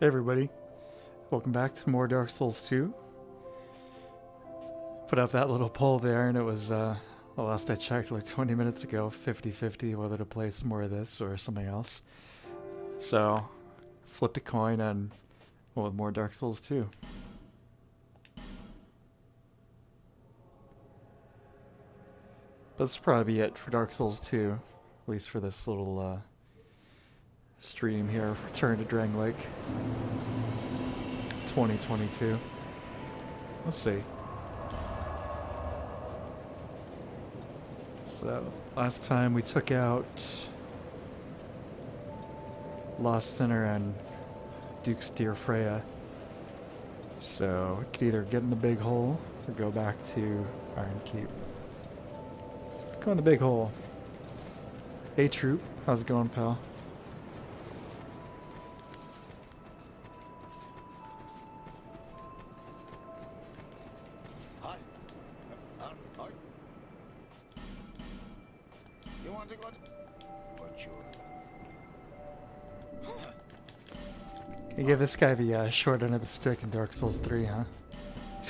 Hey everybody, welcome back to more Dark Souls 2. Put up that little poll there and it was, the last I checked like 20 minutes ago, 50-50 whether to play some more of this or something else. So, flipped a coin and went with more Dark Souls 2. This will probably be it for Dark Souls 2, at least for this little, stream here, Return to Drangleic 2022. Let's see. So, last time we took out Lost Sinner and Duke's Dear Freya. So, we could either get in the big hole or go back to Iron Keep. Let's go in the big hole. Hey Troop, how's it going, pal? You give this guy the short end of the stick in Dark Souls 3, huh?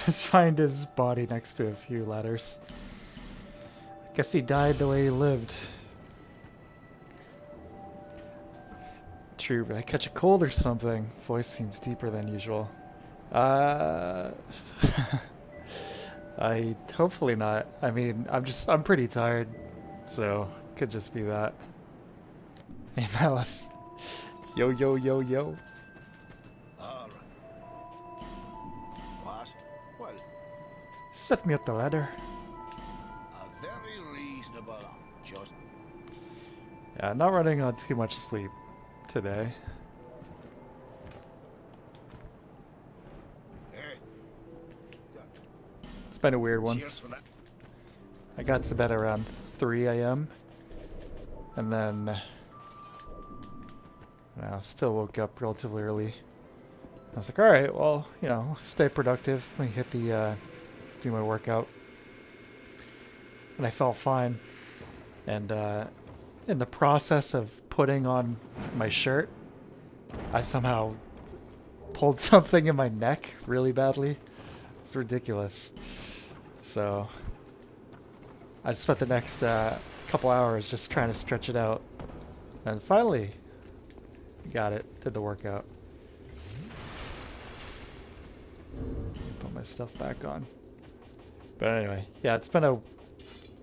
Just find his body next to a few ladders. I guess he died the way he lived. True, but I catch a cold or something. Voice seems deeper than usual. I hopefully not. I mean, I'm pretty tired, so could just be that. Hey Malice. Yo yo yo yo. Set me up the ladder. A very reasonable just. Yeah, not running on too much sleep today. It's been a weird one. Cheers for that. I got to bed around 3 a.m. and then still woke up relatively early. I was like, alright, well, you know, stay productive. Let me hit the do my workout. And I felt fine. And in the process of putting on my shirt, I somehow pulled something in my neck really badly. It's ridiculous. So I spent the next couple hours just trying to stretch it out. And finally got it. Did the workout. Put my stuff back on. But anyway, yeah, it's been a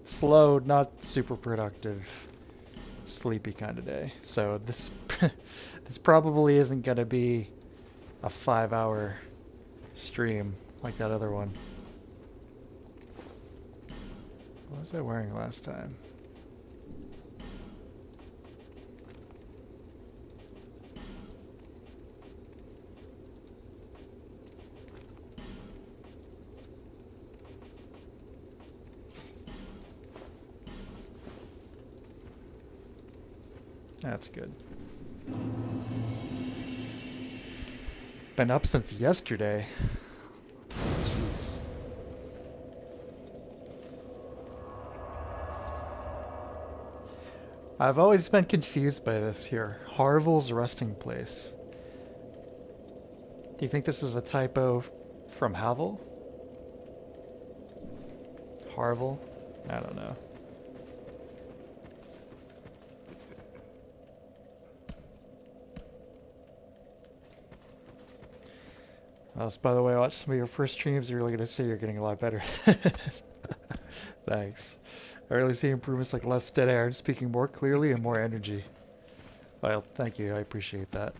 slow, not super productive, sleepy kind of day. So this this probably isn't going to be a 5-hour stream like that other one. What was I wearing last time? That's good. Been up since yesterday. Jeez. I've always been confused by this here. Harvel's resting place. Do you think this is a typo from Havel? Harvel? I don't know. By the way, I watched some of your first streams. You're really going to say you're getting a lot better. Thanks. I really see improvements like less dead air, speaking more clearly, and more energy. Well, thank you. I appreciate that.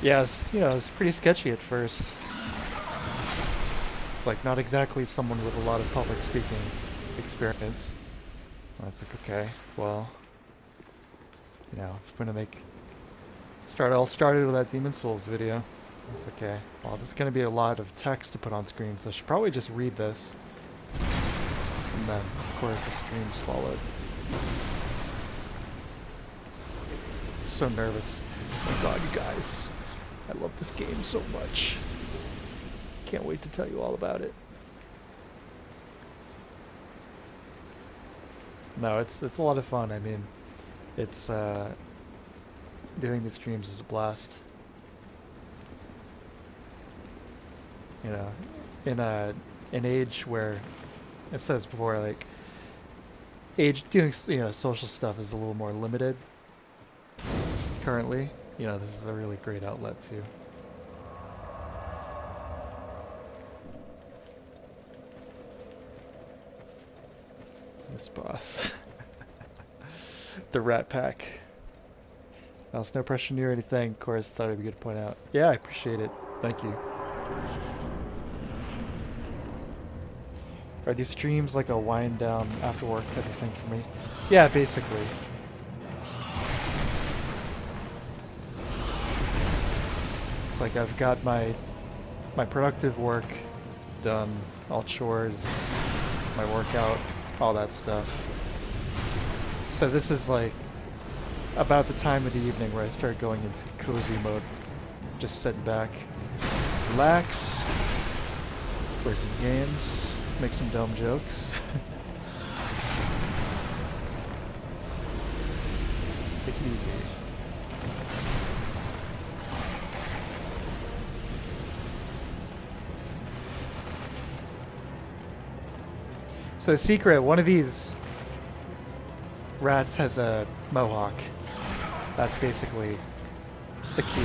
Yes, you know, it's pretty sketchy at first. It's like not exactly someone with a lot of public speaking experience. Well, it's like, okay, well, you know, if I'm gonna all started with that Demon Souls video. It's okay. Well, there's gonna be a lot of text to put on screen, so I should probably just read this. And then, of course, the streams followed. So nervous. Oh my god, you guys. I love this game so much. Can't wait to tell you all about it. No, it's a lot of fun. I mean, it's doing the streams is a blast. You know, in an age where it says before, like, age doing social stuff is a little more limited currently. You know, this is a really great outlet too. This boss. The Rat Pack. Now, it's no pressure near anything. Of course, thought it'd be good to point out. Yeah, I appreciate it. Thank you. Are these streams like a wind down after work type of thing for me? Yeah, basically. It's like I've got my productive work done, all chores, my workout, all that stuff. So this is like about the time of the evening where I start going into cozy mode. Just sitting back, relax, play some games, make some dumb jokes. Take it easy. So the secret, one of these rats has a mohawk. That's basically the cue.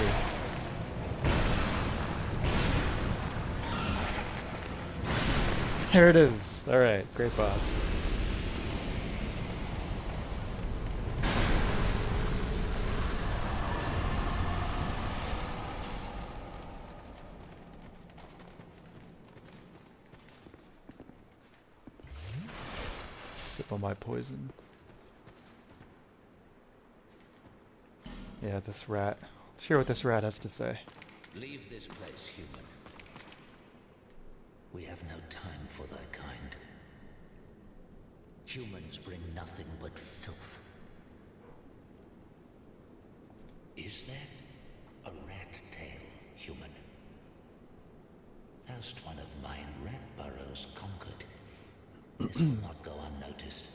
There it is. Alright, great boss. Sip on my poison. Yeah, this rat. Let's hear what this rat has to say. Leave this place, human. We have no time for thy kind. Humans bring nothing but filth. Is that a rat tail, human? Thou'st one of mine rat burrows conquered. This will not go unnoticed.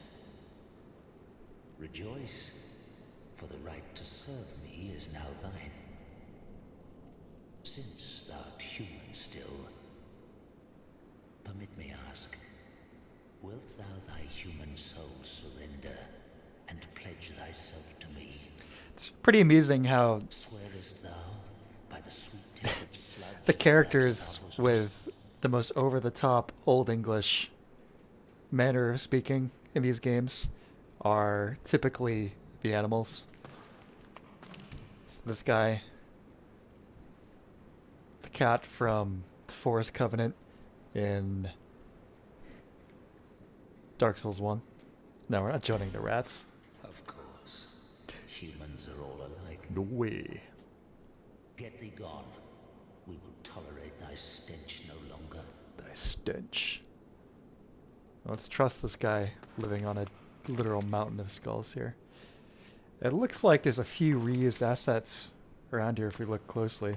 Rejoice, for the right to serve me is now thine. Since thou'rt human still, permit me ask, wilt thou thy human soul surrender and pledge thyself to me? It's pretty amusing how Swearest thou by the sweet-tempered sludge the that characters thou wast with the most over-the-top Old English manner of speaking in these games are typically the animals. So this guy, the cat from the Forest Covenant in Dark Souls 1. No, we're not joining the rats. Of course. Humans are all alike. No way. Get thee gone. We will tolerate thy stench no longer. Thy stench. Let's trust this guy living on a literal mountain of skulls here. It looks like there's a few reused assets around here if we look closely.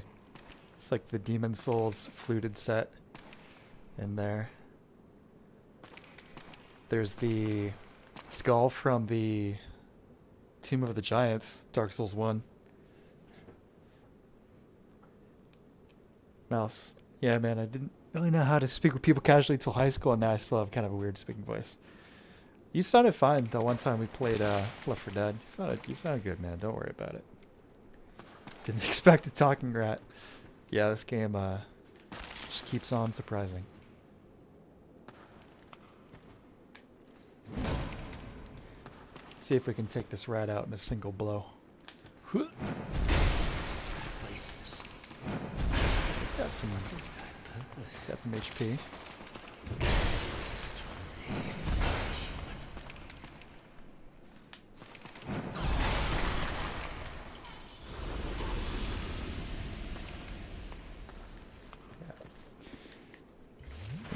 It's like the Demon Souls fluted set in there. There's the skull from the Tomb of the Giants, Dark Souls 1. Mouse. Yeah, man, I didn't really know how to speak with people casually till high school, and now I still have kind of a weird speaking voice. You sounded fine the one time we played Left 4 Dead. You sounded good, man. Don't worry about it. Didn't expect a talking rat. Yeah, this game just keeps on surprising. See if we can take this rat out in a single blow. He's got some HP.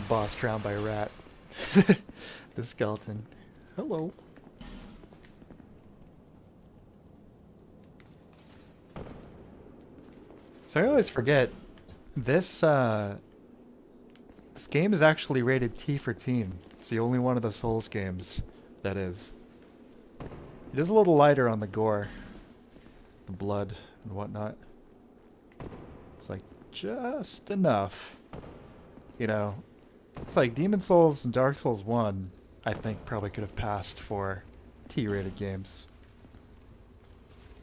Boss drowned by a rat. The skeleton. Hello. So I always forget this This game is actually rated T for teen. It's the only one of the Souls games that is. It is a little lighter on the gore, the blood and whatnot. It's like just enough. You know, it's like Demon Souls and Dark Souls 1, I think probably could have passed for T-rated games.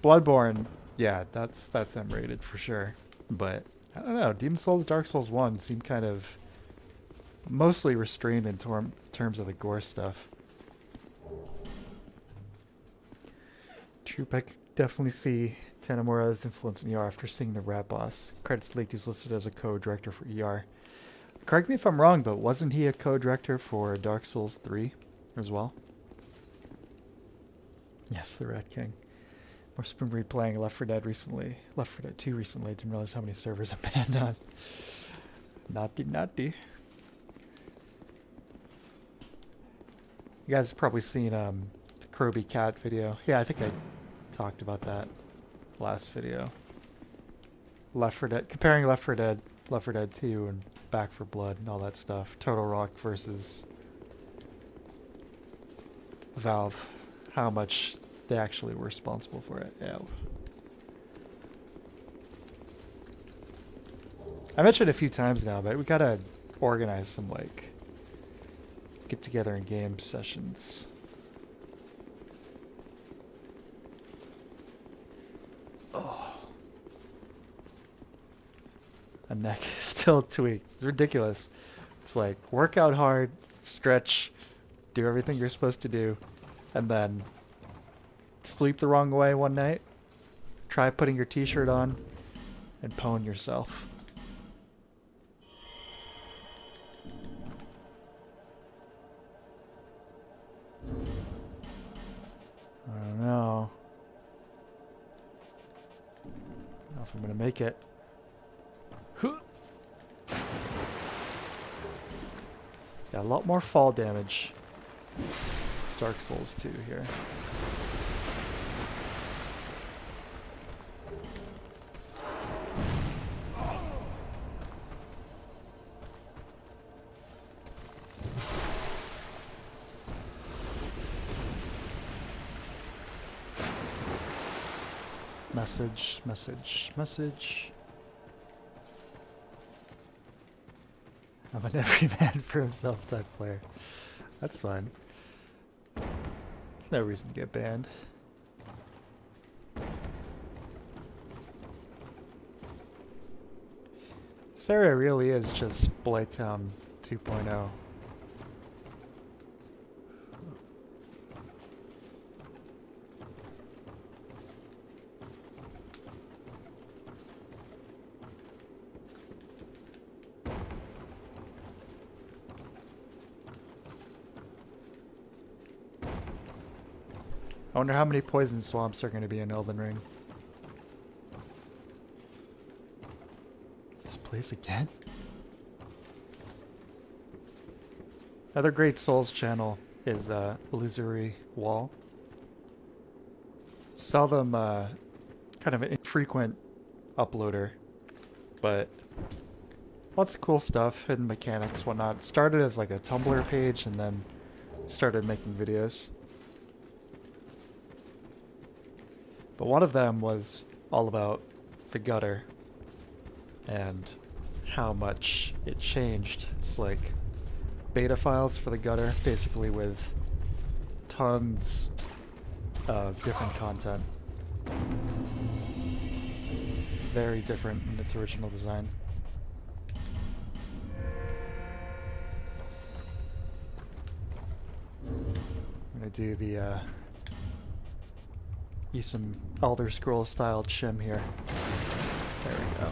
Bloodborne, yeah, that's M-rated for sure. But I don't know, Demon Souls, Dark Souls 1 seem kind of mostly restrained in terms of the gore stuff. Troop, I could definitely see Tanamura's influence in ER after seeing the Rat Boss. Credits leaked, he's listed as a co-director for ER. Correct me if I'm wrong, but wasn't he a co-director for Dark Souls 3 as well? Yes, the Rat King. I've been replaying Left 4 Dead recently. Left 4 Dead 2 recently. Didn't realize how many servers I'm banned on. Naughty, naughty. You guys have probably seen the Kirby Cat video. Yeah, I think I talked about that last video. Left 4 Dead, comparing Left 4 Dead 2 and Back 4 Blood and all that stuff. Total Rock versus Valve. How much they actually were responsible for it. Yeah. I mentioned it a few times now, but we gotta organize some, like, get together in game sessions. Oh. My neck is still tweaked. It's ridiculous. It's like, work out hard, stretch, do everything you're supposed to do, and then sleep the wrong way one night, try putting your t-shirt on, and pwn yourself. I don't know. I don't know if I'm gonna make it. Got a lot more fall damage. Dark Souls 2 here. Message, message, message. I'm an every man for himself type player. That's fine. There's no reason to get banned. This area really is just Blighttown 2.0. I wonder how many poison swamps are going to be in Elden Ring. This place again? Another great Souls channel is Illusory Wall. Saw them kind of an infrequent uploader, but lots of cool stuff, hidden mechanics, whatnot. Started as like a Tumblr page and then started making videos. But one of them was all about the gutter and how much it changed. It's like beta files for the gutter, basically with tons of different content. Very different in its original design. I'm gonna do the use some Elder Scrolls style shim here. There we go.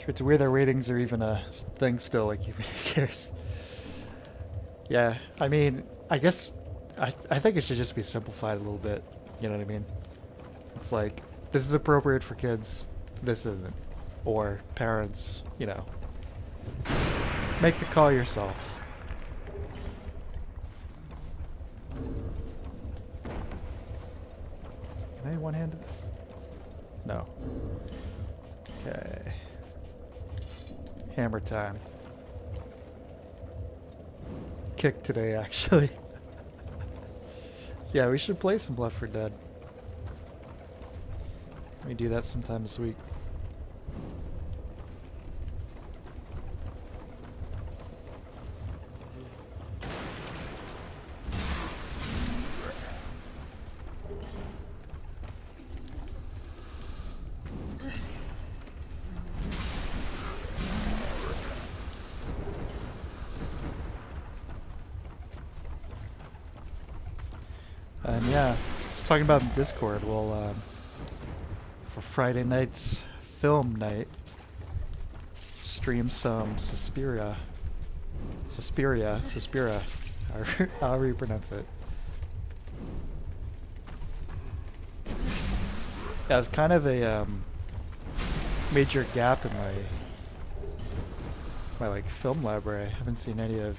It's weird their ratings are even a thing still, like, even who cares? Yeah, I mean, I guess, I think it should just be simplified a little bit, you know what I mean? It's like, this is appropriate for kids, this isn't. Or parents, you know. Make the call yourself. Can I one-hand this? No. Okay. Hammer time. Kick today, actually. Yeah, we should play some Left 4 Dead. We do that sometime this week. And yeah, just talking about in Discord, we'll, for Friday night's film night, stream some Suspiria, however you pronounce it. Yeah, it's kind of a major gap in my like film library. I haven't seen any of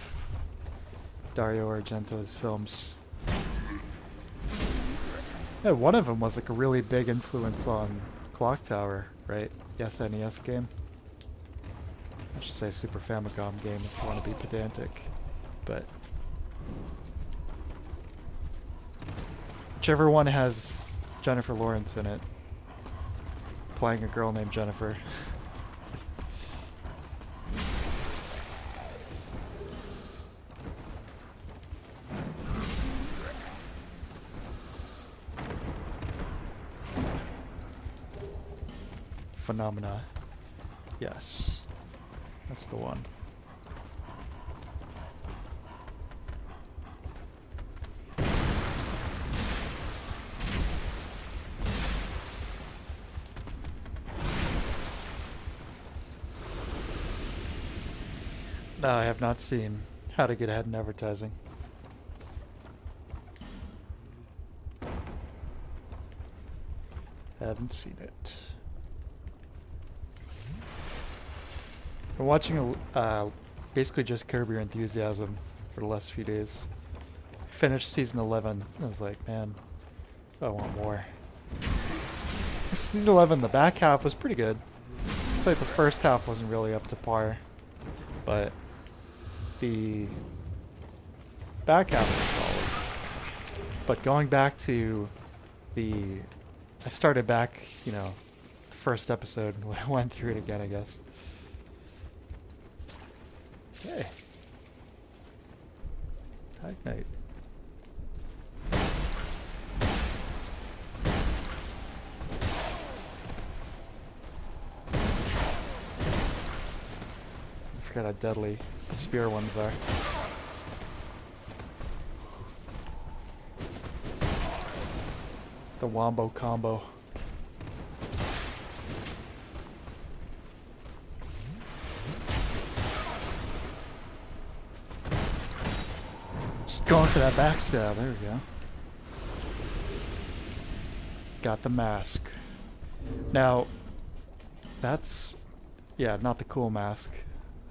Dario Argento's films. Yeah, one of them was like a really big influence on Clock Tower, right? The SNES game. I should say Super Famicom game if you want to be pedantic. But whichever one has Jennifer Lawrence in it, playing a girl named Jennifer. Phenomena. Yes. That's the one. No, I have not seen How to Get Ahead in Advertising. Haven't seen it. Been watching basically just Curb Your Enthusiasm for the last few days. Finished season 11. I was like, man, I want more. Season 11, the back half was pretty good. It's like the first half wasn't really up to par, but the back half was solid. But going back to I started back, you know, the first episode and went through it again, I guess. Hey. Tag night. I forgot how deadly the spear ones are. The wombo combo. Just going for that backstab. There we go. Got the mask. Now, that's... yeah, not the cool mask.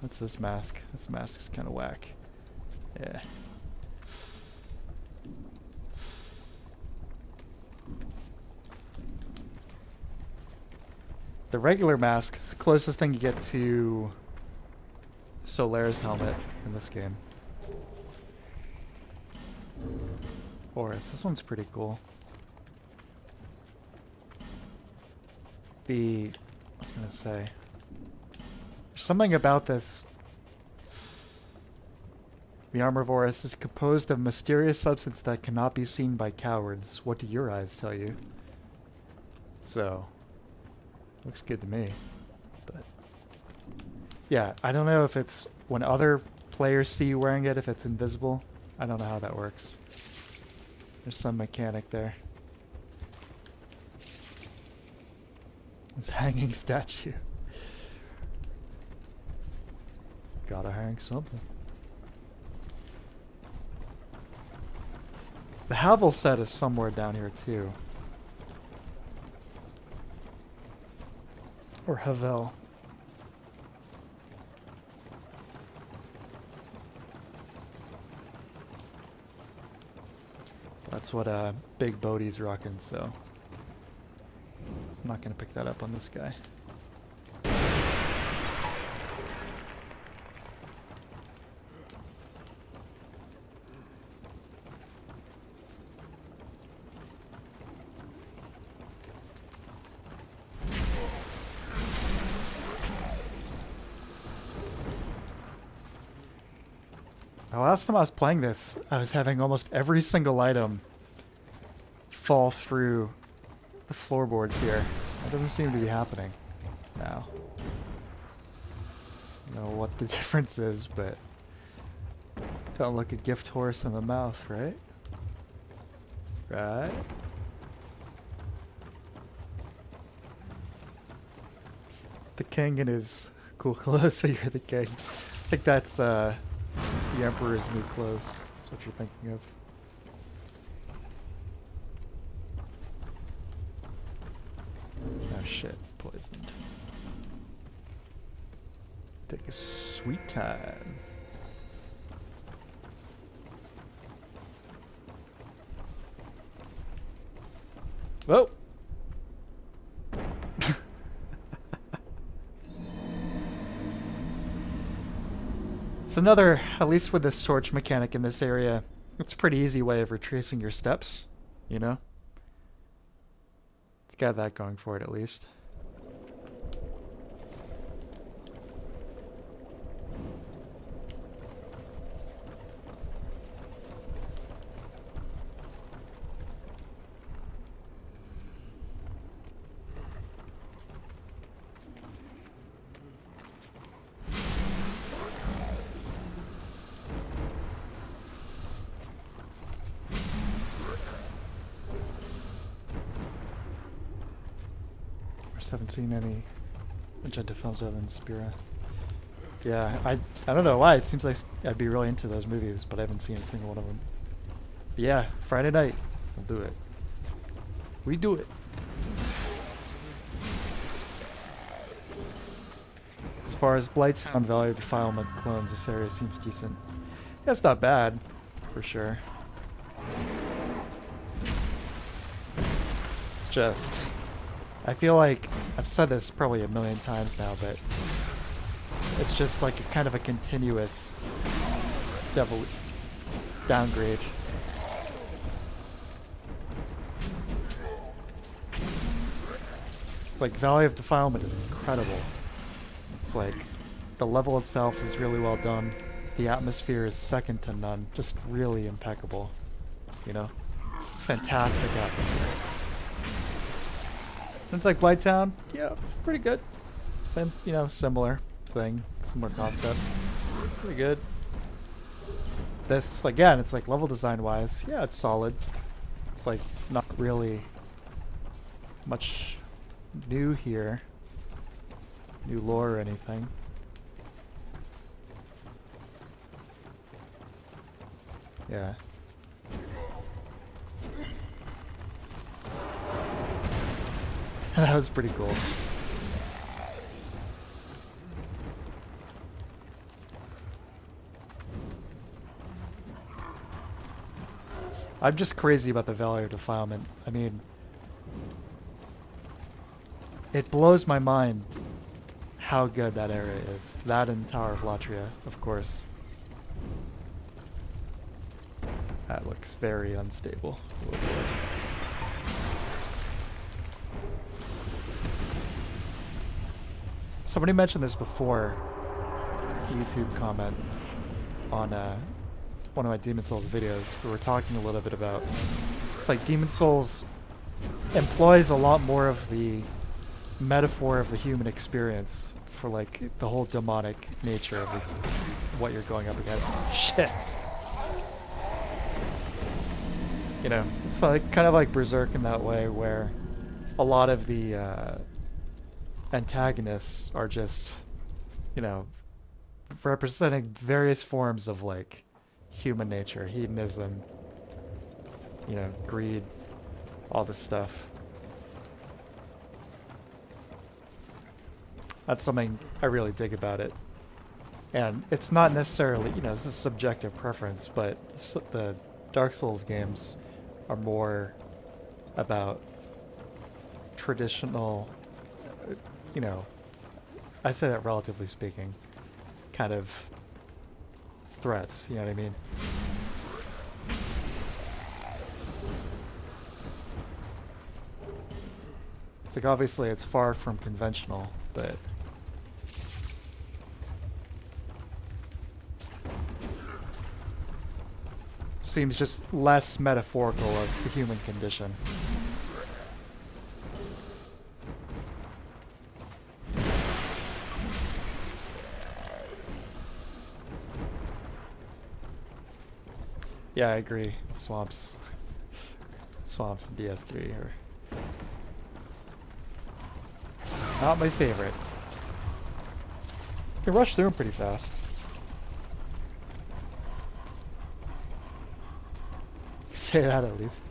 That's this mask. This mask is kind of whack. Yeah. The regular mask is the closest thing you get to Solaire's helmet in this game. Horus. This one's pretty cool. I was gonna say, there's something about this. The armor of Horus is composed of mysterious substance that cannot be seen by cowards. What do your eyes tell you? So, looks good to me. But yeah, I don't know if it's when other players see you wearing it, if it's invisible. I don't know how that works. There's some mechanic there. This hanging statue. Gotta hang something. The Havel set is somewhere down here too. Or Havel. That's what Big Bodie's rocking, so I'm not gonna pick that up on this guy. The last time I was playing this, I was having almost every single item fall through the floorboards here. That doesn't seem to be happening now. I don't know what the difference is, but don't look a gift horse in the mouth, right? Right? The king in his cool clothes, so you're the king. I think that's the Emperor's new clothes. That's what you're thinking of. Oh shit, poisoned. Take a sweet time. Whoa! It's another, at least with this torch mechanic in this area, it's a pretty easy way of retracing your steps, you know? It's got that going for it at least. Haven't seen any Magenta films other than Spira. Yeah, I don't know why. It seems like I'd be really into those movies, but I haven't seen a single one of them. But yeah, Friday night, we'll do it. We do it. As far as Blighttown Valley Defilement clones, this area seems decent. Yeah, it's not bad, for sure. It's just, I feel like I've said this probably a million times now, but it's just like a kind of a continuous downgrade. It's like Valley of Defilement is incredible. It's like the level itself is really well done. The atmosphere is second to none. Just really impeccable. You know? Fantastic atmosphere. It's like Blighttown, yeah, pretty good. Same, you know, similar thing, similar concept. Pretty good. This, again, it's like level design wise, yeah, it's solid. It's like not really much new here. New lore or anything. Yeah. That was pretty cool. I'm just crazy about the Valley of Defilement. I mean, it blows my mind how good that area is. That and Tower of Latria, of course. That looks very unstable. Oh boy. Somebody mentioned this before, YouTube comment on one of my Demon Souls videos. We were talking a little bit about, it's like Demon Souls employs a lot more of the metaphor of the human experience for like the whole demonic nature of what you're going up against. Shit. You know, it's like kind of like Berserk in that way, where a lot of the antagonists are just, you know, representing various forms of like human nature, hedonism, you know, greed, all this stuff. That's something I really dig about it. And it's not necessarily, you know, this is subjective preference, but the Dark Souls games are more about traditional, you know, I say that relatively speaking, kind of threats, you know what I mean? It's like obviously it's far from conventional, but seems just less metaphorical of the human condition. Yeah, I agree. Swamps in DS3 are not my favorite. You can rush through them pretty fast. Say that at least.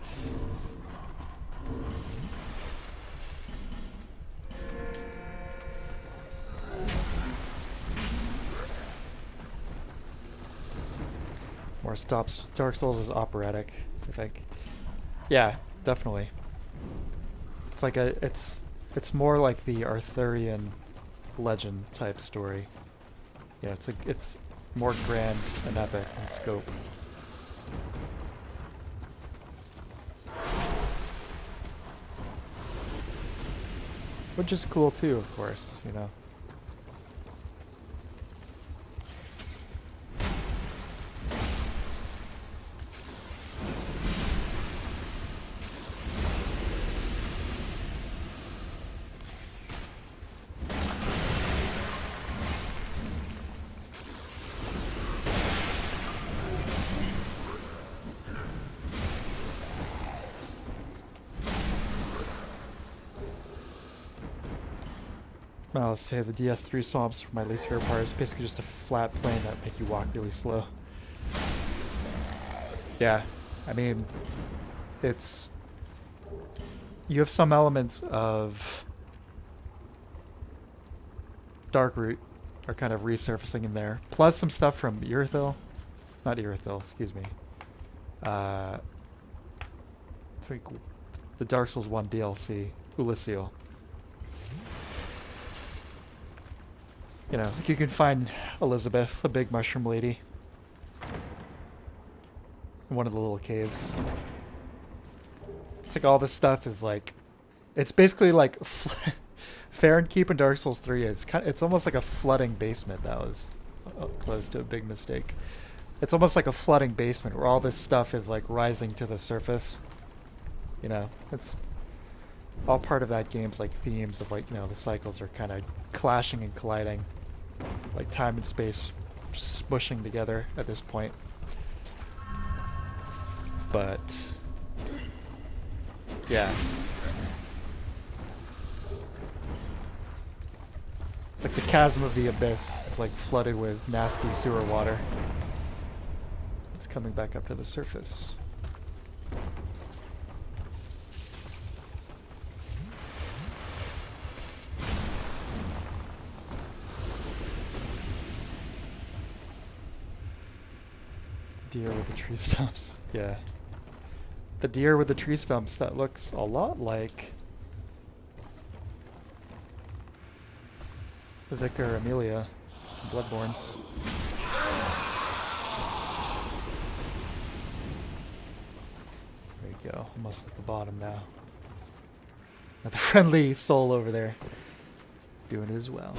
More stops. Dark Souls is operatic, I think. Yeah, definitely. It's like it's more like the Arthurian legend type story. Yeah, it's more grand and epic in scope. Which is cool too, of course, you know. I'll say the DS3 swamps for my least favorite part. It's basically just a flat plane that make you walk really slow. Yeah, I mean, it's... You have some elements of Darkroot are kind of resurfacing in there. Plus some stuff from Irithyll. Not Irithyll, excuse me. I think the Dark Souls 1 DLC, Ulasil. You know, like you can find Elizabeth, the big mushroom lady, in one of the little caves. It's like all this stuff is like, it's basically like Fahrenkeep in Dark Souls 3. It's almost like a flooding basement. That was close to a big mistake. It's almost like a flooding basement where all this stuff is like rising to the surface. You know, it's all part of that game's like themes of like, you know, the cycles are kind of clashing and colliding. Like time and space just smushing together at this point. But yeah. It's like the chasm of the abyss is like flooded with nasty sewer water. It's coming back up to the surface. Deer with the tree stumps. Yeah. The deer with the tree stumps, that looks a lot like the Vicar Amelia in Bloodborne. There you go. Almost at the bottom now. Got the friendly soul over there doing it as well.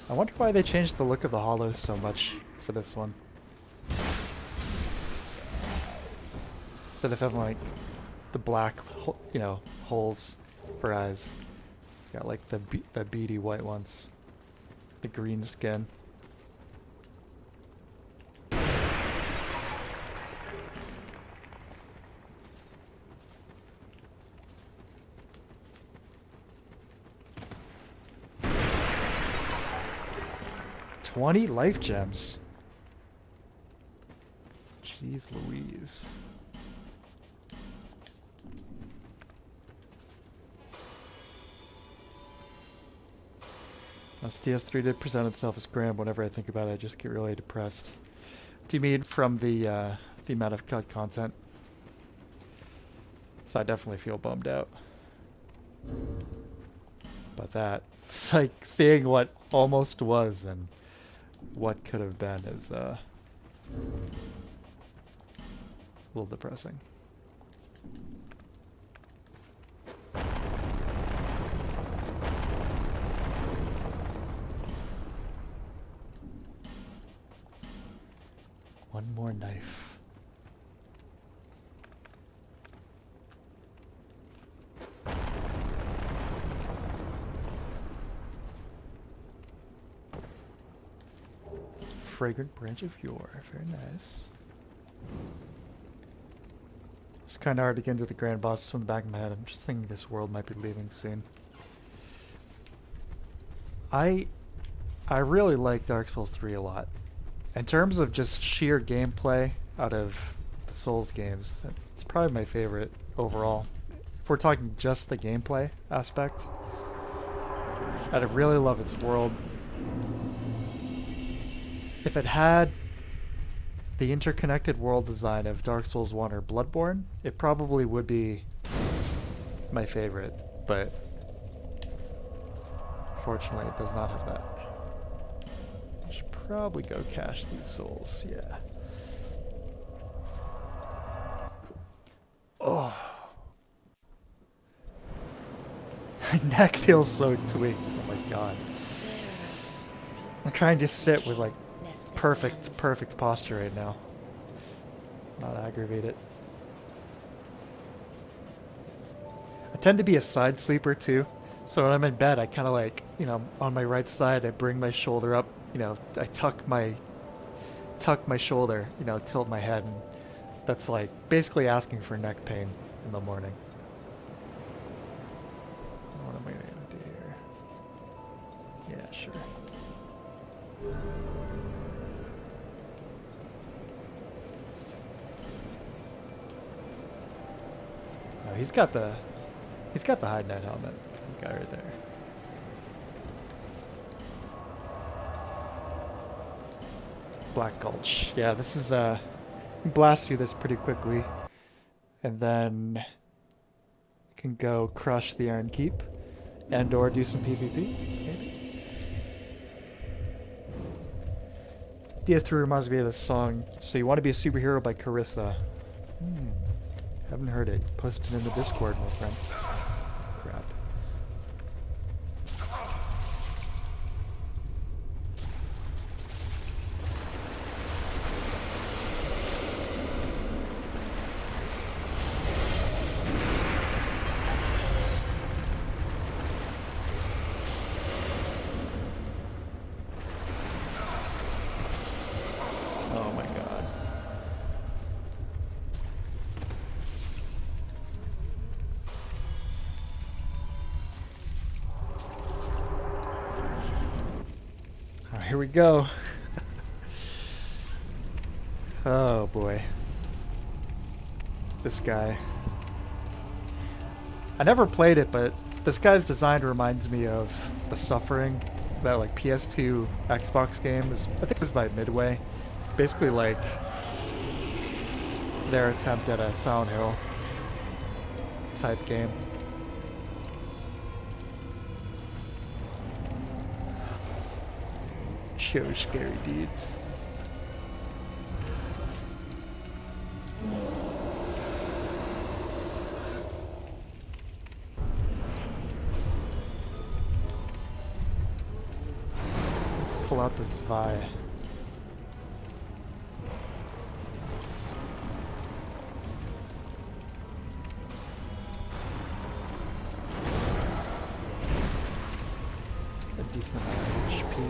I wonder why they changed the look of the hollows so much for this one. Instead of having like the black, you know, holes for eyes, got like the beady white ones, the green skin. $20 life gems. Jeez Louise. As DS3 did present itself as grand, whenever I think about it, I just get really depressed. Do you mean from the amount of cut content? So I definitely feel bummed out. But that, it's like seeing what almost was and what could have been is a little depressing. One more knife. Fragrant branch of yore. Very nice. It's kind of hard to get into the grand boss from the back of my head. I'm just thinking this world might be leaving soon. I really like Dark Souls 3 a lot. In terms of just sheer gameplay out of the Souls games, it's probably my favorite overall. If we're talking just the gameplay aspect, I really love its world. If it had the interconnected world design of Dark Souls 1 or Bloodborne, it probably would be my favorite, but fortunately it does not have that. I should probably go cache these souls, yeah. Oh. My neck feels so tweaked, oh my god. I'm trying to sit with like perfect posture right now. Not aggravate it. I tend to be a side sleeper too. So when I'm in bed, I kind of like, you know, on my right side, I bring my shoulder up, you know, I tuck my shoulder, you know, tilt my head, and that's like basically asking for neck pain in the morning. What am I gonna do here? Yeah, sure. Oh, he's got the high net helmet. The guy right there. Black Gulch. Yeah, this is blast through this pretty quickly, and then can go crush the Iron Keep, and or do some PvP. Maybe. DS3 reminds me of this song. So You Want to Be a Superhero by Carissa. Haven't heard it. Posted in the Discord, my friend. Crap. Oh my god. Alright, here we go. Oh boy. This guy. I never played it, but this guy's design reminds me of The Suffering, that like PS2 Xbox game. I think it was by Midway. Basically like their attempt at a Silent Hill type game. So scary, dude. Pull out the Zwei. A decent amount of HP.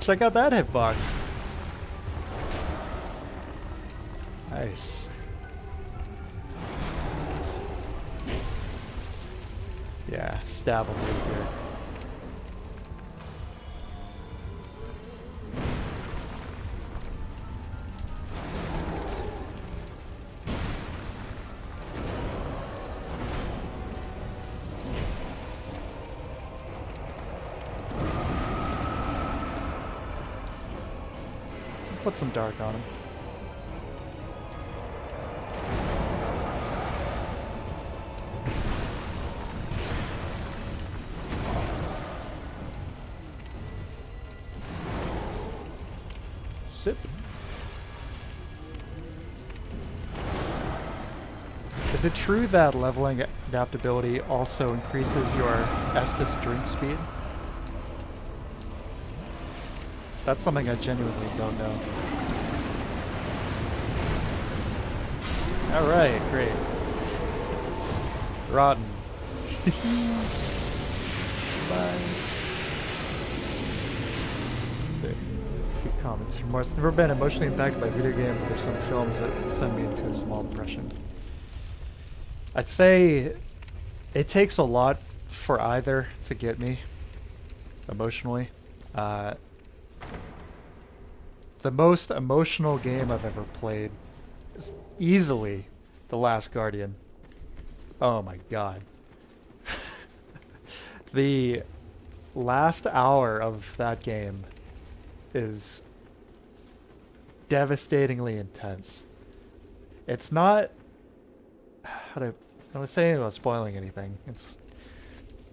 Check out that hitbox. Nice. Yeah, stab him right here. put some dark on him. Sip. Is it true that leveling adaptability also increases your Estus drink speed? That's something I genuinely don't know. Alright, great. Rotten. Bye. Let's see. A few comments from Morris. Never been emotionally impacted by a video game, but there's some films that send me into a small depression. I'd say it takes a lot for either to get me emotionally. The most emotional game I've ever played is easily The Last Guardian. Oh my god. The last hour of that game is devastatingly intense. It's not... I was saying about spoiling anything.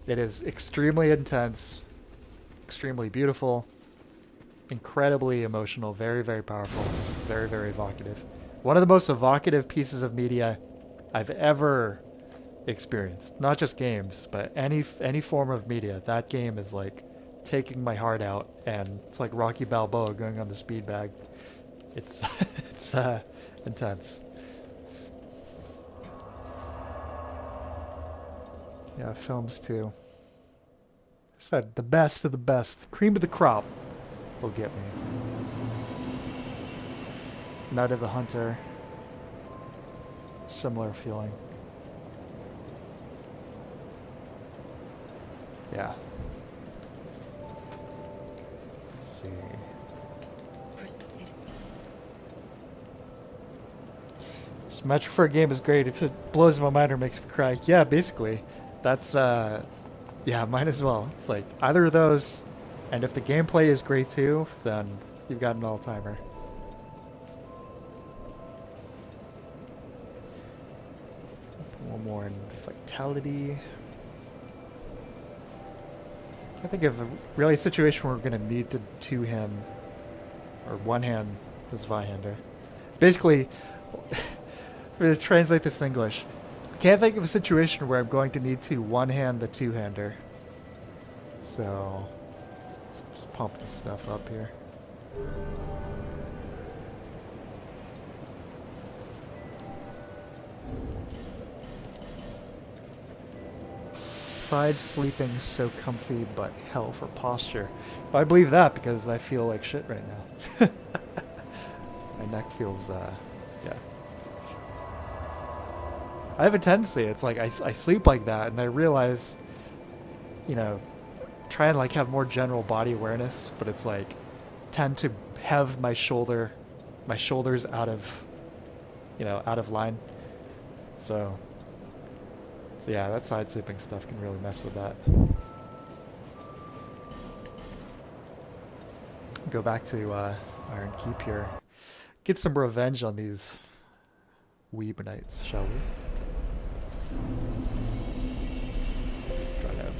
It is extremely intense, extremely beautiful, incredibly emotional, very, very powerful, very, very evocative. One of the most evocative pieces of media I've ever experienced. Not just games, but any form of media. That game is like taking my heart out, and it's like Rocky Balboa going on the speed bag. It's it's intense. Yeah, films too. I said the best of the best. Cream of the crop will get me. Night of the Hunter. Similar feeling. Yeah. Let's see. Symmetric for a game is great if it blows my mind or makes me cry. Yeah, basically. That's, yeah, mine as well. It's like, either of those, and if the gameplay is great too, then you've got an all-timer. One more in Vitality. I think of a really situation where we're going to need to two-hand, or one-hand this Vihander. It's basically, let's translate this in English. I can't think of a situation where I'm going to need to one-hand the two-hander. So, let's just pump this stuff up here. Side sleeping so comfy, but hell for posture. Well, I believe that because I feel like shit right now. My neck feels, yeah. I have a tendency, it's like I sleep like that and I realize, you know, try and like have more general body awareness, but it's like tend to have my shoulders out of, you know, out of line. So yeah, that side sleeping stuff can really mess with that. Go back to Iron Keep here. Get some revenge on these weeb knights, shall we? Try to have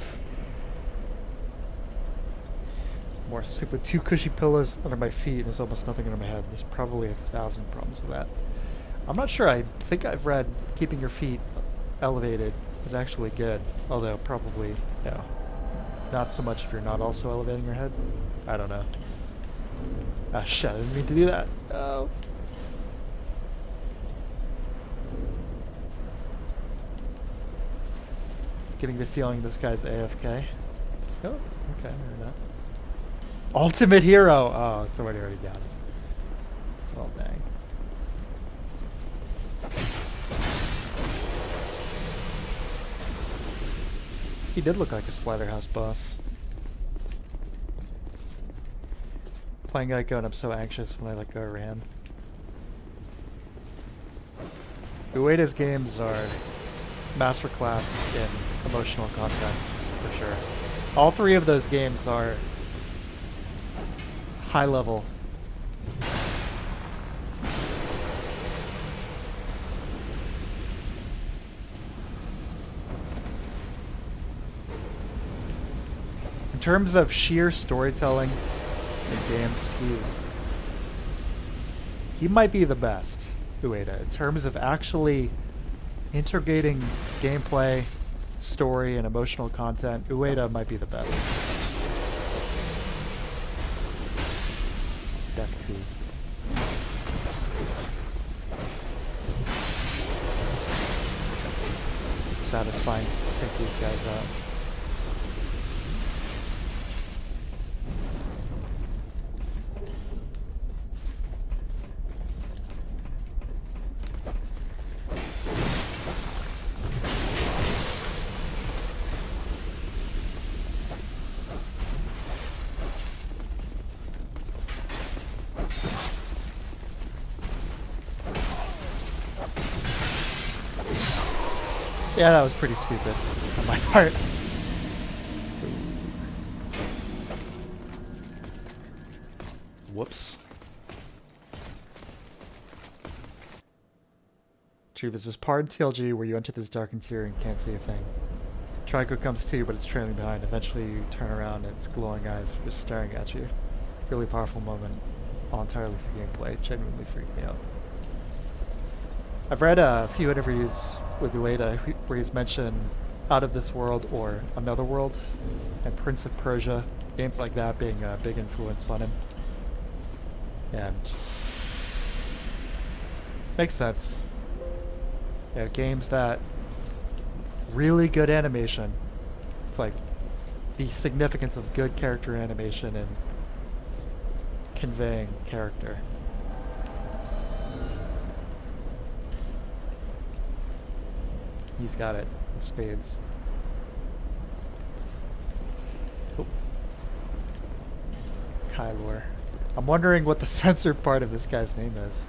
some more sleep with 2 cushy pillows under my feet and there's almost nothing under my head. There's probably 1,000 problems with that. I'm not sure. I think I've read keeping your feet elevated is actually good, although probably, you know, not so much if you're not also elevating your head. I don't know. Ah, shit, I didn't mean to do that. Oh. Getting the feeling this guy's AFK. Oh, okay, maybe not. Ultimate hero! Oh, somebody already got it. Well, dang. He did look like a Splatterhouse boss. Playing Geico and I'm so anxious when I let go of Ram. Ueda's games are masterclass in emotional content, for sure. All 3 of those games are high level In terms of sheer storytelling in games, he might be the best, Ueda. In terms of actually integrating gameplay, story, and emotional content, Ueda might be the best. Definitely. It's satisfying to take these guys out. Yeah, that was pretty stupid on my part. Whoops. True, there's this part in TLG where you enter this dark interior and can't see a thing. Trico comes to you, but it's trailing behind. Eventually you turn around and its glowing eyes are just staring at you. Really powerful moment, all entirely through gameplay. Genuinely freaked me out. I've read a few interviews with Ueda where he's mentioned Out of This World or Another World and Prince of Persia, games like that being a big influence on him. And makes sense. Yeah, games that really good animation. It's like the significance of good character animation and conveying character. He's got it in spades. Oh. Kylor. I'm wondering what the censored part of this guy's name is.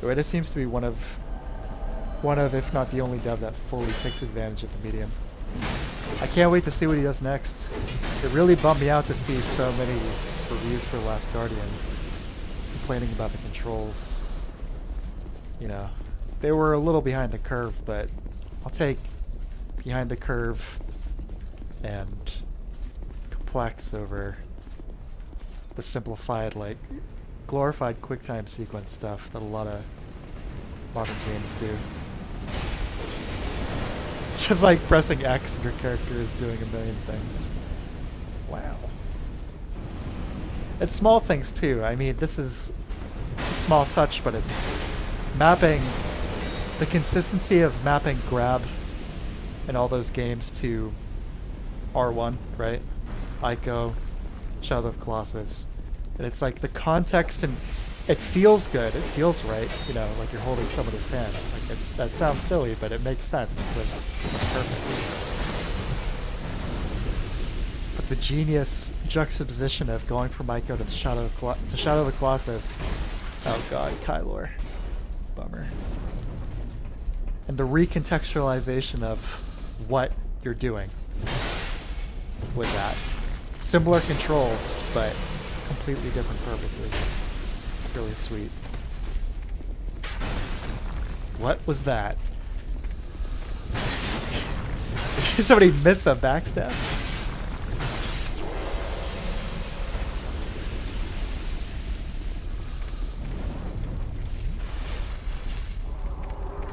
Ueda seems to be one of, if not the only dev that fully takes advantage of the medium. I can't wait to see what he does next. It really bummed me out to see so many reviews for Last Guardian complaining about the controls. You know, they were a little behind the curve, but I'll take behind the curve and complex over the simplified, like, glorified QuickTime sequence stuff that a lot of modern games do. Just like pressing X and your character is doing a million things. Wow. It's small things too. I mean, this is a small touch, but it's mapping, the consistency of mapping grab in all those games to R1, right? Ico, Shadow of the Colossus. And it's like the context, and it feels good, it feels right, you know, like you're holding someone's hand. Like that sounds silly, but it makes sense. It's perfect. But the genius juxtaposition of going from Ico to Shadow of the Colossus. Oh god, Kylor. Bummer. And the recontextualization of what you're doing with that. Similar controls, but completely different purposes. Really sweet. What was that? Did somebody miss a backstab?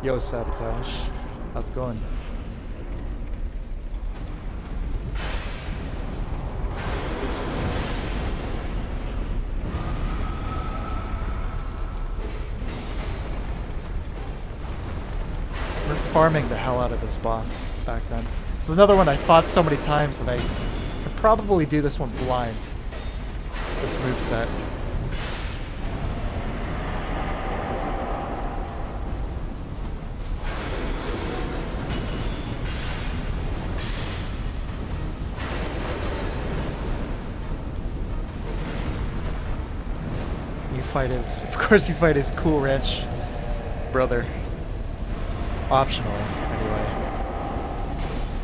Yo, Sabotage. How's it going? We're farming the hell out of this boss back then. This is another one I fought so many times that I could probably do this one blind. This moveset. You fight his Cool Ranch brother. Optional, anyway.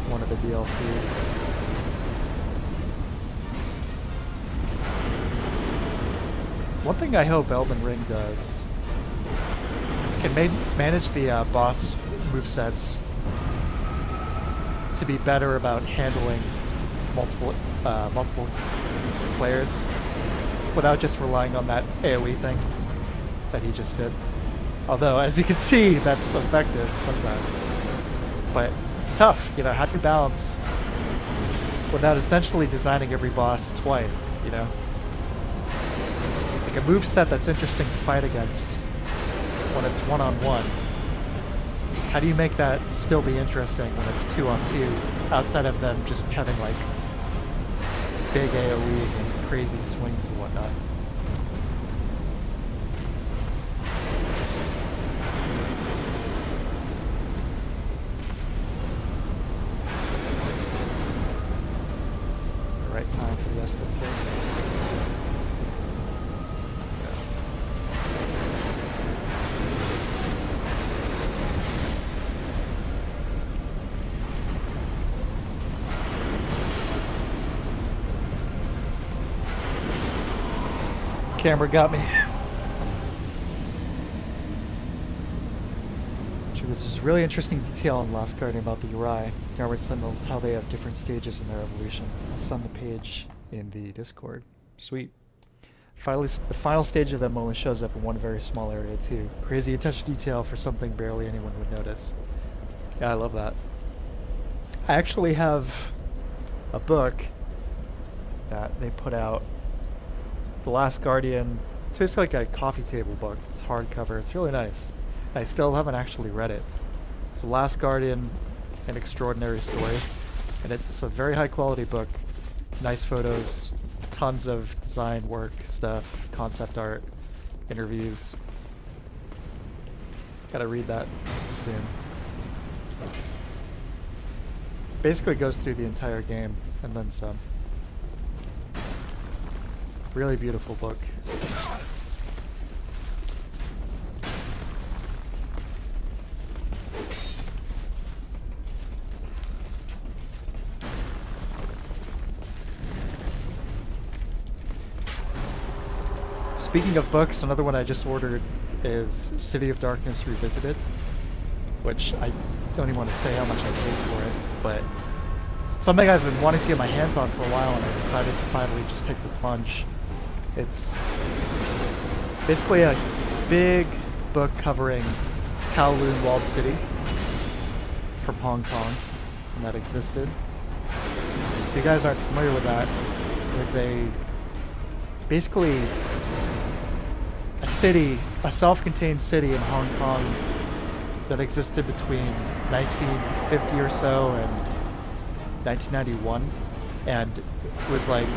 One of the DLCs. One thing I hope Elden Ring does, can manage the boss movesets to be better about handling multiple players without just relying on that AoE thing that he just did. Although, as you can see, that's effective sometimes. But it's tough, you know, how do you balance without essentially designing every boss twice, you know? Like a moveset that's interesting to fight against when it's one-on-one. How do you make that still be interesting when it's two-on-two, outside of them just having like big AoEs and crazy swings and whatnot? The right time for the Estes here. Camera got me. This is really interesting detail in Last Guardian about the Uri, Garbage Sentinels, how they have different stages in their evolution. It's on the page in the Discord. Sweet. Finally, the final stage of them only shows up in one very small area too. Crazy attention to detail for something barely anyone would notice. Yeah, I love that. I actually have a book that they put out, The Last Guardian. It's just like a coffee table book. It's hardcover. It's really nice. I still haven't actually read it. It's The Last Guardian, An Extraordinary Story. And it's a very high quality book. Nice photos, tons of design work, stuff, concept art, interviews. Gotta read that soon. Basically goes through the entire game and then some. Really beautiful book. Speaking of books, another one I just ordered is City of Darkness Revisited, which I don't even want to say how much I paid for it, but something I've been wanting to get my hands on for a while, and I decided to finally just take the plunge. It's basically a big book covering Kowloon Walled City from Hong Kong, and that existed. If you guys aren't familiar with that, it's basically a city, a self-contained city in Hong Kong that existed between 1950 or so and 1991, and it was like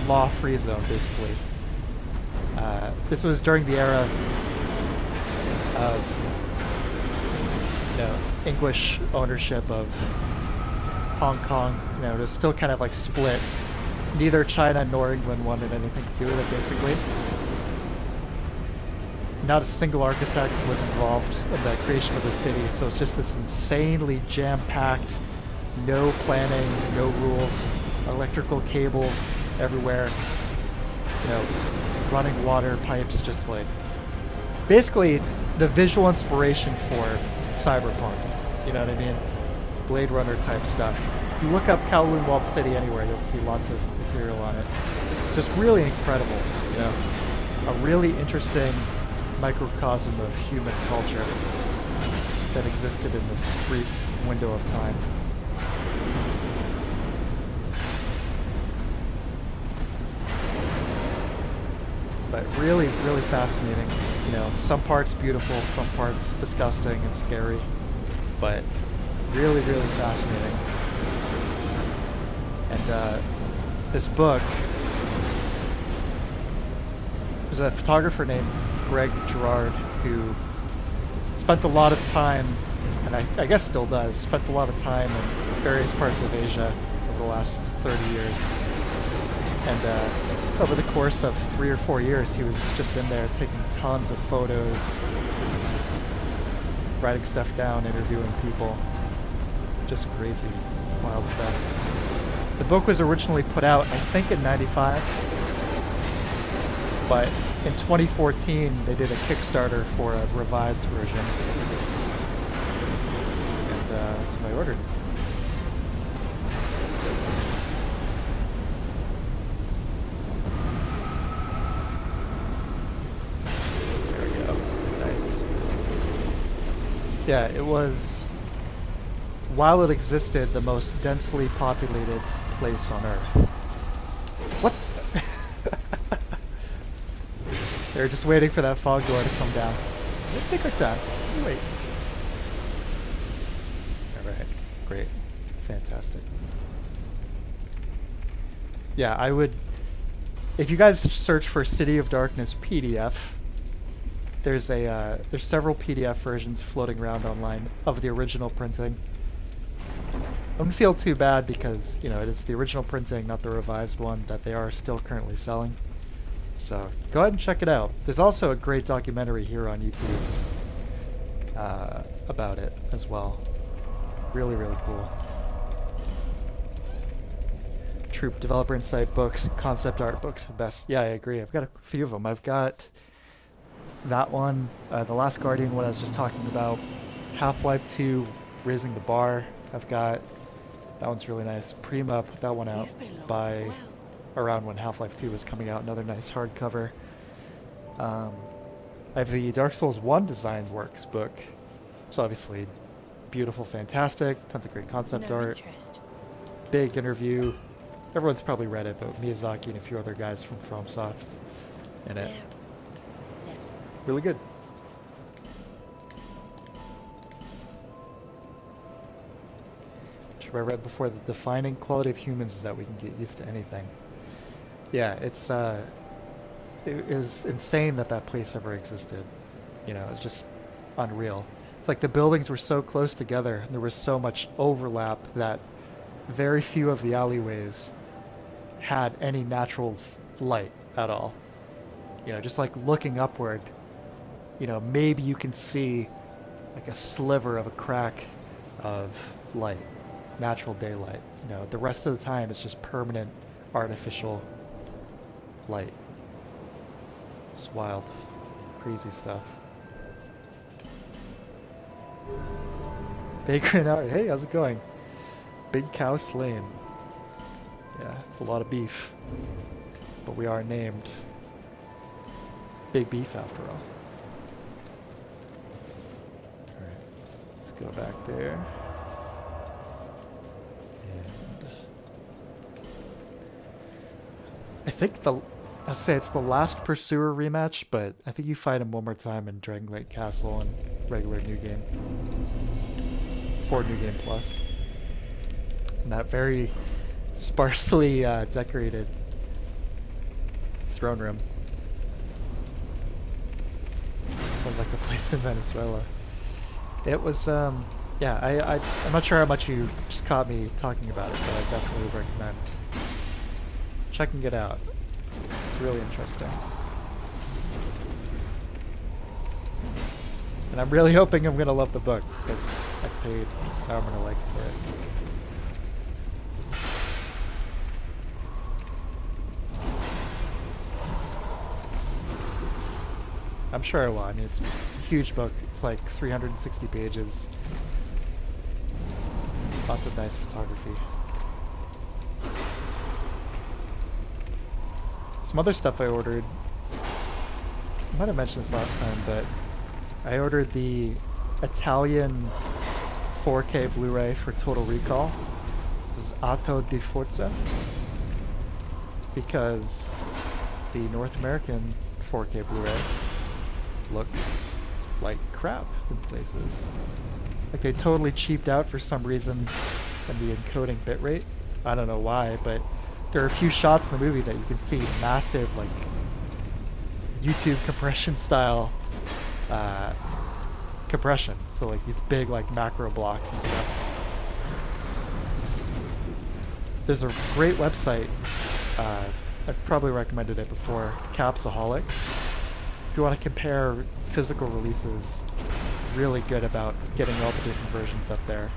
law-free zone basically. This was during the era of English ownership of Hong Kong. It was still kind of like split. Neither China nor England wanted anything to do with it basically. Not a single architect was involved in the creation of the city, so it's just this insanely jam-packed, no planning, no rules, electrical cables everywhere, running water pipes, just like basically the visual inspiration for cyberpunk, you know what I mean? Blade Runner type stuff. If you look up Kowloon Walled City anywhere, you'll see lots of material on it. It's just really incredible, a really interesting microcosm of human culture that existed in this brief window of time. But really, really fascinating. Some parts beautiful, some parts disgusting and scary, but really, really fascinating. And this book, there's a photographer named Greg Girard who spent a lot of time, and I guess still does, spent a lot of time in various parts of Asia over the last 30 years. And over the course of 3 or 4 years, he was just in there taking tons of photos, writing stuff down, interviewing people. Just crazy, wild stuff. The book was originally put out, I think, in '95, but in 2014 they did a Kickstarter for a revised version, and that's what I ordered. There we go. Nice. Yeah, it was, while it existed, the most densely populated place on Earth. What? They're just waiting for that fog door to come down. Let's take our time. Wait. Alright. Great. Fantastic. Yeah, I would... If you guys search for City of Darkness PDF, there's several PDF versions floating around online of the original printing. I don't feel too bad because, you know, it is the original printing, not the revised one, that they are still currently selling. So go ahead and check it out. There's also a great documentary here on YouTube about it as well. Really, really cool. Troop Developer Insight books, concept art books, the best. Yeah, I agree. I've got a few of them. I've got that one, the Last Guardian one I was just talking about, Half-Life 2, Raising the Bar. I've got, that one's really nice. Prima put that one out by around when Half-Life 2 was coming out. Another nice hardcover. I have the Dark Souls 1 Designs Works book. It's obviously beautiful, fantastic, tons of great concept art. Big interview. Everyone's probably read it, but Miyazaki and a few other guys from FromSoft in it. Really good. Which I read before, the defining quality of humans is that we can get used to anything. Yeah, it's it was insane that that place ever existed. You know, it's just unreal. It's like the buildings were so close together, and there was so much overlap that very few of the alleyways had any natural light at all. You know, just like looking upward, you know, maybe you can see like a sliver of a crack of light, natural daylight. You know, the rest of the time it's just permanent artificial light. It's wild, crazy stuff. Baker and Art, hey, how's it going? Big Cow Slain. Yeah, it's a lot of beef, but we are named Big Beef after all. Alright, let's go back there. And I think I'll say it's the last Pursuer rematch, but I think you fight him one more time in Drangleic Castle and regular New Game. For New Game Plus. In that very sparsely decorated throne room. Sounds like a place in Venezuela. It was, yeah, I'm not sure how much you just caught me talking about it, but I definitely would recommend checking it out. It's really interesting. And I'm really hoping I'm gonna love the book, because I paid however much I like for it. I'm sure I will. I mean, it's a huge book. It's like 360 pages. Lots of nice photography. Some other stuff I ordered. I might have mentioned this last time, but I ordered the Italian 4K Blu-ray for Total Recall. This is Atto di Forza. Because the North American 4K Blu-ray looks like crap in places. Like they totally cheaped out for some reason in the encoding bitrate. I don't know why, but there are a few shots in the movie that you can see massive, like, YouTube compression style compression. So like these big like macro blocks and stuff. There's a great website, I've probably recommended it before, Capsaholic. If you want to compare physical releases, really good about getting all the different versions up there.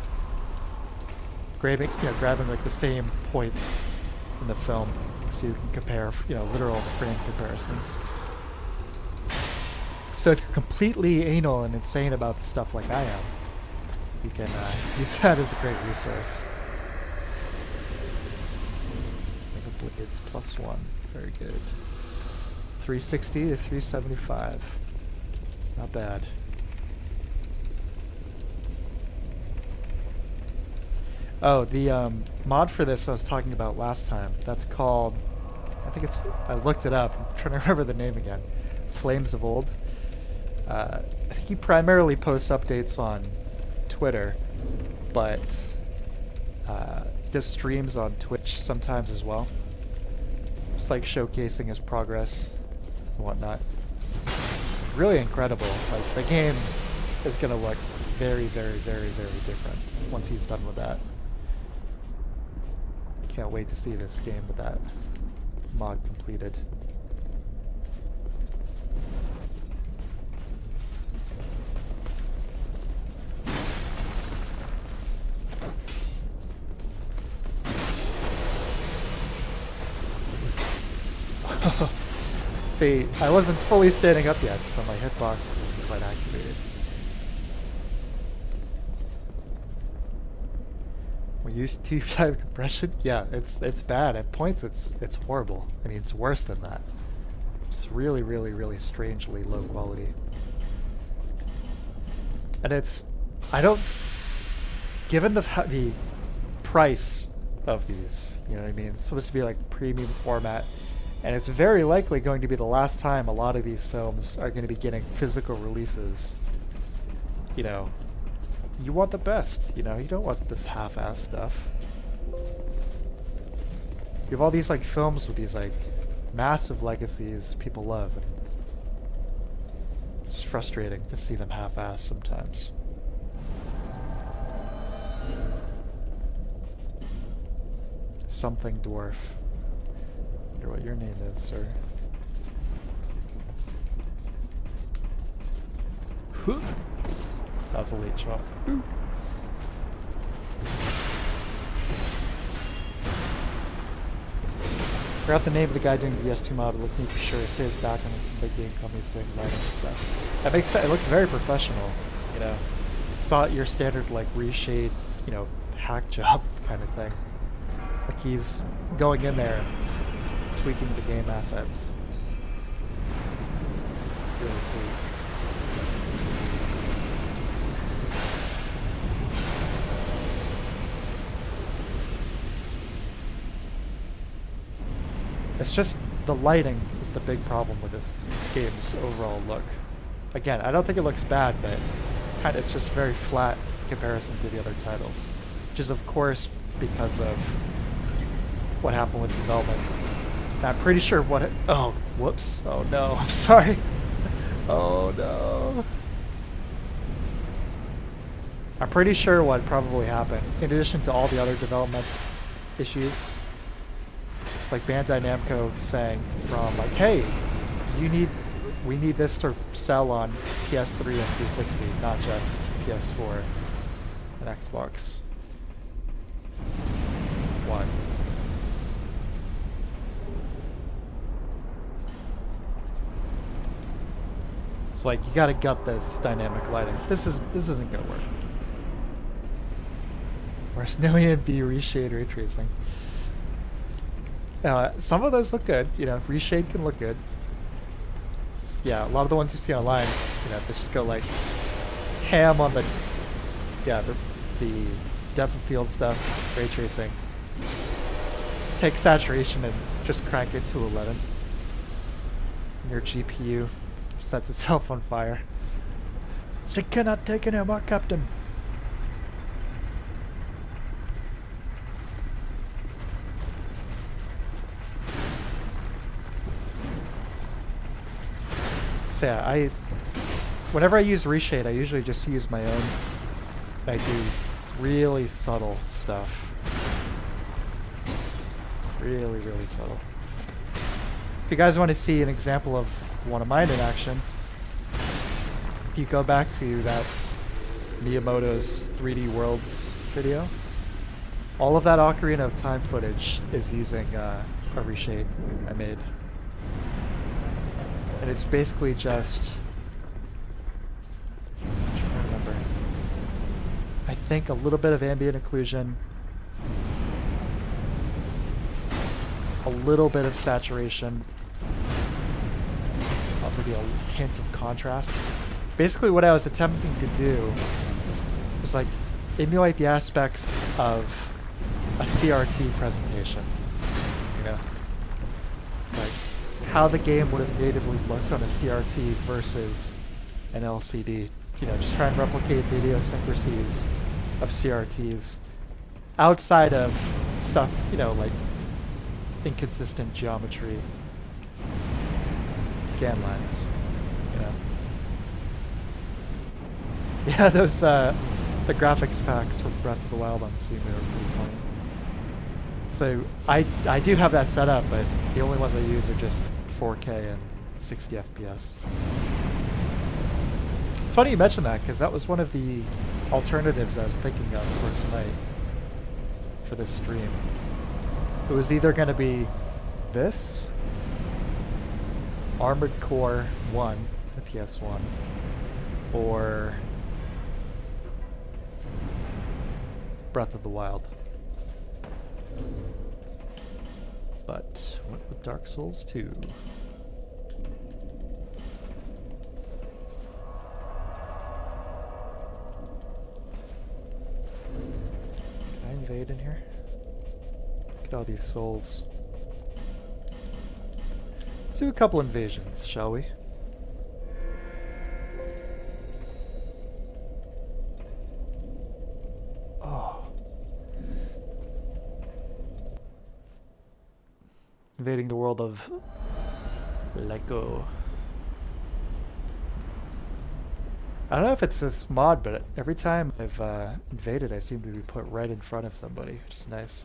Grabbing like the same points in the film, so you can compare, literal frame comparisons. So if you're completely anal and insane about stuff like I am, you can use that as a great resource. Mega Blades +1. Very good. 360 to 375. Not bad. Oh, the mod for this I was talking about last time, that's called, I think it's, I looked it up, I'm trying to remember the name again. Flames of Old. I think he primarily posts updates on Twitter, but does streams on Twitch sometimes as well. Just like showcasing his progress and whatnot. Really incredible. Like, the game is gonna look very, very, very, very different once he's done with that. Can't wait to see this game with that mod completed. See, I wasn't fully standing up yet, so my hitbox wasn't quite activated. We use tube-type compression? Yeah, it's bad. At points, it's horrible. I mean, it's worse than that. Just really, really, really strangely low quality. And it's, I don't, given the price of these, you know what I mean? It's supposed to be like premium format. And it's very likely going to be the last time a lot of these films are going to be getting physical releases. You know, you want the best, you know, you don't want this half-ass stuff. You have all these like films with these like massive legacies people love. And it's frustrating to see them half-ass sometimes. Something Dwarf. What your name is, sir. That was a late shot. Forgot the name of the guy doing the S2 mod. Look me for sure. Say his background and some big game companies doing lighting and stuff. That makes sense. It looks very professional. You know, it's not your standard like reshade, you know, hack job kind of thing. Like he's going in there, tweaking the game assets. Really sweet. It's just the lighting is the big problem with this game's overall look. Again, I don't think it looks bad, but it's just very flat in comparison to the other titles. Which is of course because of what happened with development. I'm pretty sure what it, oh, whoops. Oh no, I'm sorry. Oh no. I'm pretty sure what probably happened, in addition to all the other development issues, it's like Bandai Namco saying from like, hey, we need this to sell on PS3 and 360, not just PS4 and Xbox One. It's like, you gotta gut this dynamic lighting. This isn't gonna work. Where's Million B reshade ray tracing? Some of those look good, you know, reshade can look good. Yeah, a lot of the ones you see online, you know, they just go like ham on the, yeah, the depth of field stuff, ray tracing. Take saturation and just crank it to 11. Your GPU sets itself on fire. They cannot take any more, Captain. So yeah, whenever I use reshade, I usually just use my own. I do really subtle stuff. Really, really subtle. If you guys want to see an example of one of mine in action, if you go back to that Miyamoto's 3D Worlds video, all of that Ocarina of Time footage is using a reshade I made. And it's basically just think a little bit of ambient occlusion, a little bit of saturation, maybe a hint of contrast. Basically what I was attempting to do was like emulate the aspects of a CRT presentation, you know, like how the game would have natively looked on a CRT versus an LCD. You know, just try and replicate the idiosyncrasies of CRTs outside of stuff, you know, like inconsistent geometry, scan lines, you know. Yeah, those the graphics packs from Breath of the Wild on Steam are pretty funny. So I do have that set up, but the only ones I use are just 4K and 60 FPS. It's funny you mentioned that, because that was one of the alternatives I was thinking of for tonight, for this stream. It was either going to be this, Armored Core 1, the PS1, or Breath of the Wild. But what with Dark Souls 2? Can I invade in here? Look at all these souls. Let's do a couple invasions, shall we? Oh. Invading the world of Lego. I don't know if it's this mod, but every time I've invaded, I seem to be put right in front of somebody, which is nice.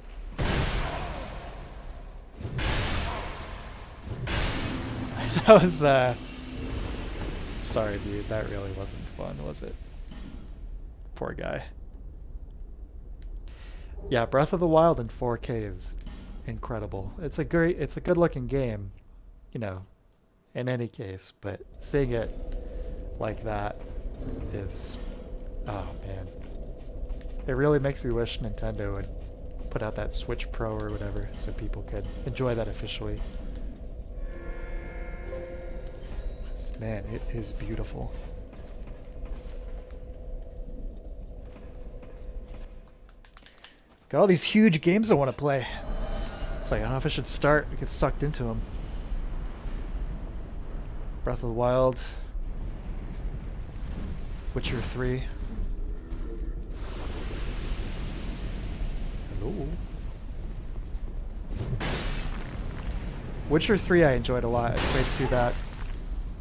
That was, sorry dude, that really wasn't fun, was it? Poor guy. Yeah, Breath of the Wild in 4K is incredible. It's a good looking game, you know, in any case, but seeing it like that is, oh man. It really makes me wish Nintendo would put out that Switch Pro or whatever so people could enjoy that officially. Man, it is beautiful. Got all these huge games I want to play. It's like, I don't know if I should start. I get sucked into them. Breath of the Wild. Witcher 3. Hello. Witcher 3 I enjoyed a lot. I played through that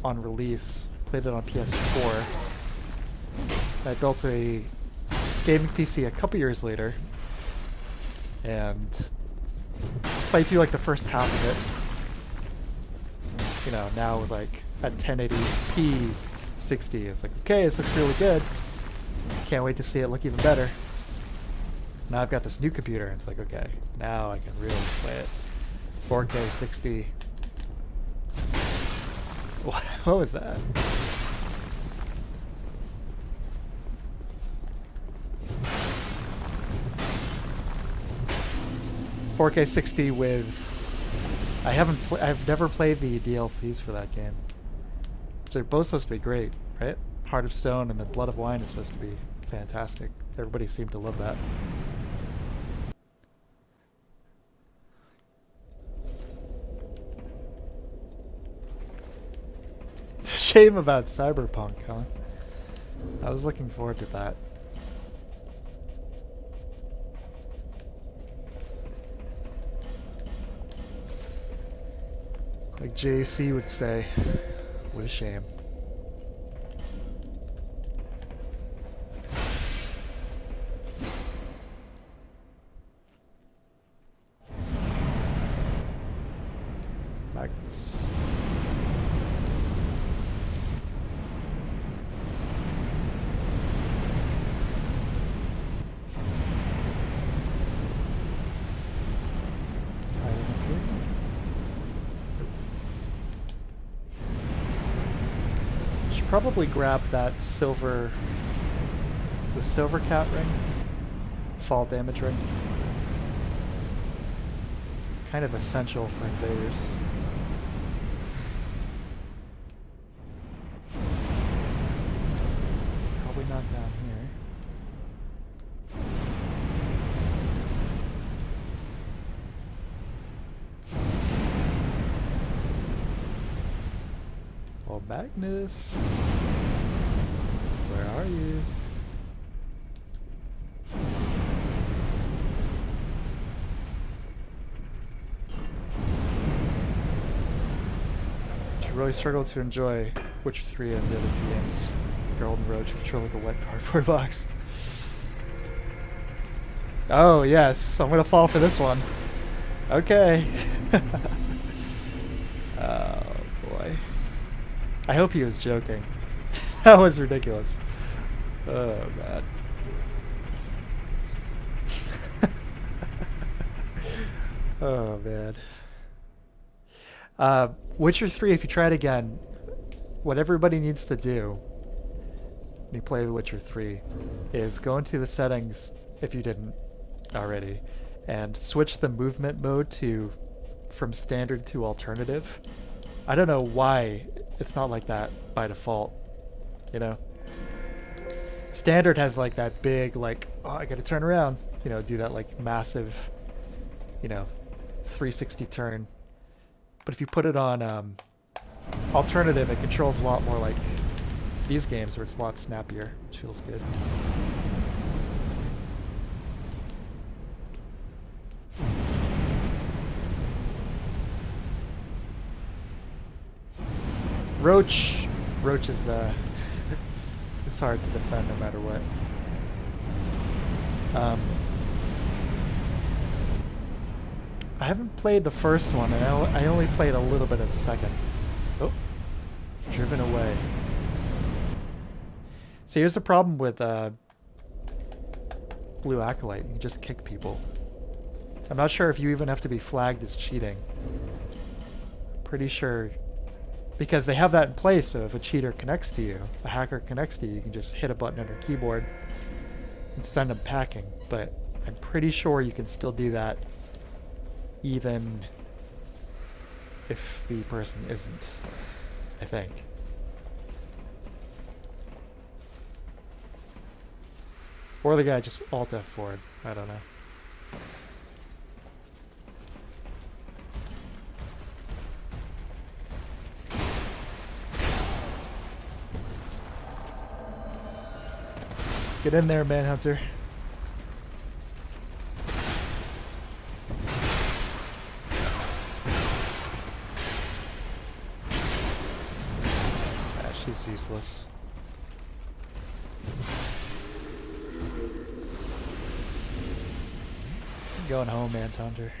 on release. Played it on PS4. I built a gaming PC a couple years later and played through like the first half of it. You know, now with like at 1080p 60, it's like, okay, this looks really good. Can't wait to see it look even better. Now I've got this new computer, and it's like, okay, now I can really play it. 4K 60. What was that? "4K 60" with... I've never played the DLCs for that game. They're both supposed to be great, right? Heart of Stone and the Blood of Wine is supposed to be fantastic. Everybody seemed to love that. It's a shame about Cyberpunk, huh? I was looking forward to that. Like JC would say, what a shame. Magnus. Probably grab that silver the silver cat ring, fall damage ring. Kind of essential for invaders. Probably not down here. Well, Magnus, where are you? Really struggle to enjoy Witcher 3 and the other two games. Golden Road to control like a wet cardboard box. Oh yes, I'm gonna fall for this one. Okay. Oh boy. I hope he was joking. That was ridiculous. Oh god. Oh man. Witcher 3, if you try it again, what everybody needs to do when you play Witcher 3 is go into the settings, if you didn't already, and switch the movement mode from standard to alternative. I don't know why it's not like that by default, you know? Standard has like that big, like, oh, I gotta turn around, you know, do that like massive, you know, 360 turn. But if you put it on alternative, it controls a lot more like these games where it's a lot snappier, which feels good. Roach is it's hard to defend no matter what. I haven't played the first one, and I only played a little bit of the second. Oh, driven away. See, here's the problem with Blue Acolyte. You just kick people. I'm not sure if you even have to be flagged as cheating. Pretty sure, because they have that in place, so if a cheater connects to you, a hacker connects to you, you can just hit a button on your keyboard and send them packing. But I'm pretty sure you can still do that even if the person isn't, I think. Or the guy just Alt F4'd, I don't know. Get in there, Manhunter. She's useless. I'm going home, Manhunter.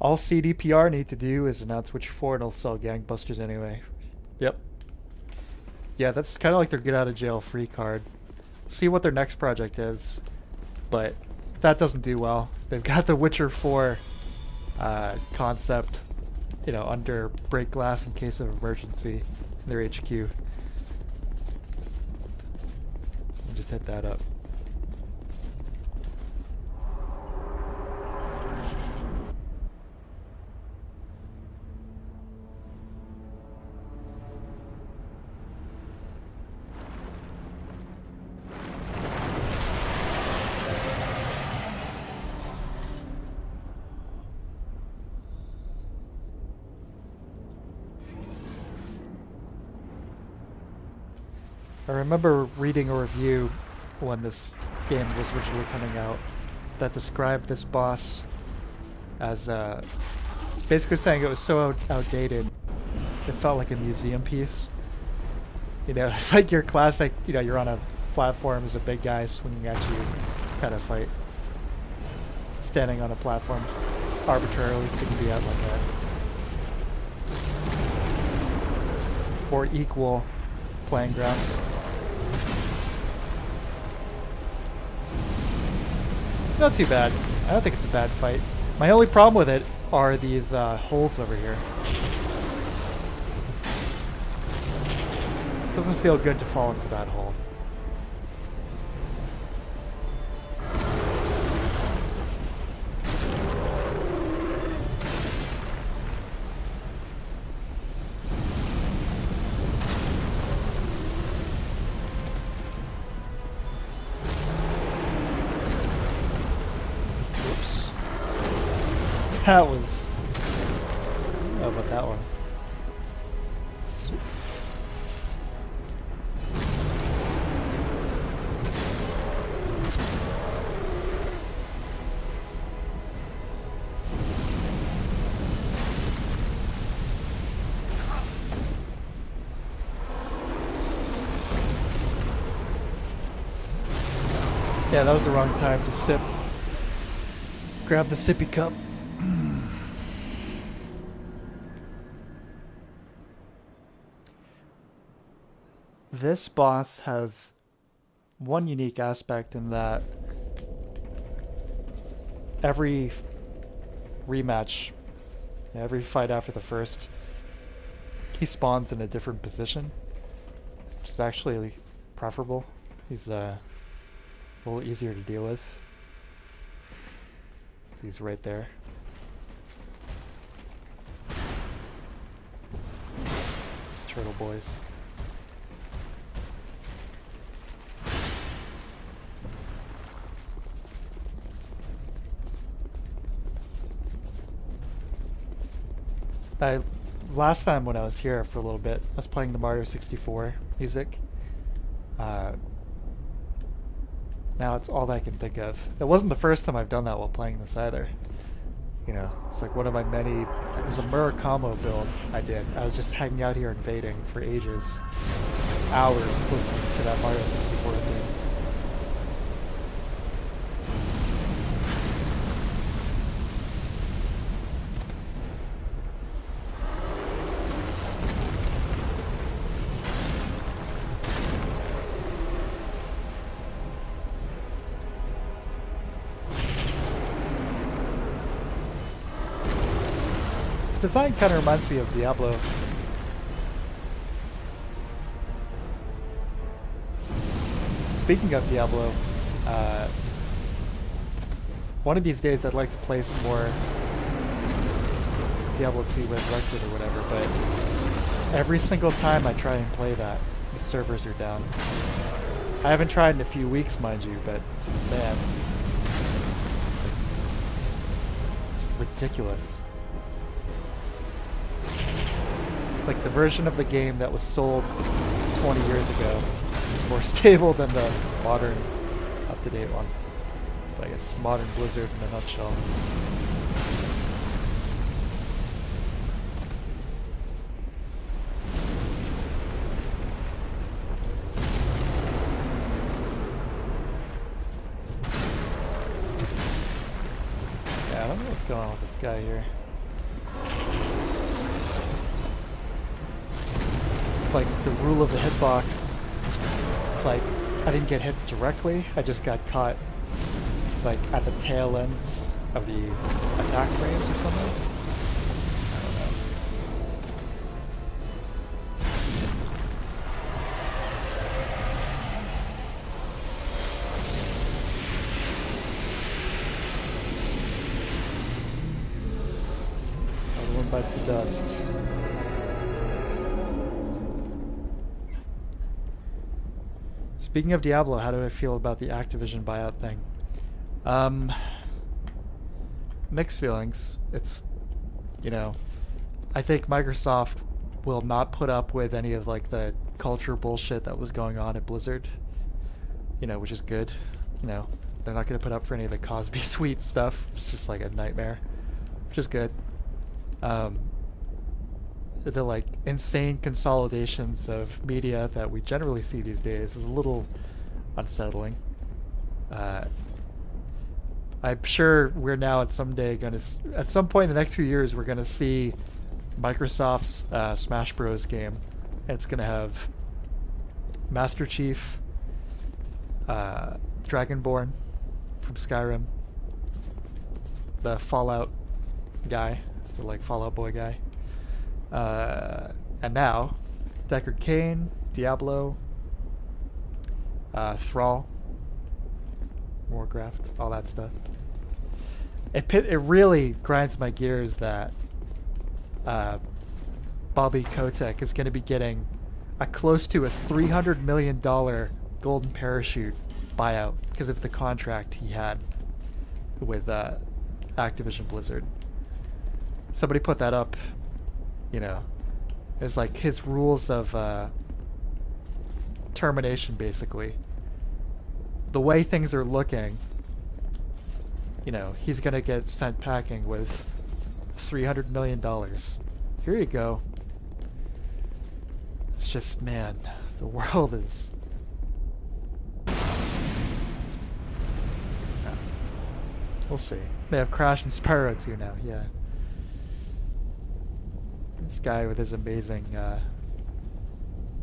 All CDPR need to do is announce Witcher 4 and it'll sell gangbusters anyway. Yep. Yeah, that's kind of like their get out of jail free card. See what their next project is. But if that doesn't do well, they've got the Witcher 4 concept, you know, under break glass in case of emergency in their HQ. And just hit that up. I remember reading a review when this game was originally coming out that described this boss as basically saying it was so outdated it felt like a museum piece. You know, it's like your classic, you know, you're on a platform as a big guy swinging at you kind of fight. Standing on a platform arbitrarily so you can be at like a more equal playing ground. It's not too bad. I don't think it's a bad fight. My only problem with it are these holes over here. Doesn't feel good to fall into that hole. Oops. That was... How about that one? Yeah, that was the wrong time to sip. Grab the sippy cup. This boss has one unique aspect in that every rematch, every fight after the first, he spawns in a different position, which is actually preferable. He's a little easier to deal with. He's right there. These turtle boys. Last time when I was here for a little bit, I was playing the Mario 64 music. Now it's all that I can think of. It wasn't the first time I've done that while playing this either. You know, it's like one of my many... It was a Murakamo build I did. I was just hanging out here invading for ages. Hours listening to that Mario 64 theme. Design kind of reminds me of Diablo. Speaking of Diablo, one of these days I'd like to play some more Diablo 2 Resurrected or whatever, but every single time I try and play that, the servers are down. I haven't tried in a few weeks, mind you, but man, it's ridiculous. Like the version of the game that was sold 20 years ago is more stable than the modern, up-to-date one. But I guess modern Blizzard in a nutshell. Yeah, I don't know what's going on with this guy here. Like the rule of the hitbox, it's like I didn't get hit directly, I just got caught. It's like at the tail ends of the attack frames or something. I don't know. Another one bites the dust. Speaking of Diablo, how do I feel about the Activision buyout thing? Mixed feelings. It's, you know, I think Microsoft will not put up with any of like the culture bullshit that was going on at Blizzard, you know, which is good. You know, they're not going to put up for any of the Cosby Suite stuff. It's just like a nightmare, which is good. The like insane consolidations of media that we generally see these days is a little unsettling. I'm sure we're now at some point in the next few years, we're gonna see Microsoft's Smash Bros. Game, and it's gonna have Master Chief, Dragonborn from Skyrim, the Fallout guy, the like Fallout Boy guy. And now, Deckard Cain, Diablo, Thrall, Warcraft, all that stuff. It really grinds my gears that Bobby Kotick is going to be getting a close to a $300 million golden parachute buyout because of the contract he had with Activision Blizzard. Somebody put that up, you know, as like his rules of termination, basically. The way things are looking, you know, he's gonna get sent packing with $300 million. Here you go. It's just, man, the world is... We'll see. They have Crash and Spyro too now, yeah. This guy with his amazing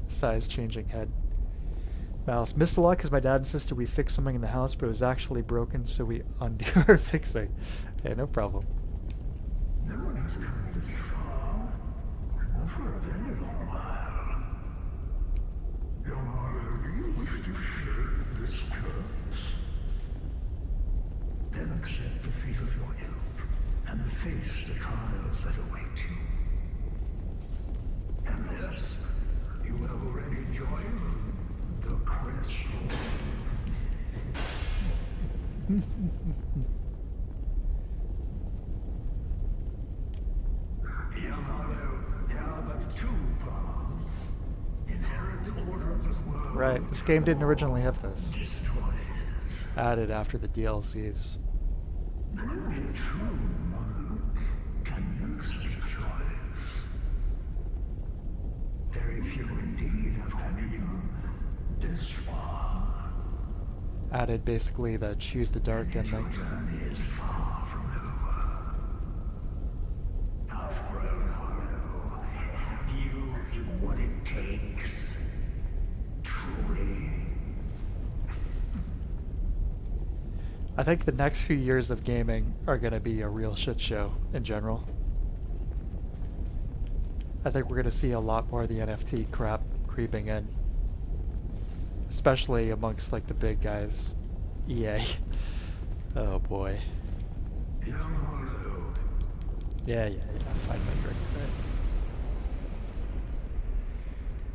size-changing head. Mouse. Missed a lot because my dad insisted we fix something in the house, but it was actually broken, so we undo our fixing. Hey, no problem. No one has come this far, not for a very long while. Young Harlow, do you wish to share this curse? Then accept the fate of your ilk, and face the trials that await you. Unless you have already joined the crest. Young Harlow, there are but two paths. Inherit the order of this world. Right, this game didn't originally have this. Destroy it. It's added after the DLCs. Only a true monarch can make such a choice. Very few indeed have come even this far. Added basically the choose the dark Your ending. journey is far from over. After all, Harlow, have you what it takes? Truly. I think the next few years of gaming are going to be a real shit show in general. I think we're going to see a lot more of the NFT crap creeping in. Especially amongst like the big guys. EA. Oh boy. Young Harlow. Yeah. Fine, right.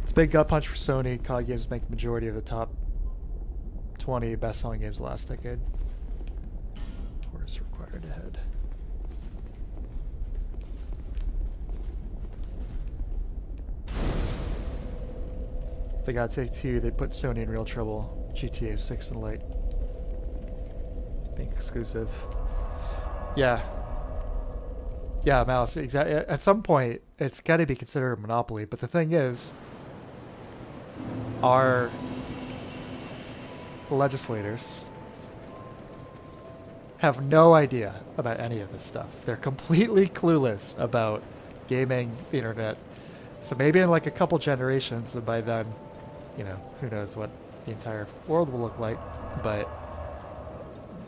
It's a big gut punch for Sony. COD games make the majority of the top 20 best-selling games last decade. Horse required ahead. They gotta take two. They put Sony in real trouble. GTA 6 and light. Being exclusive. Yeah, Mouse. Exactly. At some point, it's gotta be considered a monopoly. But the thing is, our legislators have no idea about any of this stuff. They're completely clueless about gaming, the internet. So maybe in like a couple generations, and by then, you know, who knows what the entire world will look like. But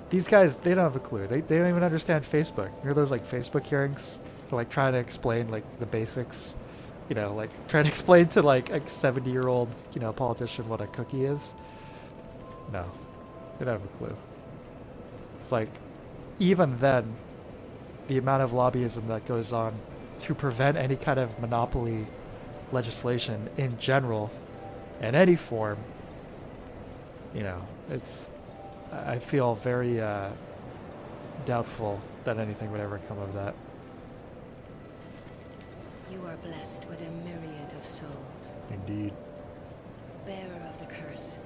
these guys, they don't have a clue. They don't even understand Facebook. You hear those like Facebook hearings? They're like trying to explain like the basics. You know, like trying to explain to like a 70-year-old, you know, politician what a cookie is. No, they don't have a clue. It's like, even then, the amount of lobbyism that goes on to prevent any kind of monopoly legislation in general, in any form, you know, it's, I feel very doubtful that anything would ever come of that. You are blessed with a myriad of souls. Indeed. Bearer of the curse,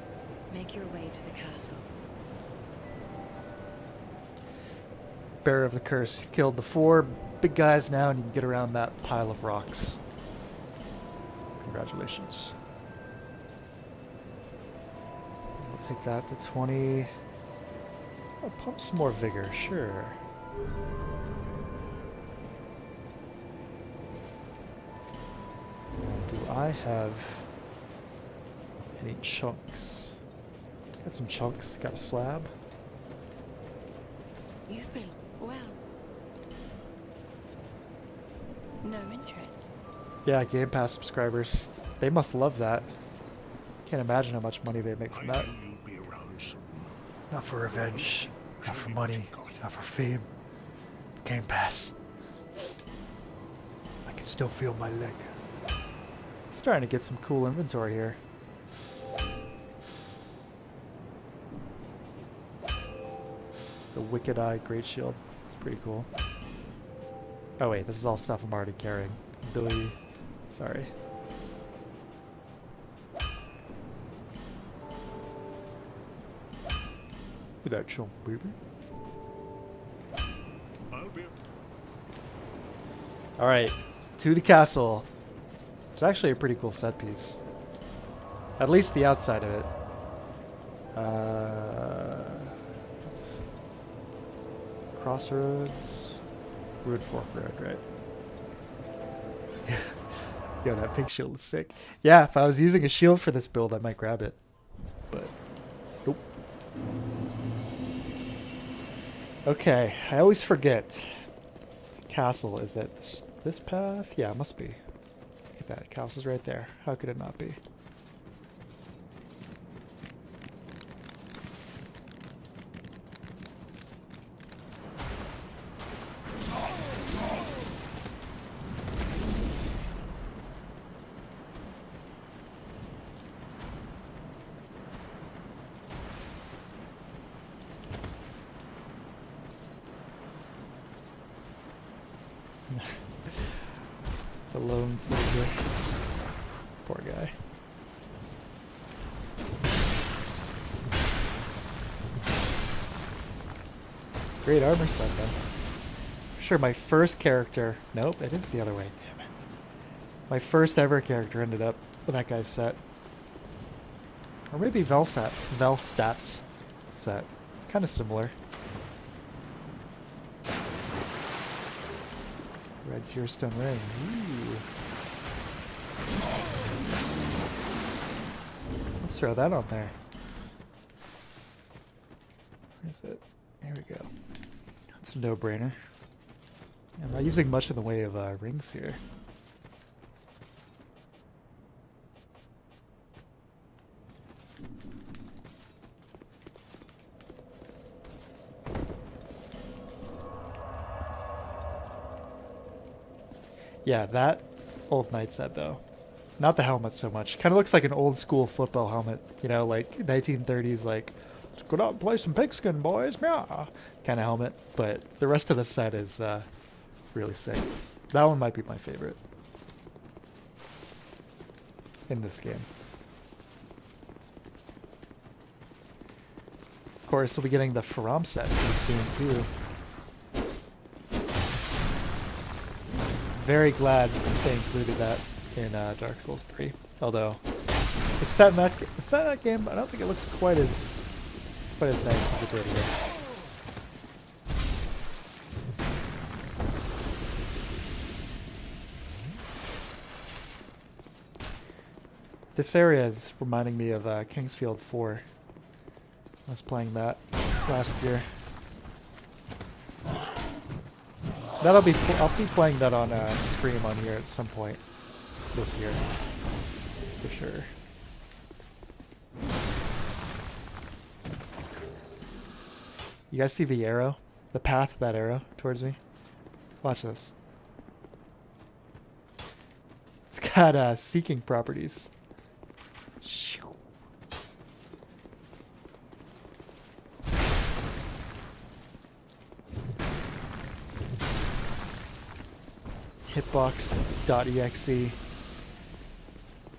make your way to the castle. Bearer of the curse. You killed the 4 big guys now, and you can get around that pile of rocks. Congratulations. We'll take that to 20. I'll pump some more vigor, sure. Do I have any chunks? Got some chunks, got a slab. You've been, well, no interest. Yeah, Game Pass subscribers. They must love that. Can't imagine how much money they make from that. You'll be around soon. Not for revenge, not for money, not for fame. Game Pass. I can still feel my leg. Starting to get some cool inventory here. The Wicked Eye Great Shield. It's pretty cool. Oh wait, this is all stuff I'm already carrying. Billy, sorry. Look at that chump, baby. Alright, to the castle. It's actually a pretty cool set piece. At least the outside of it. Crossroads. Road Fork Road, right? Yo, that pink shield is sick. Yeah, if I was using a shield for this build, I might grab it. But, nope. Okay, I always forget. Castle, is it this path? Yeah, it must be. Look at that, castle's right there. How could it not be? The lone soldier. Poor guy. Great armor set though. Sure, my first character. Nope, it is the other way. Damn it. My first ever character ended up with that guy's set. Or maybe Velstat's set. Kind of similar. Red Tearstone Ring. Ooh. Let's throw that on there. Where is it? There we go. That's a no-brainer. I'm not using much in the way of rings here. Yeah, that old knight set though. Not the helmet so much. Kind of looks like an old school football helmet, you know, like 1930s, like, let's go out and play some pigskin, boys, yeah, kind of helmet. But the rest of the set is really sick. That one might be my favorite in this game. Of course, we'll be getting the Faram set pretty soon too. Very glad they included that in Dark Souls 3. Although it's set in that game, I don't think it looks quite as nice as it did here. This area is reminding me of Kingsfield 4. I was playing that last year. I'll be playing that on stream on here at some point this year, for sure. You guys see the arrow? The path of that arrow towards me? Watch this. It's got seeking properties. Hitbox.exe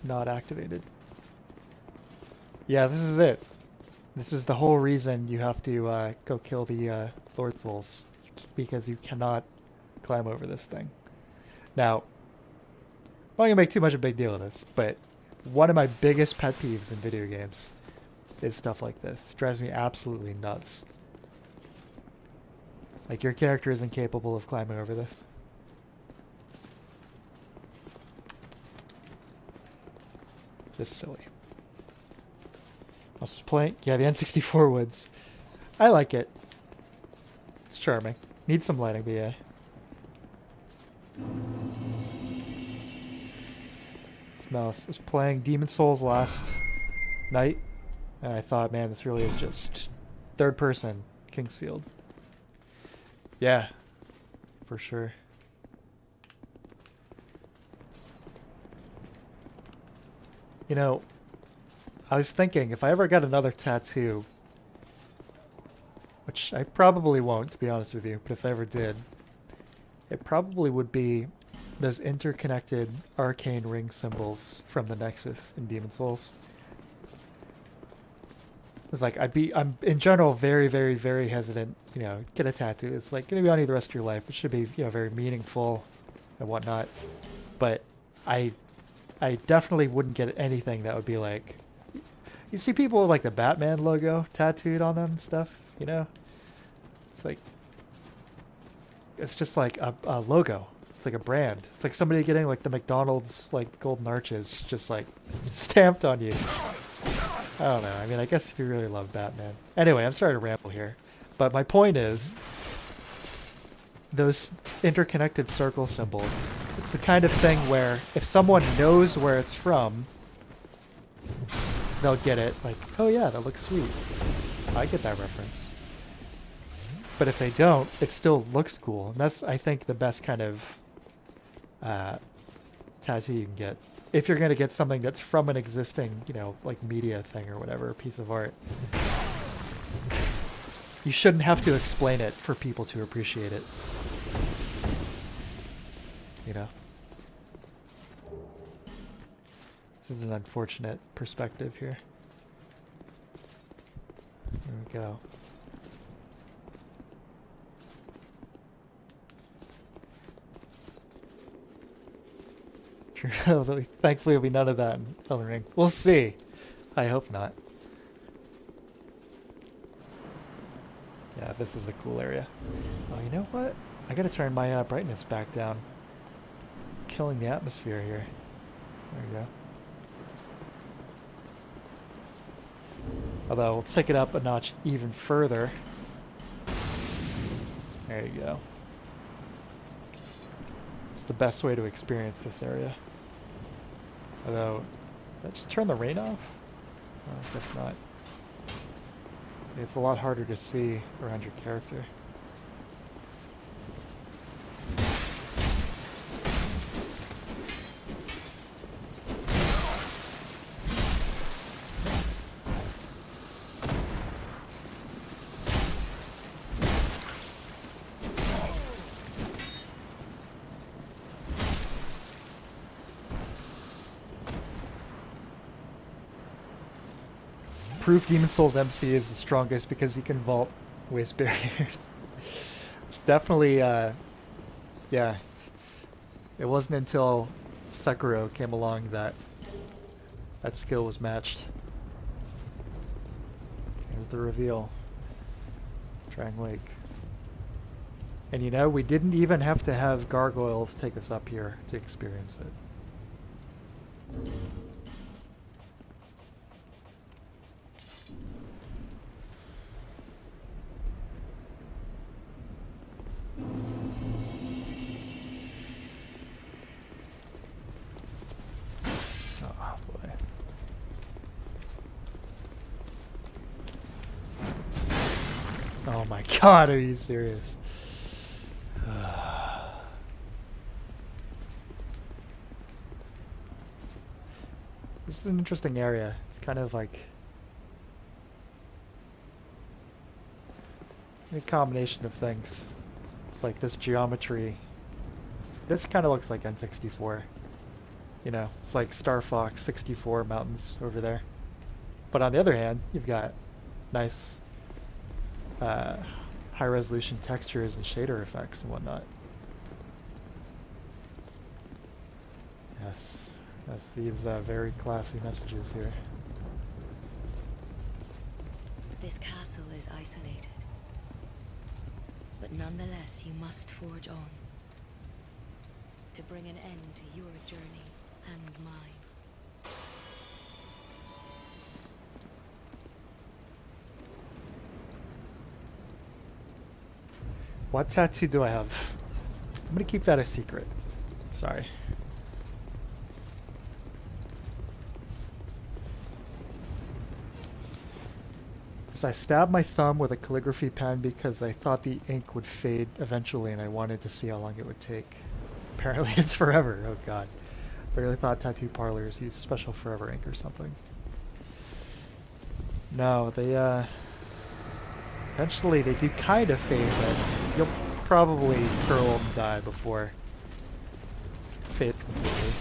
not activated. Yeah, this is it. This is the whole reason you have to go kill the Lord Souls, because you cannot climb over this thing. Now, I'm not gonna make too much of a big deal of this, but one of my biggest pet peeves in video games is stuff like this. It drives me absolutely nuts. Like, your character isn't capable of climbing over this. Just silly. I was playing, yeah, the N64 woods. I like it. It's charming. Needs some lighting, but yeah. It's No, I was playing Demon Souls last night, and I thought, man, this really is just third person Kingsfield. Yeah, for sure. You know, I was thinking if I ever got another tattoo, which I probably won't, to be honest with you, but if I ever did, it probably would be those interconnected arcane ring symbols from the Nexus in Demon Souls. It's like I'm in general very, very, very hesitant, you know, get a tattoo. It's like gonna be on you the rest of your life. It should be, you know, very meaningful and whatnot. But I definitely wouldn't get anything that would be like, you see people with like the Batman logo tattooed on them and stuff, you know? It's like, it's just like a logo. It's like a brand. It's like somebody getting like the McDonald's like golden arches just like stamped on you. I don't know. I mean, I guess if you really love Batman. Anyway, I'm sorry to ramble here. But my point is, those interconnected circle symbols, it's the kind of thing where if someone knows where it's from, they'll get it. Like, oh yeah, that looks sweet. I get that reference. But if they don't, it still looks cool. And that's, I think, the best kind of tattoo you can get. If you're going to get something that's from an existing, you know, like media thing or whatever, a piece of art. You shouldn't have to explain it for people to appreciate it. You know? This is an unfortunate perspective here. There we go. Thankfully, there'll be none of that in Elden Ring. We'll see. I hope not. Yeah, this is a cool area. Oh, you know what? I gotta turn my brightness back down. Killing the atmosphere here. There we go. Although, let's take it up a notch even further. There you go. It's the best way to experience this area. Although, did I just turn the rain off? Oh, I guess not. See, it's a lot harder to see around your character. Proof Demon Souls MC is the strongest because you can vault waste barriers. It's definitely, yeah. It wasn't until Sekiro came along that that skill was matched. Here's the reveal. Drangleic. And you know, we didn't even have to have gargoyles take us up here to experience it. Oh my god, are you serious? This is an interesting area. It's kind of like a combination of things. It's like this geometry. This kind of looks like N64. You know, it's like Star Fox 64 mountains over there. But on the other hand, you've got nice high resolution textures and shader effects and whatnot. Yes, that's these very classy messages here. This castle is isolated. But nonetheless, you must forge on. To bring an end to your journey and mine. What tattoo do I have? I'm gonna keep that a secret. Sorry. So I stabbed my thumb with a calligraphy pen because I thought the ink would fade eventually and I wanted to see how long it would take. Apparently it's forever. Oh god. I really thought tattoo parlors use special forever ink or something. No, they eventually they do kind of fade, but you'll probably curl and die before it fades completely.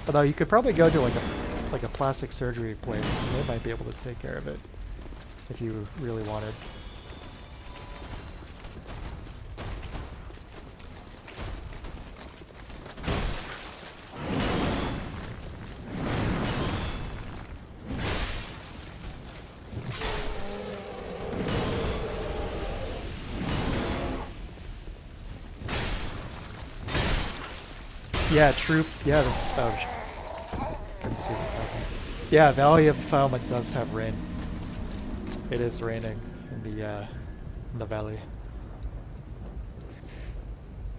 Although you could probably go to like a plastic surgery place and they might be able to take care of it if you really wanted. Yeah, troop. Yeah, couldn't see this happening. Yeah, Valley of Defilement does have rain. It is raining in the valley.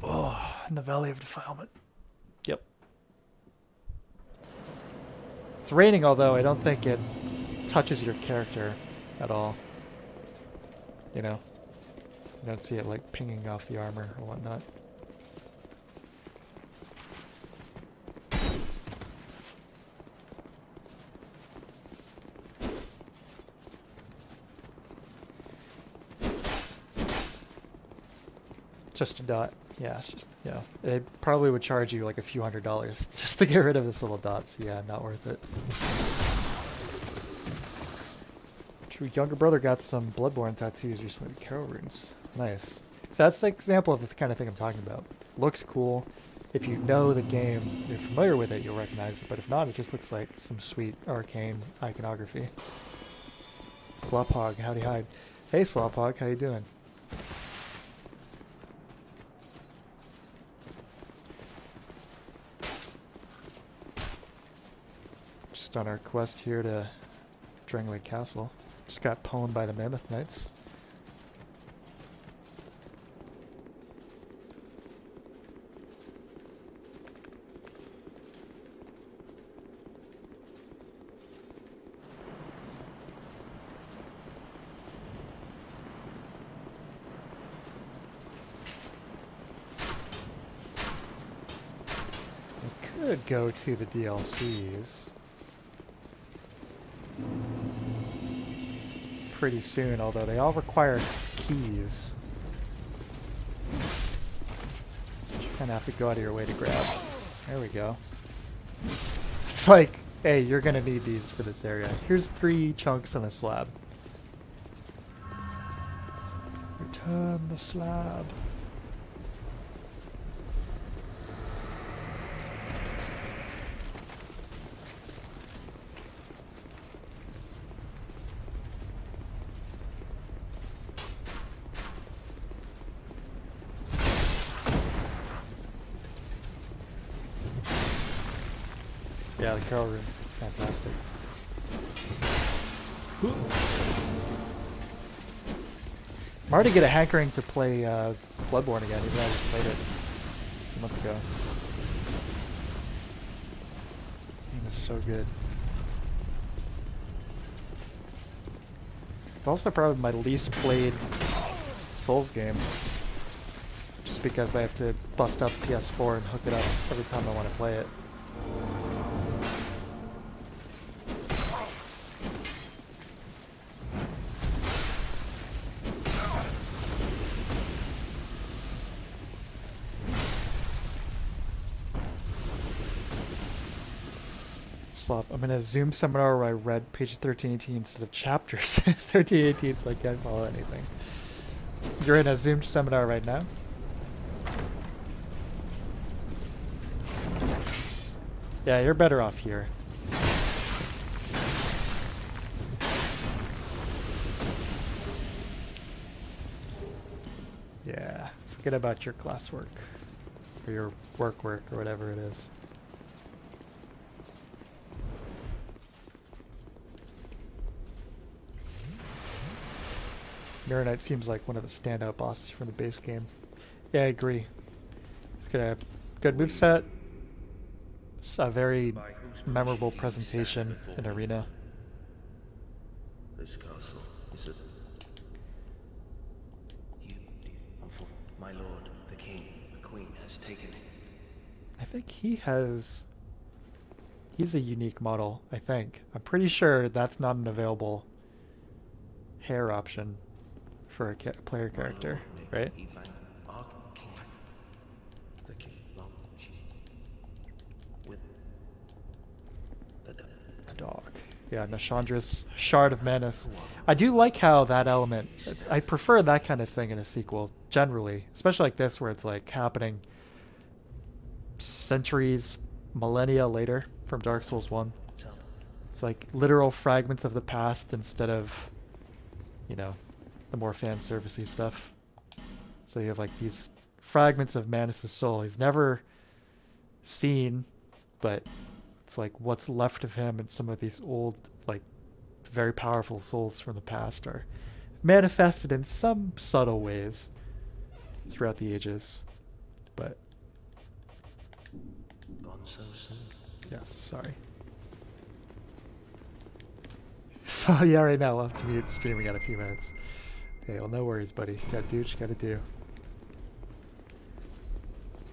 Oh, in the Valley of Defilement. Yep. It's raining, although I don't think it touches your character at all. You know, you don't see it like pinging off the armor or whatnot. Just a dot. Yeah, it's just, yeah. It probably would charge you like a few $100s just to get rid of this little dot, so yeah, not worth it. True, younger brother got some Bloodborne tattoos recently with Carol runes. Nice. So that's the example of the kind of thing I'm talking about. Looks cool. If you know the game, you're familiar with it, you'll recognize it, but if not, it just looks like some sweet arcane iconography. Slophog, howdy hide. Hey Slophog, how you doing? On our quest here to Drangleic Castle. Just got pwned by the Mammoth Knights. We could go to the DLCs pretty soon, although they all require keys. You kind of have to go out of your way to grab. There we go. It's like, hey, you're gonna need these for this area. Here's 3 chunks on a slab. Return the slab. Yeah, the Carol runes, fantastic. I'm already get a hankering to play Bloodborne again, even though I just played it a few months ago. Game is so good. It's also probably my least played Souls game. Just because I have to bust up PS4 and hook it up every time I want to play it. I'm in a Zoom seminar where I read pages 1318 instead of chapters 1318, so I can't follow anything. You're in a Zoom seminar right now? Yeah, you're better off here. Yeah, forget about your classwork. Or your work or whatever it is. Mirror Knight seems like one of the standout bosses from the base game. Yeah, I agree. It's got a good moveset. It's a very memorable presentation in Arena. This castle is a... You, for my lord, the king, the queen has taken it. I think he's a unique model, I think. I'm pretty sure that's not an available hair option for a player character, right? A dog. Yeah, Nashandra's Shard of Manus. I do like how that element, I prefer that kind of thing in a sequel, generally. Especially like this, where it's like happening centuries, millennia later from Dark Souls 1. It's like literal fragments of the past instead of, you know, the more fan servicey stuff. So you have like these fragments of Manus' soul. He's never seen, but it's like what's left of him and some of these old, like, very powerful souls from the past are manifested in some subtle ways throughout the ages. But Gone so soon. yes, sorry. So yeah, right now I'll have to mute streaming at a few minutes. Okay, well, no worries, buddy. You gotta do what you gotta do.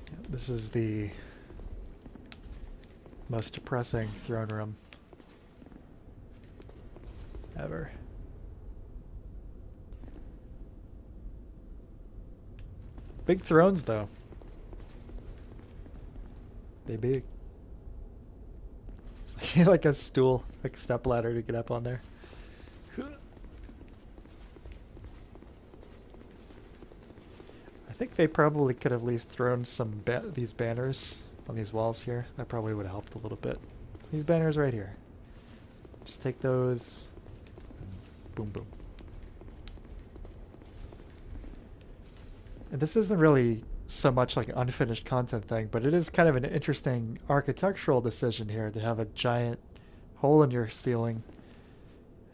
Yeah, this is the most depressing throne room ever. Big thrones, though. They big. It's like a stool, like a step ladder to get up on there. I think they probably could have at least thrown some these banners on these walls here. That probably would have helped a little bit. These banners right here. Just take those. And boom, boom. And this isn't really so much like an unfinished content thing, but it is kind of an interesting architectural decision here to have a giant hole in your ceiling.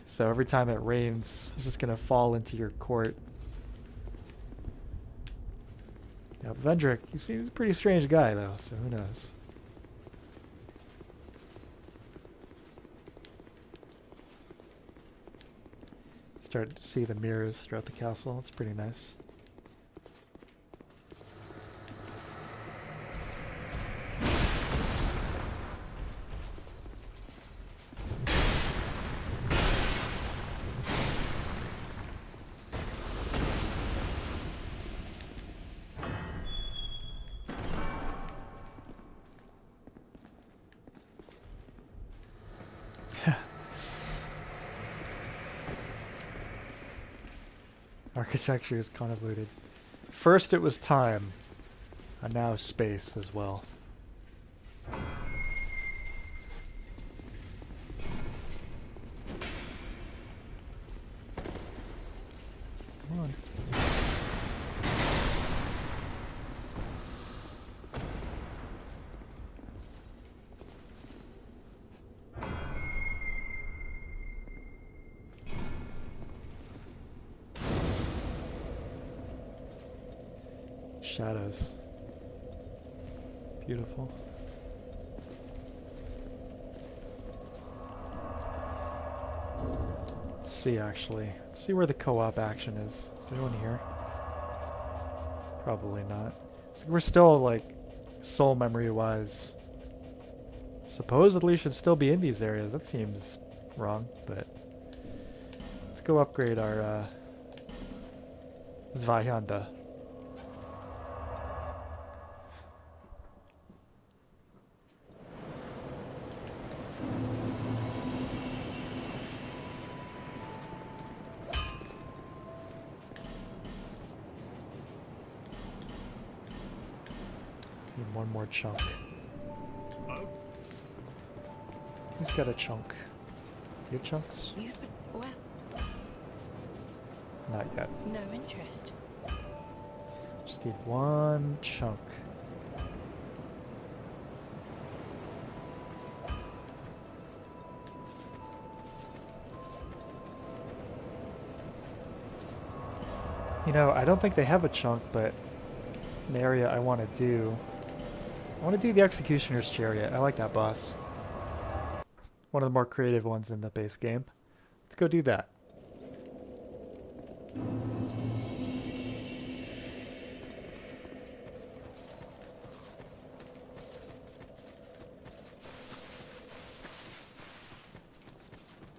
So every time it rains, it's just going to fall into your court. Yeah, Vendrick, he seems a pretty strange guy, though, so who knows? Start to see the mirrors throughout the castle. It's pretty nice. Architecture is convoluted. First it was time, and now space as well. Come on. Shadows. Beautiful. Let's see, actually. Let's see where the co-op action is. Is anyone here? Probably not. So we're still, like, soul memory-wise, supposedly should still be in these areas. That seems wrong, but let's go upgrade our Zweihander. Need one more chunk. Who's got a chunk? You have chunks? You've been, well, Not yet. no interest. Just need one chunk. You know, I don't think they have a chunk, but an area I want to do. I want to do the Executioner's Chariot. I like that boss. One of the more creative ones in the base game. Let's go do that.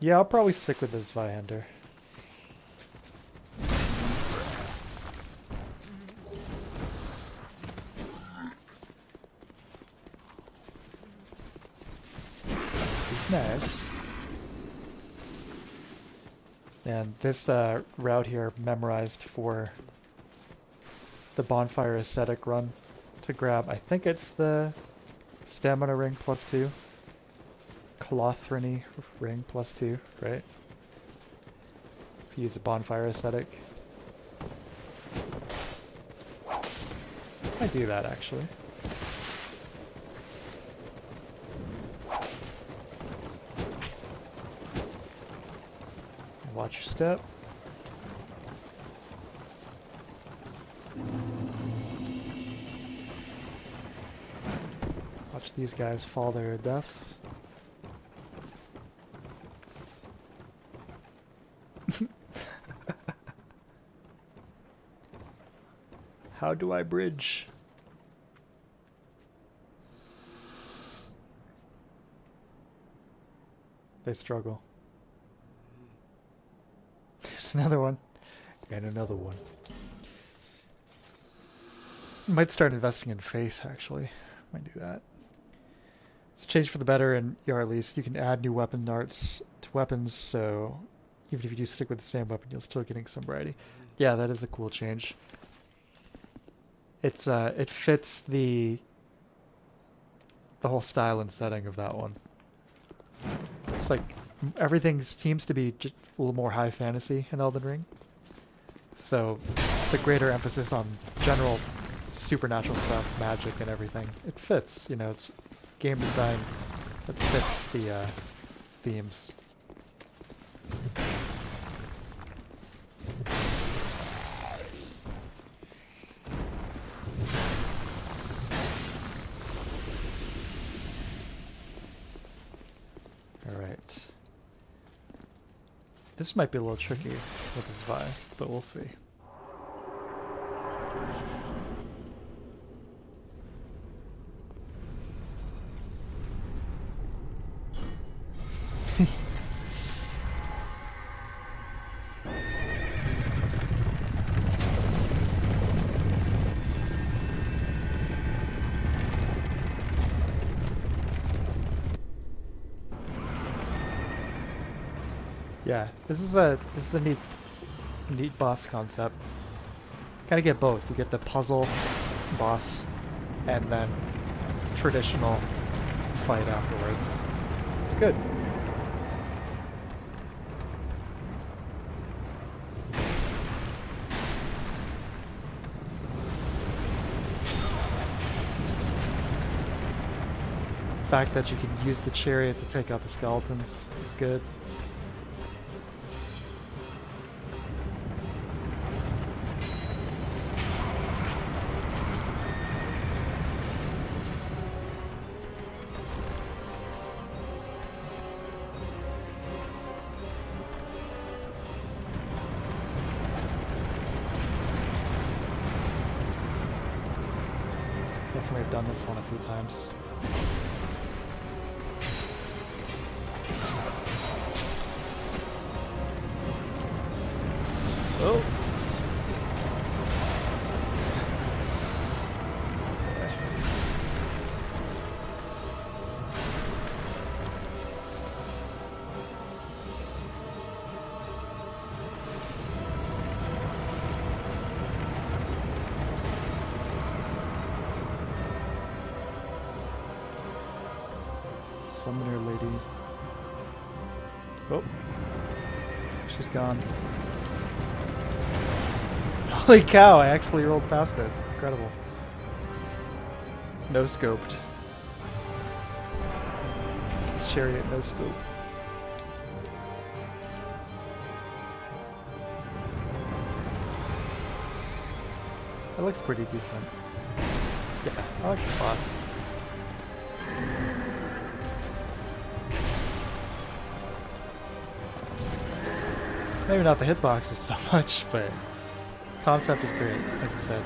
Yeah, I'll probably stick with this Viander. He's nice. And this route here memorized for the Bonfire Ascetic run to grab. I think it's the Stamina Ring +2. Clothrony Ring +2, right? If you use a Bonfire Ascetic. I do that actually. Watch your step. Watch these guys fall their deaths. How do I bridge? They struggle. There's another one. And another one. Might start investing in faith, actually. Might do that. It's changed for the better in ER Least. You can add new weapon arts to weapons, so even if you do stick with the same weapon, you'll still getting some variety. Yeah, that is a cool change. It's it fits the whole style and setting of that one. It's like everything seems to be just a little more high fantasy in Elden Ring. So the greater emphasis on general supernatural stuff, magic and everything, it fits, you know, it's game design that fits the themes. Alright. This might be a little tricky with this Vi, but we'll see. Yeah, this is a neat boss concept. Kind of get both. You get the puzzle boss and then traditional fight afterwards. It's good. The fact that you can use the chariot to take out the skeletons is good. Definitely have done this one a few times. Oh! Summoner lady. Oh. She's gone. Holy cow, I actually rolled past it. Incredible. No scoped. Chariot no scope. That looks pretty decent. Yeah, I like this boss. Maybe not the hitboxes so much, but concept is great, like I said.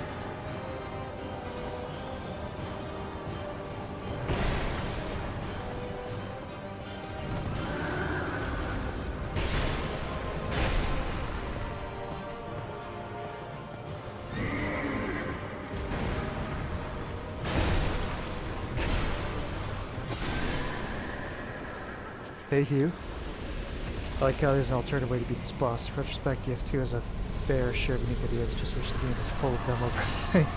Hey Hugh. I like how there's an alternative way to beat this boss. In retrospect, DS2 has a fair share of unique ideas, just wish the game is full of them over things.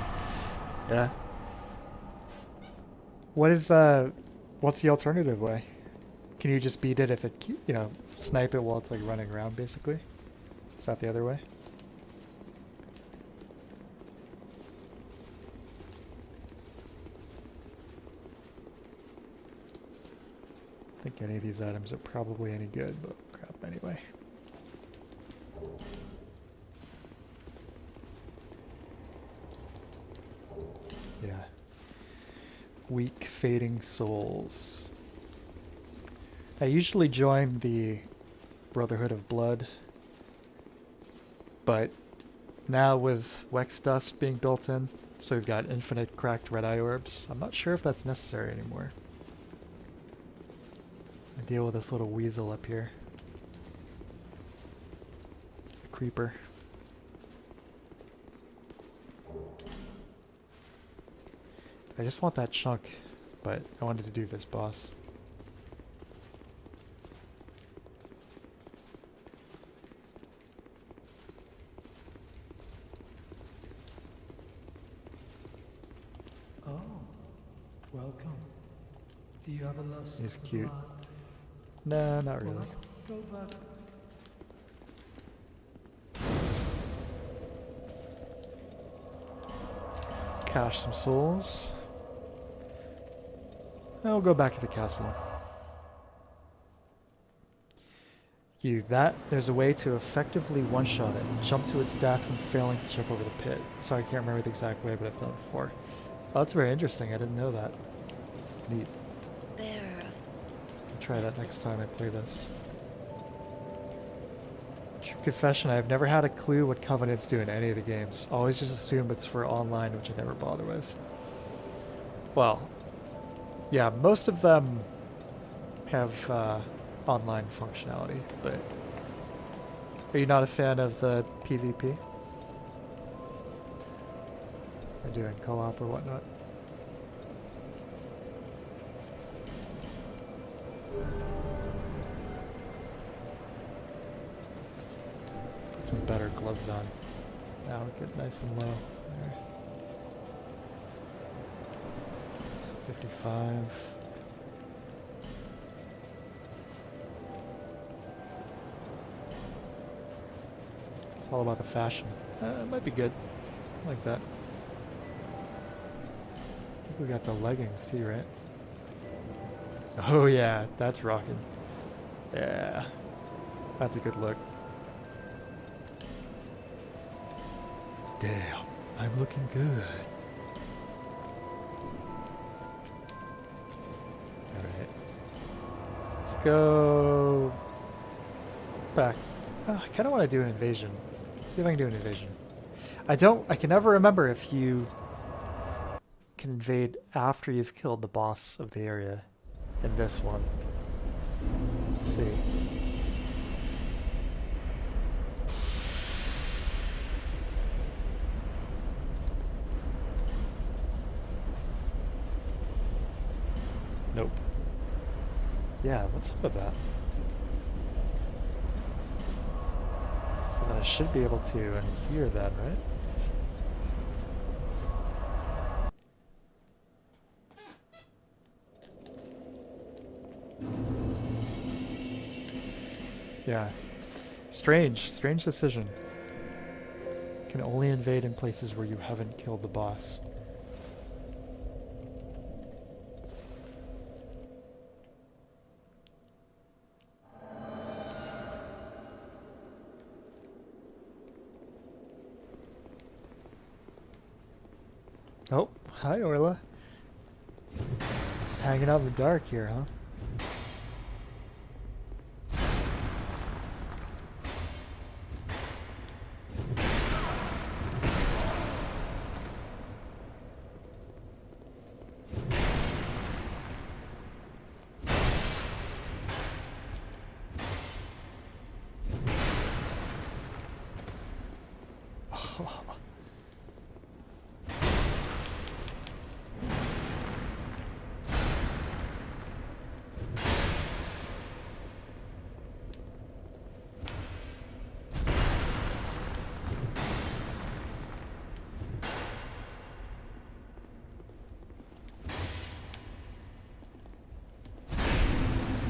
Yeah. What's the alternative way? Can you just beat it if it, you know, snipe it while it's like running around basically? Is that the other way? I think any of these items are probably any good, but crap anyway. Yeah. Weak fading souls. I usually join the Brotherhood of Blood, but now with Wex Dust being built in, so we've got infinite cracked red eye orbs, I'm not sure if that's necessary anymore. I deal with this little weasel up here. A creeper. I just want that chunk, but I wanted to do this boss. Oh, welcome. Do you have a lust He's for cute. blood? Nah, not Well, really. go back. Cache some souls. I'll go back to the castle. There's a way to effectively one-shot it. Jump to its death when failing to jump over the pit. Sorry, I can't remember the exact way, but I've done it before. Oh, that's very interesting. I didn't know that. Neat. Bearer of I'll try that next time I play this. True confession, I've never had a clue what Covenants do in any of the games. Always just assume it's for online, which I never bother with. Well, yeah, most of them have online functionality, but are you not a fan of the PvP? Or doing co-op or whatnot? Put some better gloves on. Now we get nice and low. There. 55. It's all about the fashion. It might be good. I like that. I think we got the leggings too, right? Oh yeah, that's rocking. Yeah. That's a good look. Damn, I'm looking good. Alright. Let's go back. Oh, I kind of want to do an invasion. Let's see if I can do an invasion. I can never remember if you can invade after you've killed the boss of the area in this one. Let's see. Nope. Yeah, what's up with that? So then I should be able to hear that, right? Yeah. Strange decision. Can only invade in places where you haven't killed the boss. Oh, hi Orla. Just hanging out in the dark here, huh?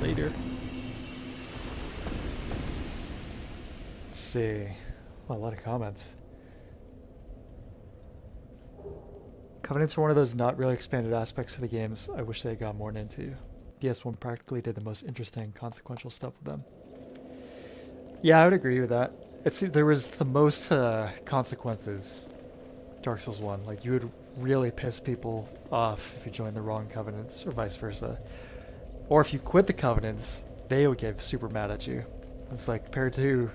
Later. Let's see. Well, a lot of comments. Covenants are one of those not really expanded aspects of the games I wish they had gone more into. DS1 practically did the most interesting, consequential stuff with them. Yeah, I would agree with that. There was the most consequences. Dark Souls 1. Like, you would really piss people off if you joined the wrong Covenants, or vice versa. Or if you quit the Covenants, they would get super mad at you. It's like, compared to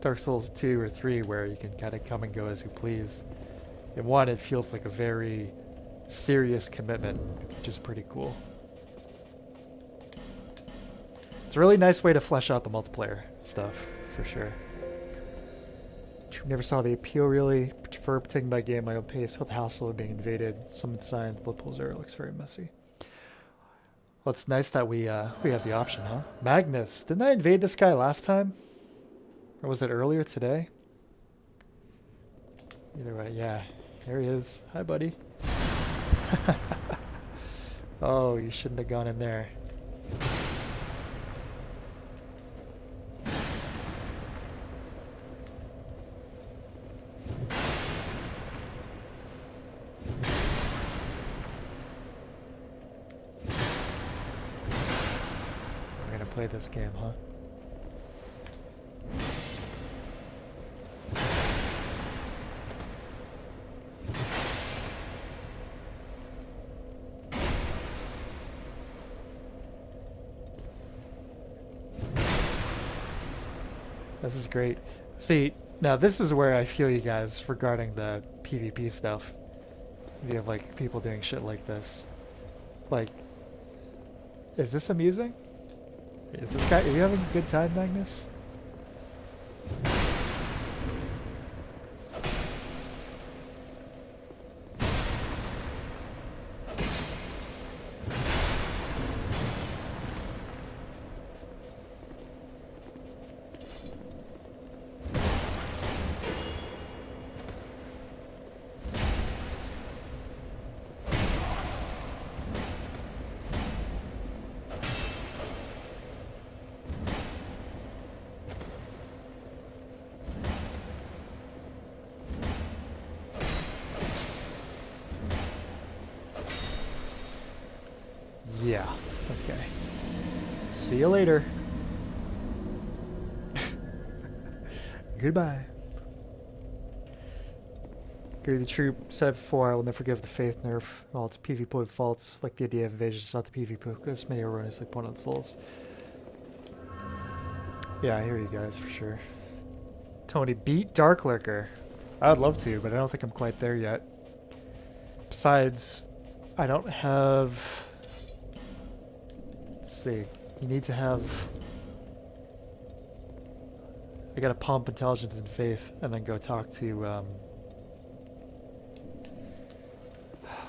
Dark Souls 2 or 3, where you can kind of come and go as you please. In 1, it feels like a very serious commitment, which is pretty cool. It's a really nice way to flesh out the multiplayer stuff, for sure. Never saw the appeal, really. Prefer taking my game at my own pace with the hassle of being invaded. Some signs, blood pools area looks very messy. Well, it's nice that we have the option, huh? Magnus, didn't I invade this guy last time? Or was it earlier today? Either way, yeah. There he is. Hi, buddy. Oh, you shouldn't have gone in there. We're gonna play this game, huh? This is great. See, now this is where I feel you guys regarding the PvP stuff. You have like people doing shit like this. Like, is this amusing? Is this guy, are you having a good time, Magnus? Yeah, okay. See you later. Goodbye. Agree the troop said before, I will never forgive the faith nerf. All its PvP faults, like the idea of invasion is not the PvP focus, many erroneously point on souls. Yeah, I hear you guys for sure. Tony, beat Dark Lurker. I would love to, but I don't think I'm quite there yet. Besides, I don't have... see, you need to have, I gotta pump intelligence and faith and then go talk to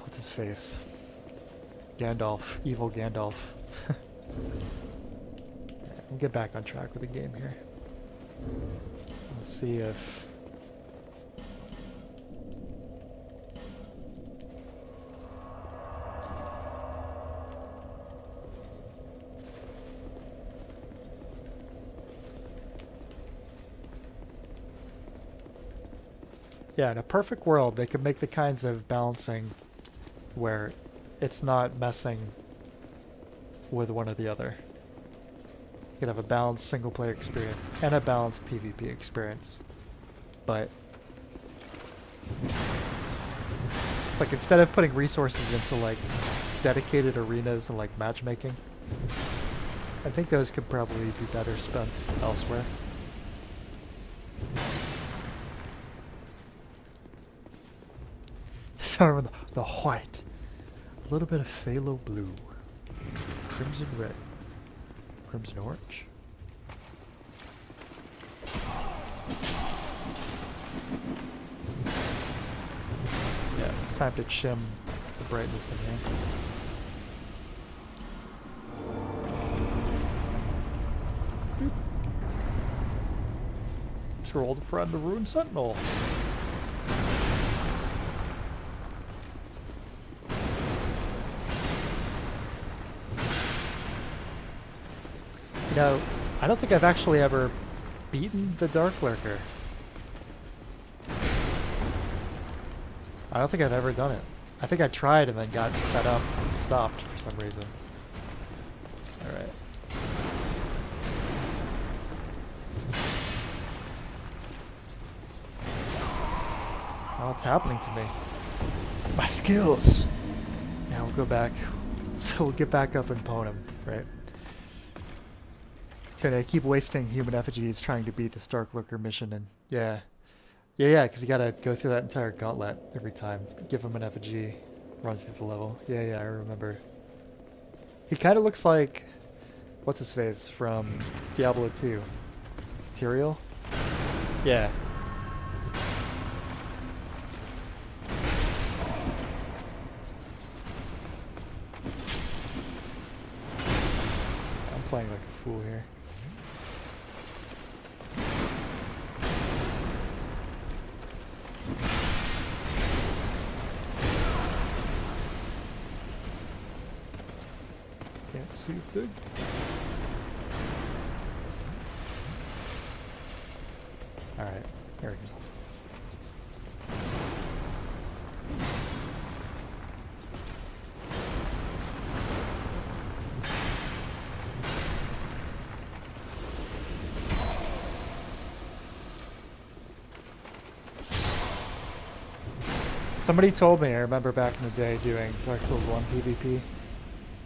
what's his face, Gandalf, evil Gandalf. We'll get back on track with the game here. Let's see if yeah, in a perfect world, they could make the kinds of balancing where it's not messing with one or the other. You could have a balanced single-player experience and a balanced PvP experience. But it's like instead of putting resources into like dedicated arenas and like matchmaking, I think those could probably be better spent elsewhere. Start with the white, a little bit of phthalo blue, crimson red, crimson orange. it's time to trim the brightness in here. Boop. Troll to friend the Ruined Sentinel. You know, I don't think I've actually ever beaten the Dark Lurker. I don't think I've ever done it. I think I tried and then got fed up and stopped for some reason. Alright. Oh, what's happening to me? My skills! Yeah, we'll go back. So we'll get back up and pwn him, right? So I keep wasting human effigies trying to beat this Dark Lurker mission, and yeah. Yeah, because you gotta go through that entire gauntlet every time. Give him an effigy, runs through the level. Yeah, I remember. He kind of looks like, what's his face from Diablo 2? Tyrael? Yeah. I'm playing like a fool here. Can't see big. Alright, here we go. Somebody told me, I remember back in the day doing Dark Souls 1 PvP,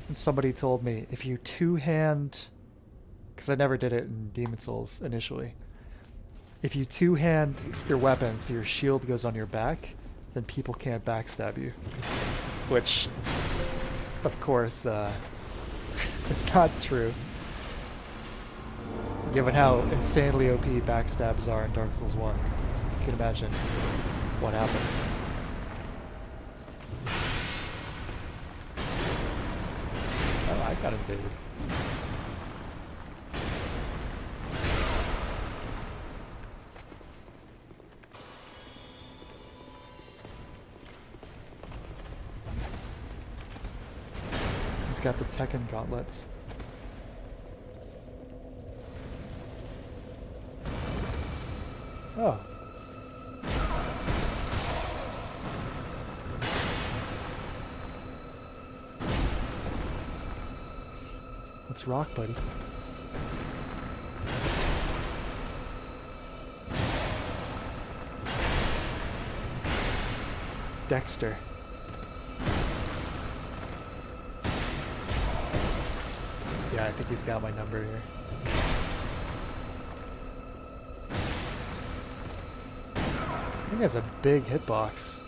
and somebody told me if you two-hand, because I never did it in Demon Souls initially, if you two-hand your weapon so your shield goes on your back, then people can't backstab you. Which, of course, it's not true. Given how insanely OP backstabs are in Dark Souls 1, you can imagine what happens. Oh, I got invaded. He's got the Tekken gauntlets. Oh. Let's rock, buddy. Dexter. Yeah, I think he's got my number here. I think that's a big hitbox.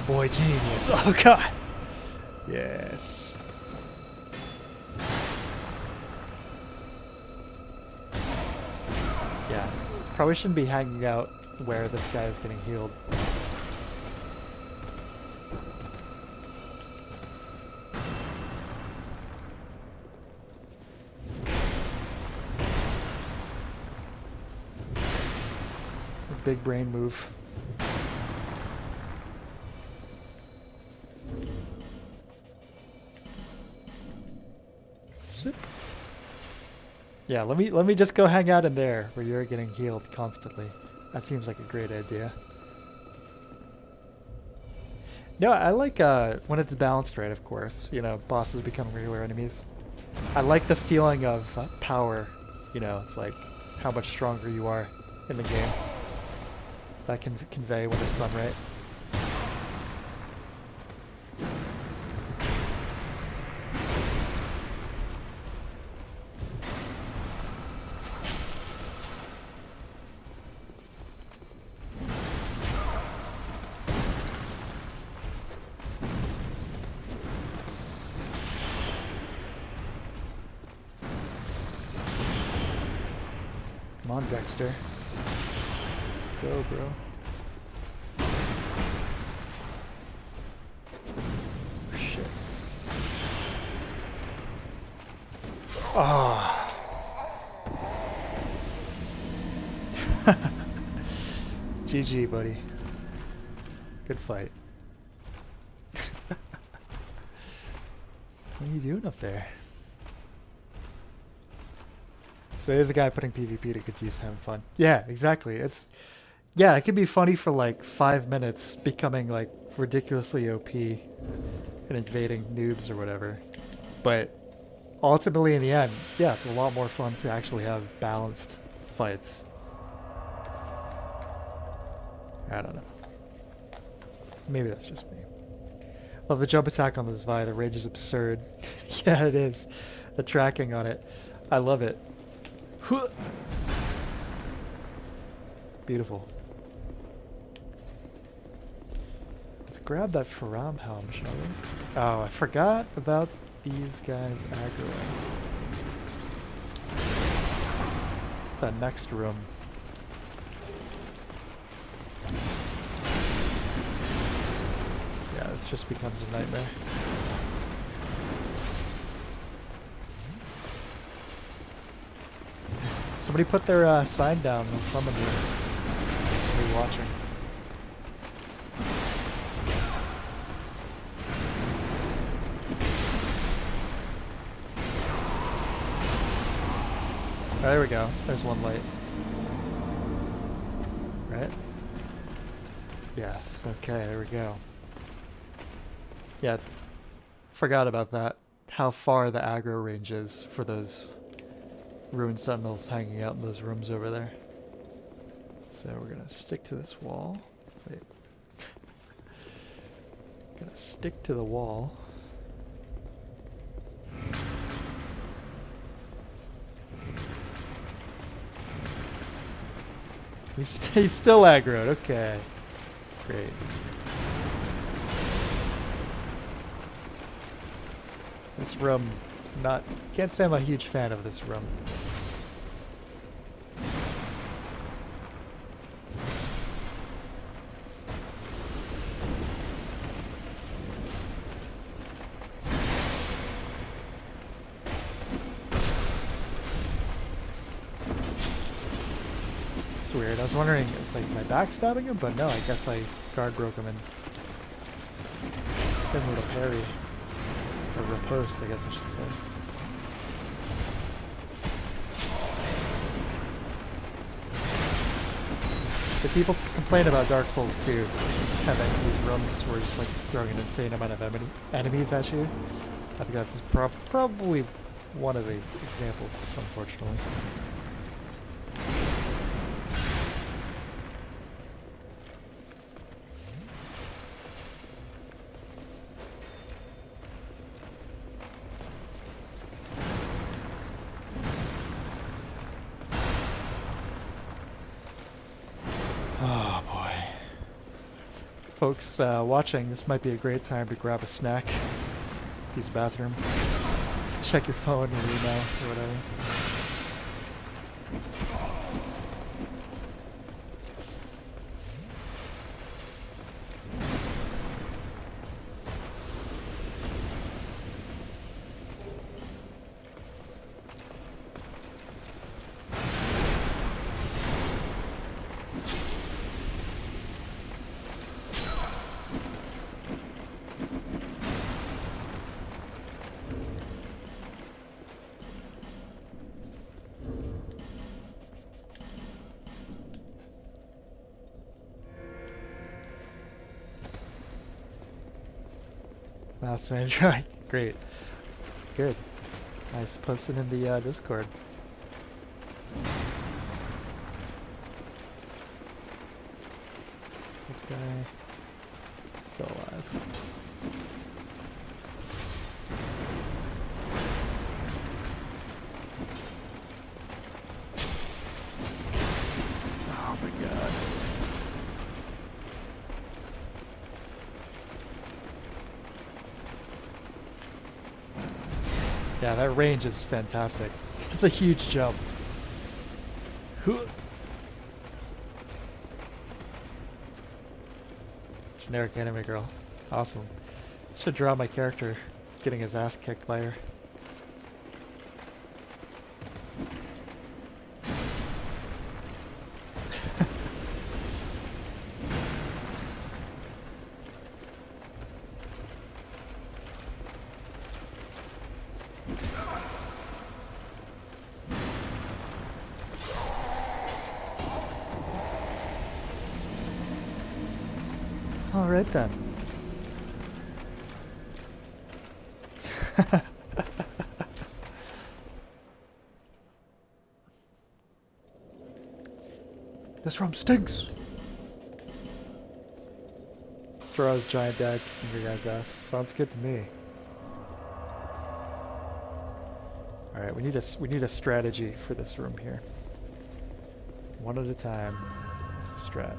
Boy genius. Oh god. Yes. Yeah. Probably shouldn't be hanging out where this guy is getting healed. Big brain move. Sip. Yeah, let me just go hang out in there where you're getting healed constantly. That seems like a great idea. No, I like when it's balanced right, of course. You know, bosses become regular enemies. I like the feeling of power. You know, it's like how much stronger you are in the game. That can convey when it's done right. on, Dexter. Let's go, bro. Shit. Ah. GG, buddy. Good fight. What are you doing up there? So there's a guy putting PvP to confuse having fun. Yeah, exactly. Yeah, it can be funny for like 5 minutes, becoming like ridiculously OP and invading noobs or whatever. But ultimately in the end, yeah, it's a lot more fun to actually have balanced fights. I don't know. Maybe that's just me. Love the jump attack on this Vi. The range is absurd. Yeah, it is. The tracking on it. I love it. Beautiful. Let's grab that Faram helm, shall we? Oh, I forgot about these guys aggroing. That next room. Yeah, this just becomes a nightmare. Somebody put their sign down and summon you. Are you watching? Oh, there we go. There's one light. Right? Yes. Okay, there we go. Yeah, forgot about that. How far the aggro range is for those ruined sentinels hanging out in those rooms over there. So we're gonna stick to this wall. Wait. Gonna stick to the wall. He's still aggroed. Okay. Great. This room, can't say I'm a huge fan of this room. It's weird. I was wondering, it's like, am I backstabbing him? But no, I guess I guard broke him and didn't need a parry. Or riposte, I guess I should say. So people complain about Dark Souls 2 having these rooms where just like throwing an insane amount of enemies at you. I think that's probably one of the examples, unfortunately. Oh boy. Folks watching, this might be a great time to grab a snack, use the bathroom, check your phone or email or whatever. Last man try. Great. Good. Nice. Post it in the Discord. This guy still alive. Oh my god. Yeah, that range is fantastic. It's a huge jump. Generic anime girl. Awesome. Should draw my character getting his ass kicked by her. All right then. This room stinks. Throws giant dad in your guys' ass. Sounds good to me. All right, we need a strategy for this room here. One at a time. It's a strat.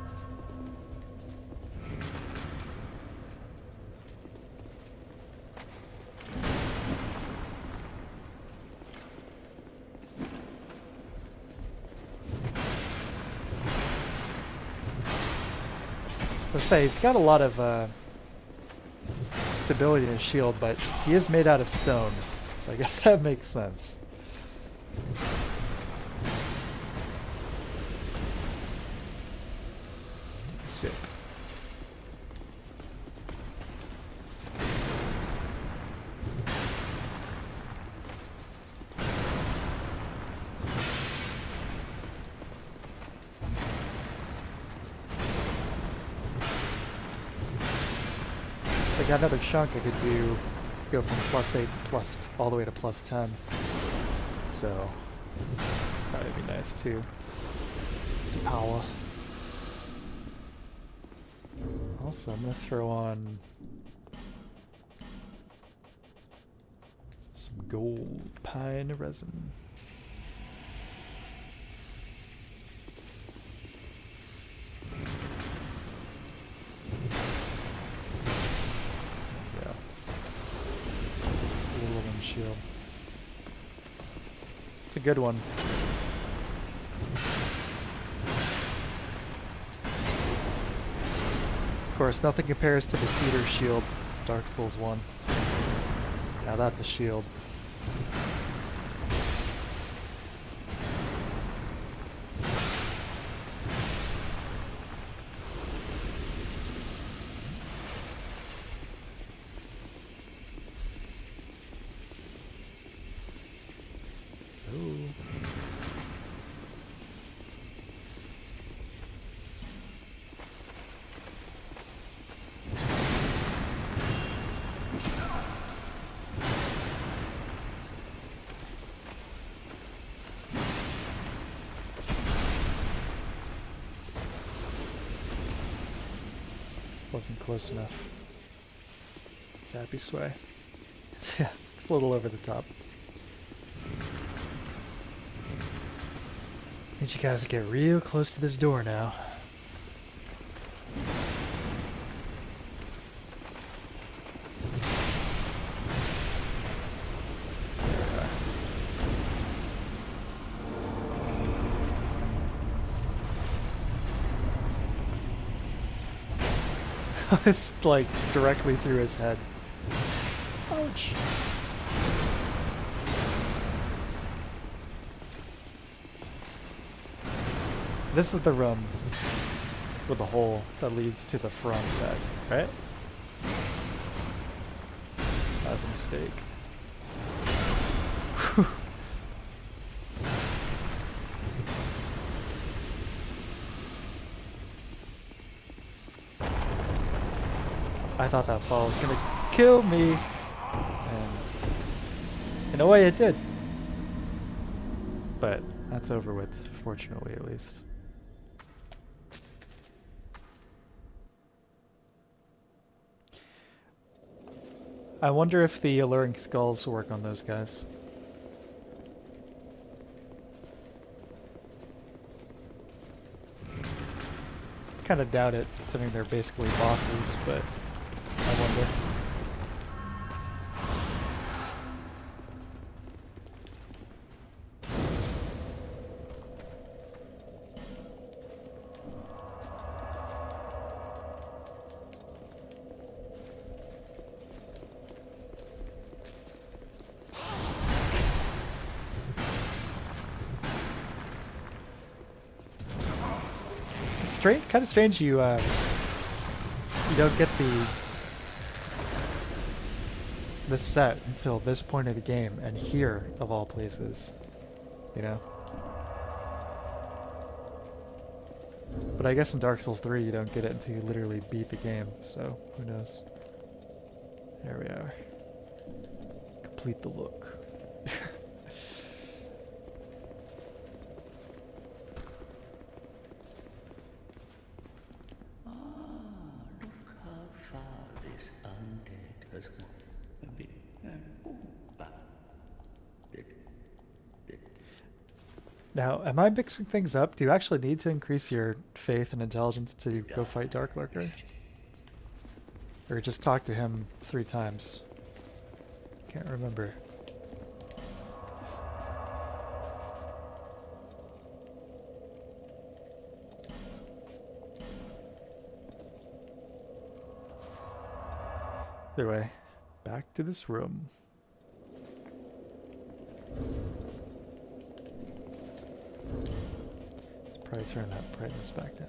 Let's say he's got a lot of stability in his shield, but he is made out of stone, so I guess that makes sense. Sick. I got another chunk I could go from +8 to all the way to +10. So that would be nice too. Some power. Also, I'm gonna throw on some gold pine resin. Shield. It's a good one. Of course, nothing compares to the Peter shield, Dark Souls 1. Now that's a shield. Wasn't close enough. Zappy sway. Yeah, it's a little over the top. Need you guys to get real close to this door now. It's like directly through his head. Ouch. This is the room with the hole that leads to the front side, right? That was a mistake. Whew. I thought that fall was gonna kill me, and in a way it did. But that's over with, fortunately at least. I wonder if the alluring skulls will work on those guys. Kind of doubt it, considering they're basically bosses, but I wonder. strange, kind of strange. You don't get this set until this point of the game, and here of all places, you know. But I guess in Dark Souls 3 you don't get it until you literally beat the game, so who knows. There we are. Complete the look. Look how far this undead has gone. Now, am I mixing things up? Do you actually need to increase your faith and intelligence to go fight Dark Lurker? Or just talk to him 3 times? Can't remember. Either way, back to this room. Let's probably turn that brightness back down.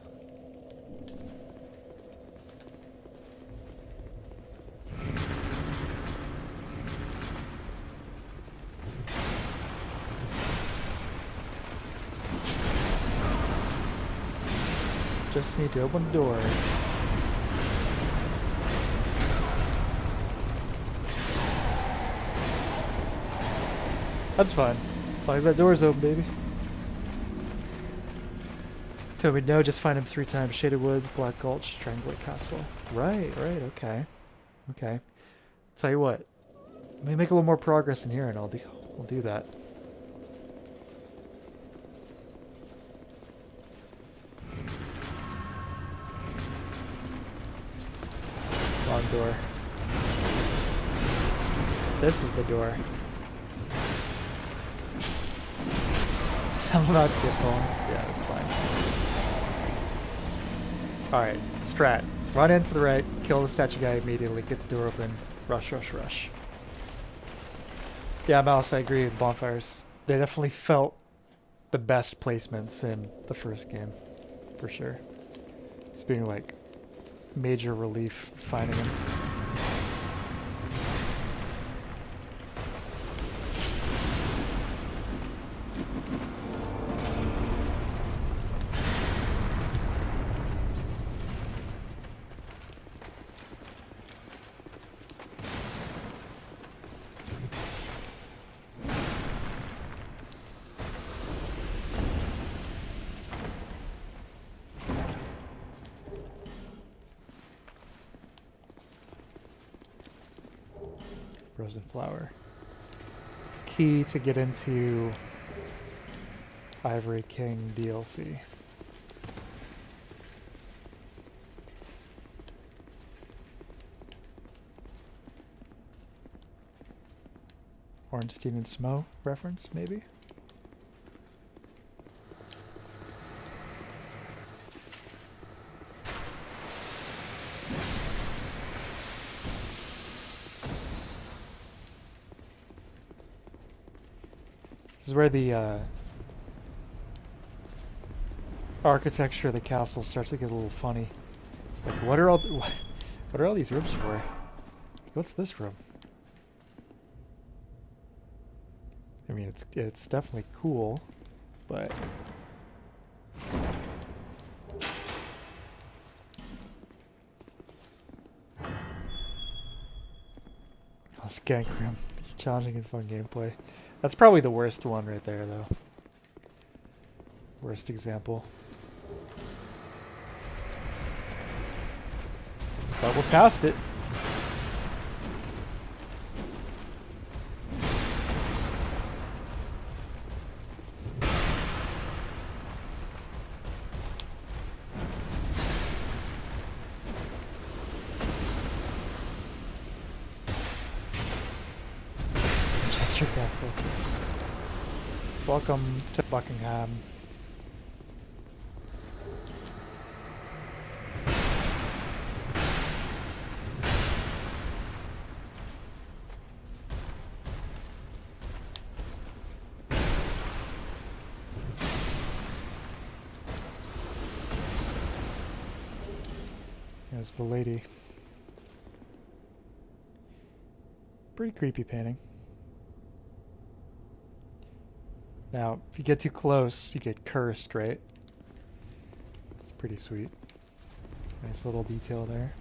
Just need to open the doors. That's fine. As long as that door's open, baby. Till we know, just find him 3 times. Shaded Woods, Black Gulch, Drangleic Castle. Right, okay. Okay. Tell you what. Let me make a little more progress in here and I'll do that. Wrong door. This is the door. I'm about to get blown. Yeah, that's fine. Alright, strat. Run into the right, kill the statue guy immediately, get the door open, rush, rush, rush. Yeah, Mouse, I agree with bonfires. They definitely felt the best placements in the first game, for sure. It's being like major relief finding them. Frozen flower. Key to get into Ivory King DLC. Ornstein and Smo reference, maybe? This is where the architecture of the castle starts to get a little funny. Like, what are all these rooms for? What's this room? I mean, it's definitely cool, but Skank room, challenging and fun gameplay. That's probably the worst one right there, though. Worst example. But we're past it. Chester Castle. Welcome to Buckingham. There's the lady. Pretty creepy painting. Now, if you get too close, you get cursed, right? It's pretty sweet. Nice little detail there.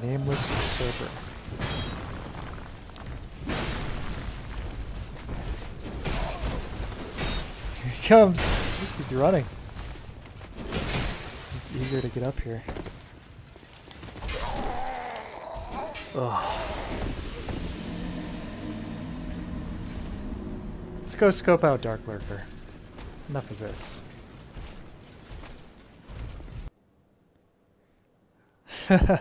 Nameless usurper. Here he comes. He's running. He's eager to get up here. Ugh. Let's go scope out Dark Lurker. Enough of this. I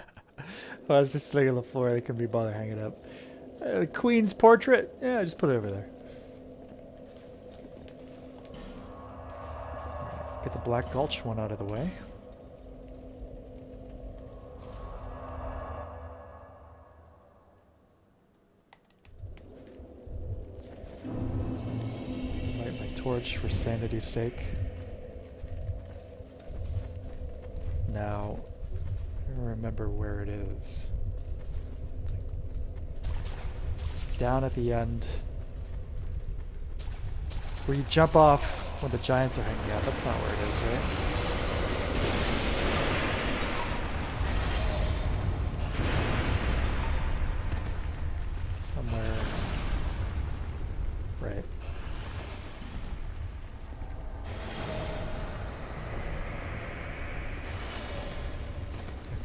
was just sitting on the floor. They couldn't be bothered hanging up. The Queen's portrait? Yeah, just put it over there. Get the Black Gulch one out of the way. Light my torch for sanity's sake. Now, I don't remember where it is. Down at the end. Where you jump off when the giants are hanging out. That's not where it is, right? Somewhere. Right.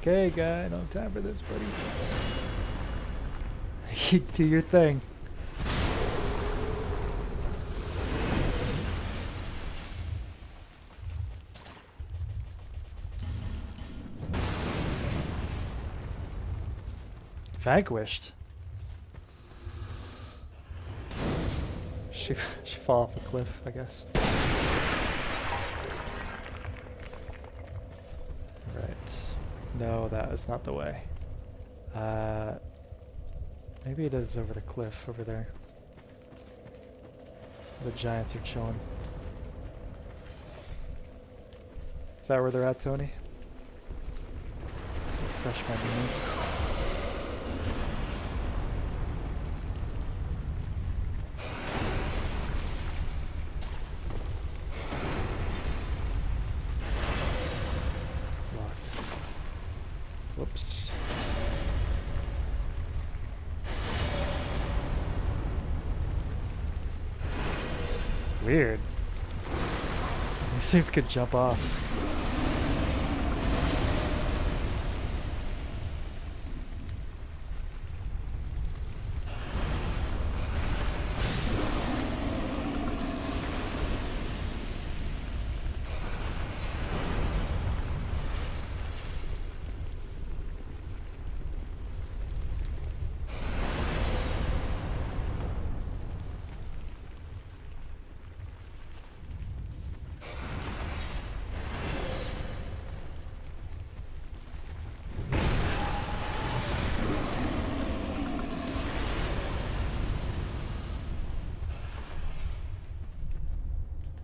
Okay, guy, I don't have time for this, buddy. Do your thing. Vanquished. She fall off a cliff, I guess. Right. No, that is not the way. Maybe it is over the cliff over there. The giants are chilling. Is that where they're at, Tony? Refresh my memory. Whoops. Weird. These things could jump off.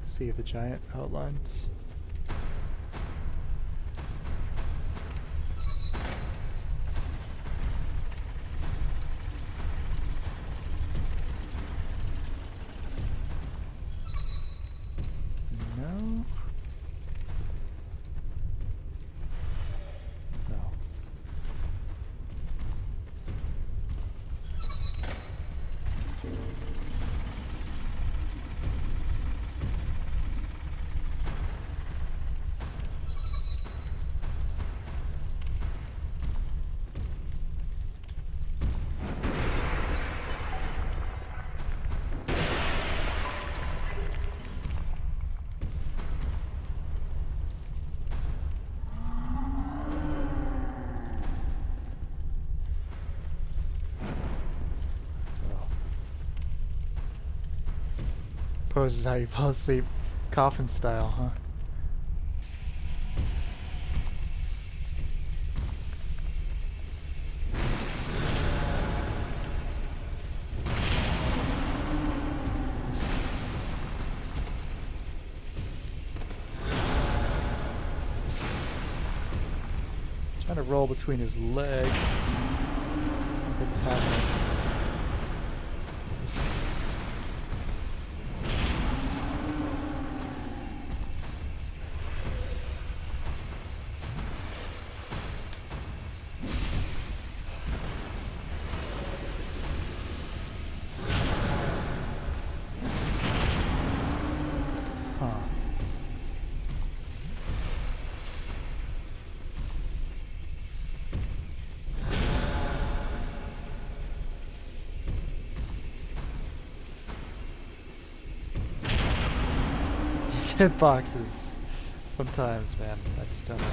See the giant outlines. No. No. Pose is how you fall asleep, coffin style, huh? roll between his legs. Nothing's happening. Huh. These hitboxes. Sometimes, man, I just don't know.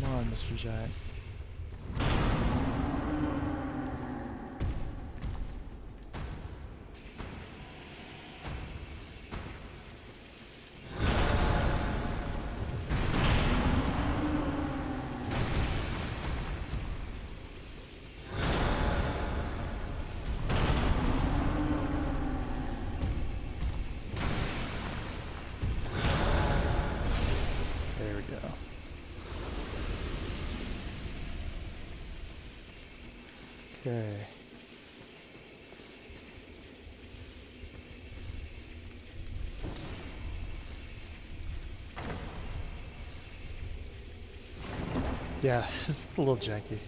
Come on, Mr. Giant. There we go. Okay. Yeah, this is a little janky.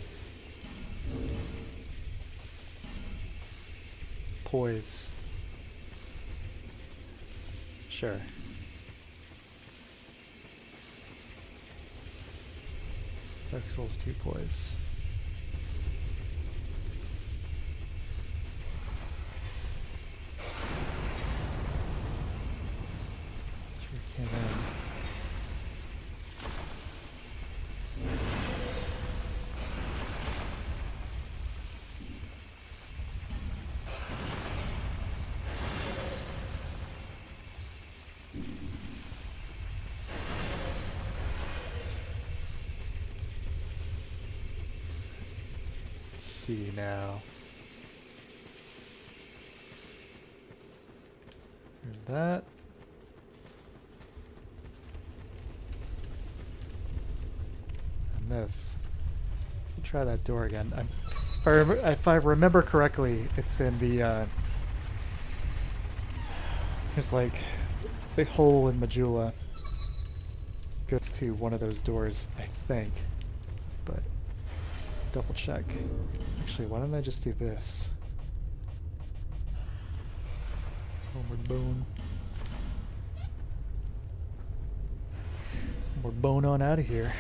Poise. Sure. Dark Souls 2 poise. Came in. Let's see now. There's that. This. Let's try that door again. If I remember correctly, it's in the, there's like the hole in Majula goes to one of those doors, I think. But double check. Actually, why don't I just do this? Homeward bone. Homeward bone on out of here.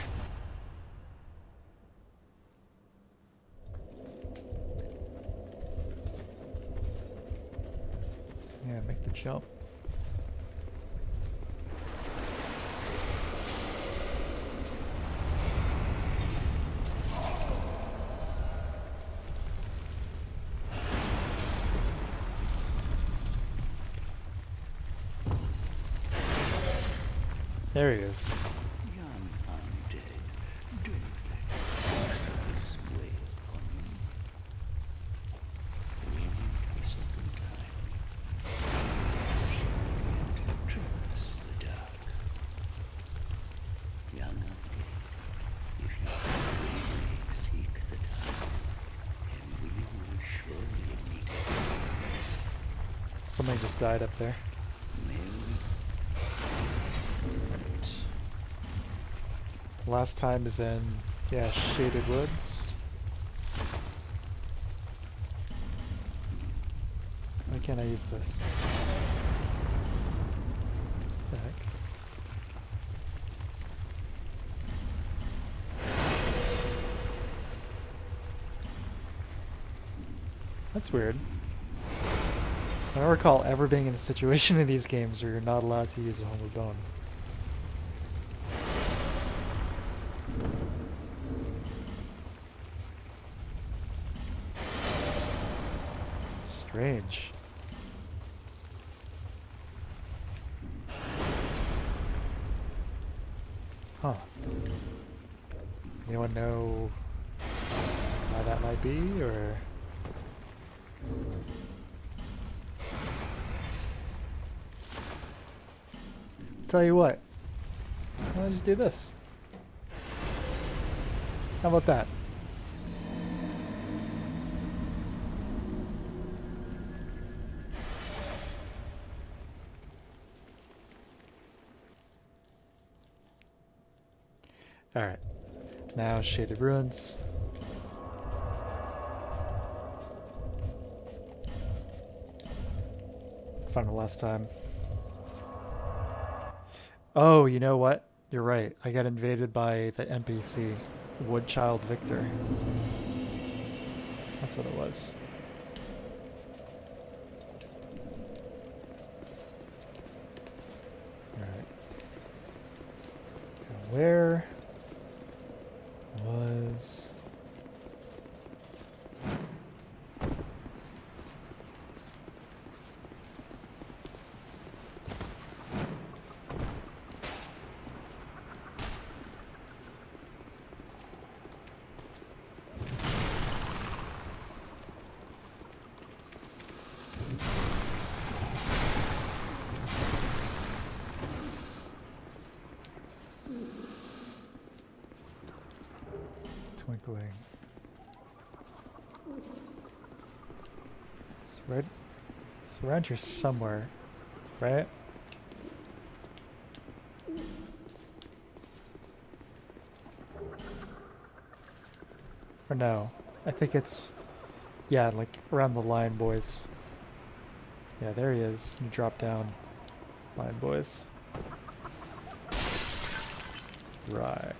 Yeah, make the jump. There he is. Young undead, don't let this weigh upon you. We meet a second time. Yet traverse the dark. Young undead, if you seek the dark, then we will surely meet again. Somebody just died up there. May we Last time is in, yeah, Shaded Woods. Why can't I use this? What the heck? That's weird. I don't recall ever being in a situation in these games where you're not allowed to use a homeward bone. Strange. Huh. Anyone know why that might be, or? Tell you what, I'll just do this. How about that? Alright, now Shaded Ruins. Found it last time. Oh, you know what? You're right. I got invaded by the NPC, Woodchild Victor. That's what it was. Alright. Where was... Twinkling. It's around here somewhere, right? Or no, I think it's, yeah, like around the line, boys. Yeah, there he is. You drop down, line, boys. Right.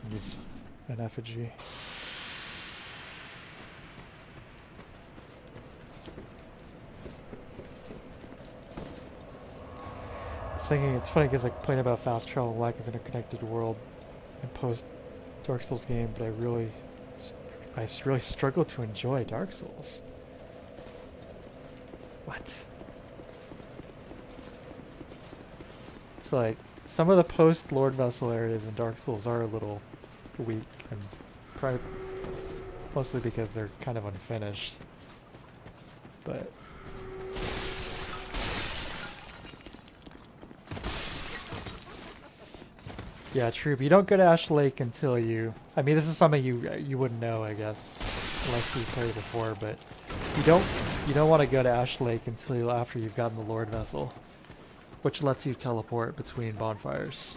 Use an effigy. I was thinking it's funny because like playing about fast travel, lack of interconnected world, and post Dark Souls game, but I really struggle to enjoy Dark Souls. What? It's like some of the post Lord Vessel areas in Dark Souls are a little weak, and probably mostly because they're kind of unfinished. But yeah, true. But you don't go to Ash Lake until you. I mean, this is something you wouldn't know, I guess, unless you played before. But you don't want to go to Ash Lake until after you've gotten the Lord Vessel, which lets you teleport between bonfires.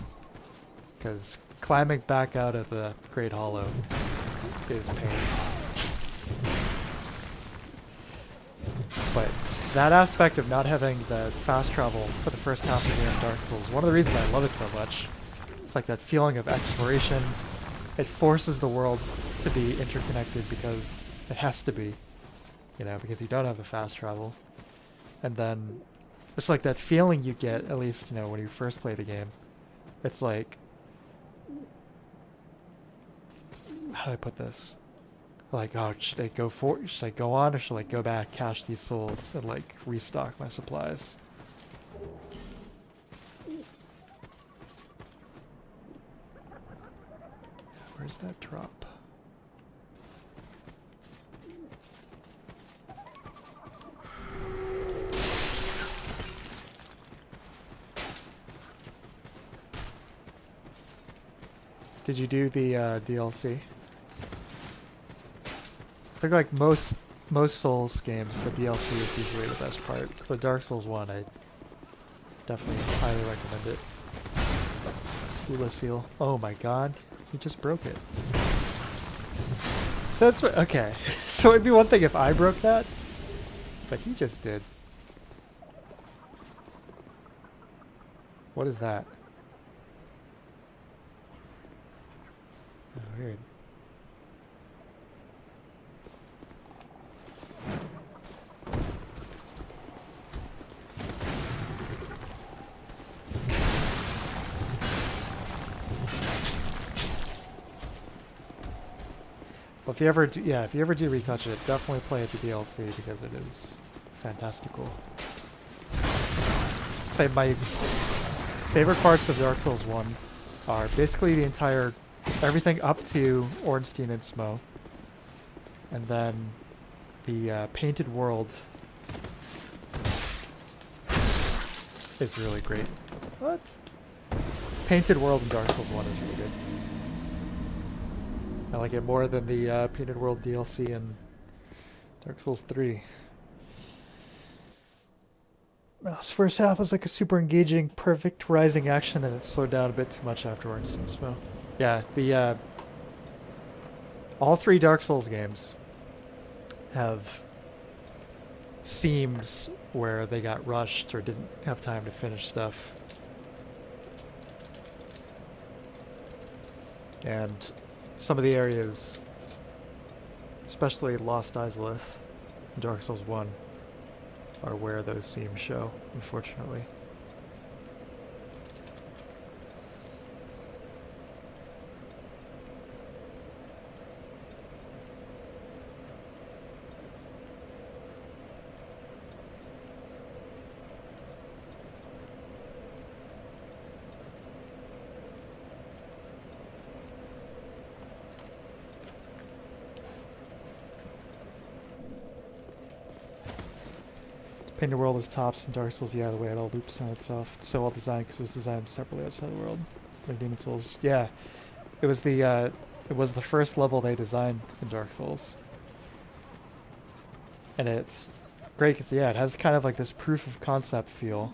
Because climbing back out of the Great Hollow is pain. But that aspect of not having the fast travel for the first half of the game of Dark Souls, one of the reasons I love it so much. It's like that feeling of exploration. It forces the world to be interconnected because it has to be, you know, because you don't have the fast travel. And then it's like that feeling you get, at least, you know, when you first play the game. It's like, how do I put this? Like, oh, should I go on, or should I go back, cache these souls, and like restock my supplies? Where's that drop? Did you do the DLC? I think like most Souls games, the DLC is usually the best part. The Dark Souls 1, I definitely highly recommend it. Hula Seal. Oh my god, he just broke it. So that's what, okay. So it'd be one thing if I broke that, but he just did. What is that? Oh, weird. Well, if you ever do, yeah, if you ever do retouch it, definitely play it to DLC because it is fantastical. I'd say my favorite parts of Dark Souls 1 are basically the entire, everything up to Ornstein and Smough. And then the painted world is really great. What? Painted world in Dark Souls 1 is really good. I like it more than the Painted World DLC in Dark Souls 3. This first half was like a super engaging, perfect rising action, then it slowed down a bit too much afterwards. So, yeah, the all 3 Dark Souls games have seams where they got rushed or didn't have time to finish stuff. And some of the areas, especially Lost Izalith in Dark Souls 1, are where those seams show, unfortunately. Painted World is tops in Dark Souls, yeah, the way it all loops on itself. It's so well designed because it was designed separately outside the world. Like Demon Souls, yeah. It was the first level they designed in Dark Souls. And it's great because, yeah, it has kind of like this proof of concept feel.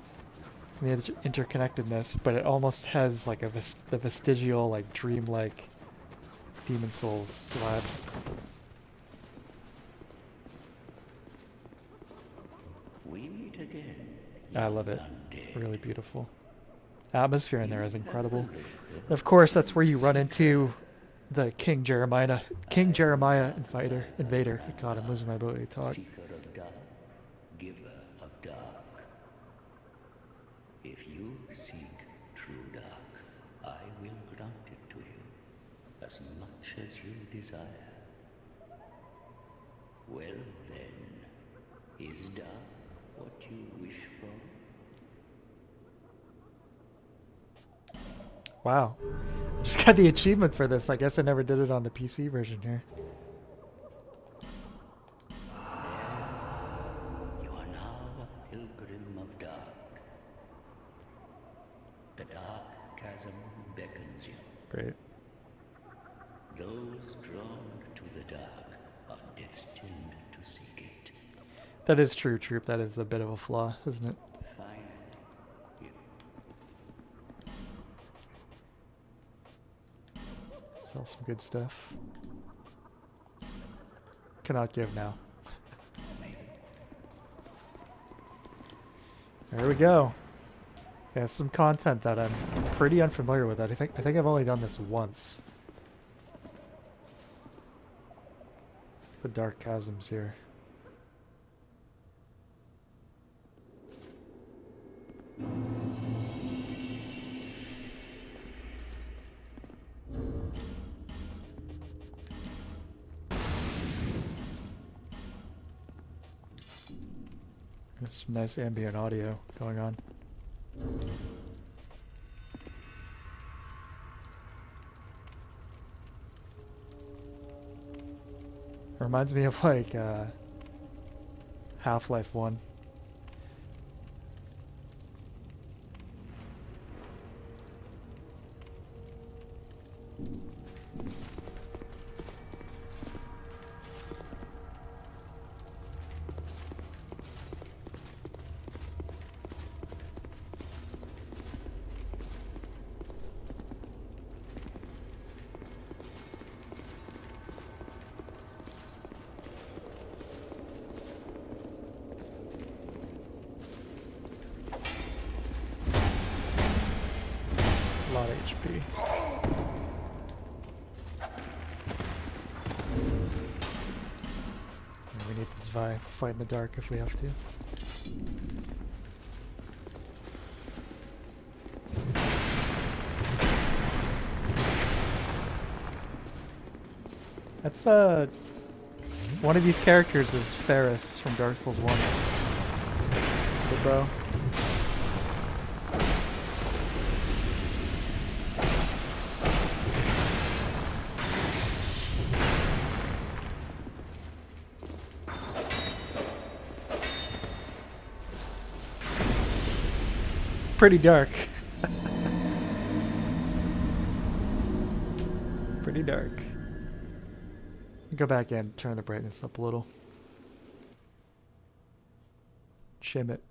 The interconnectedness, but it almost has like the vestigial, like dream-like Demon Souls vibe. We meet again. I love it. Really beautiful. Atmosphere in there is incredible. And of course, that's where you run into the King Jeremiah invader. God, I'm losing my ability to talk. Seeker of dark, giver of dark. If you seek true dark, I will grant it to you, as much as you desire. Well then, is dark what you wish for? Wow. Just got the achievement for this. I guess I never did it on the PC version here. You are now a pilgrim of dark. The dark chasm beckons you. Great. Those drawn to the dark are destined to seek it. That is true, Troop. That is a bit of a flaw, isn't it? Finally, you Sell some good stuff. Cannot give now. There we go. Yeah, some content that I'm pretty unfamiliar with. I think I've only done this once. The Dark Chasms here. There's some nice ambient audio going on. Reminds me of like Half-Life 1. A lot of HP. And we need this Vi fight in the dark if we have to. That's one of these characters is Ferris from Dark Souls 1. The bow. Pretty dark. Pretty dark. Go back in, turn the brightness up a little. Shim it.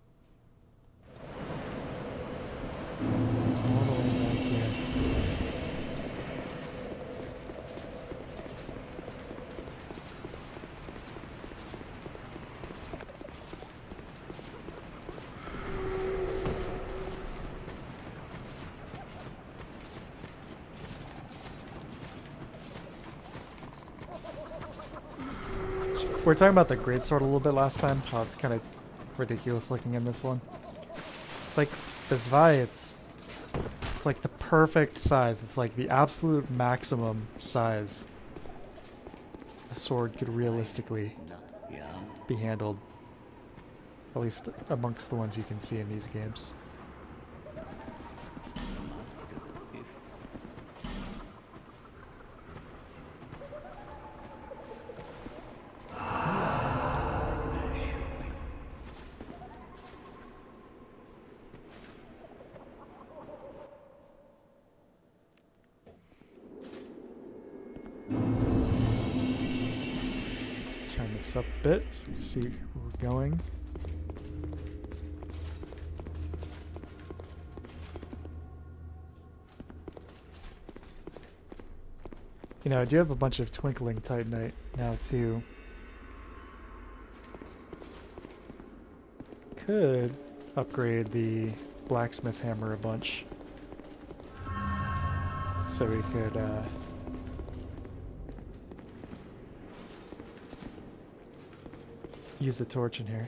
All the way back here. We were talking about the greatsword a little bit last time, how it's kind of ridiculous looking in this one. It's like this Vi, it's like the perfect size. It's like the absolute maximum size a sword could realistically be handled. At least amongst the ones you can see in these games. Turn this up a bit so we see where we're going. You know, I do have a bunch of twinkling titanite now too. Could upgrade the blacksmith hammer a bunch. So we could use the torch in here.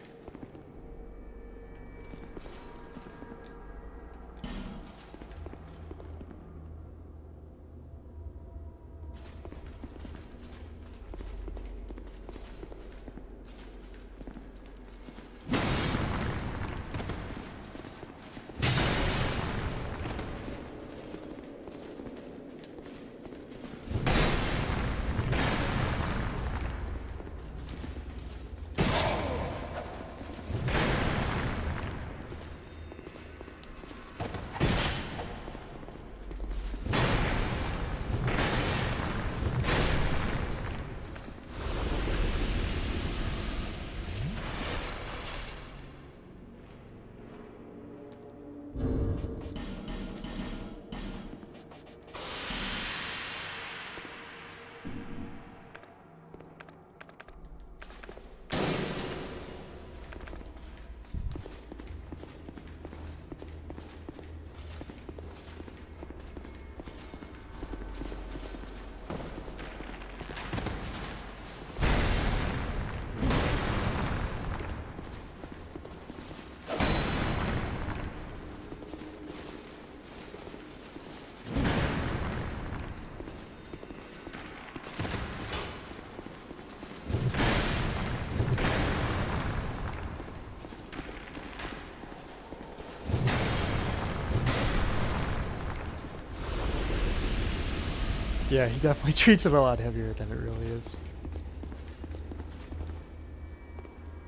Yeah, he definitely treats it a lot heavier than it really is.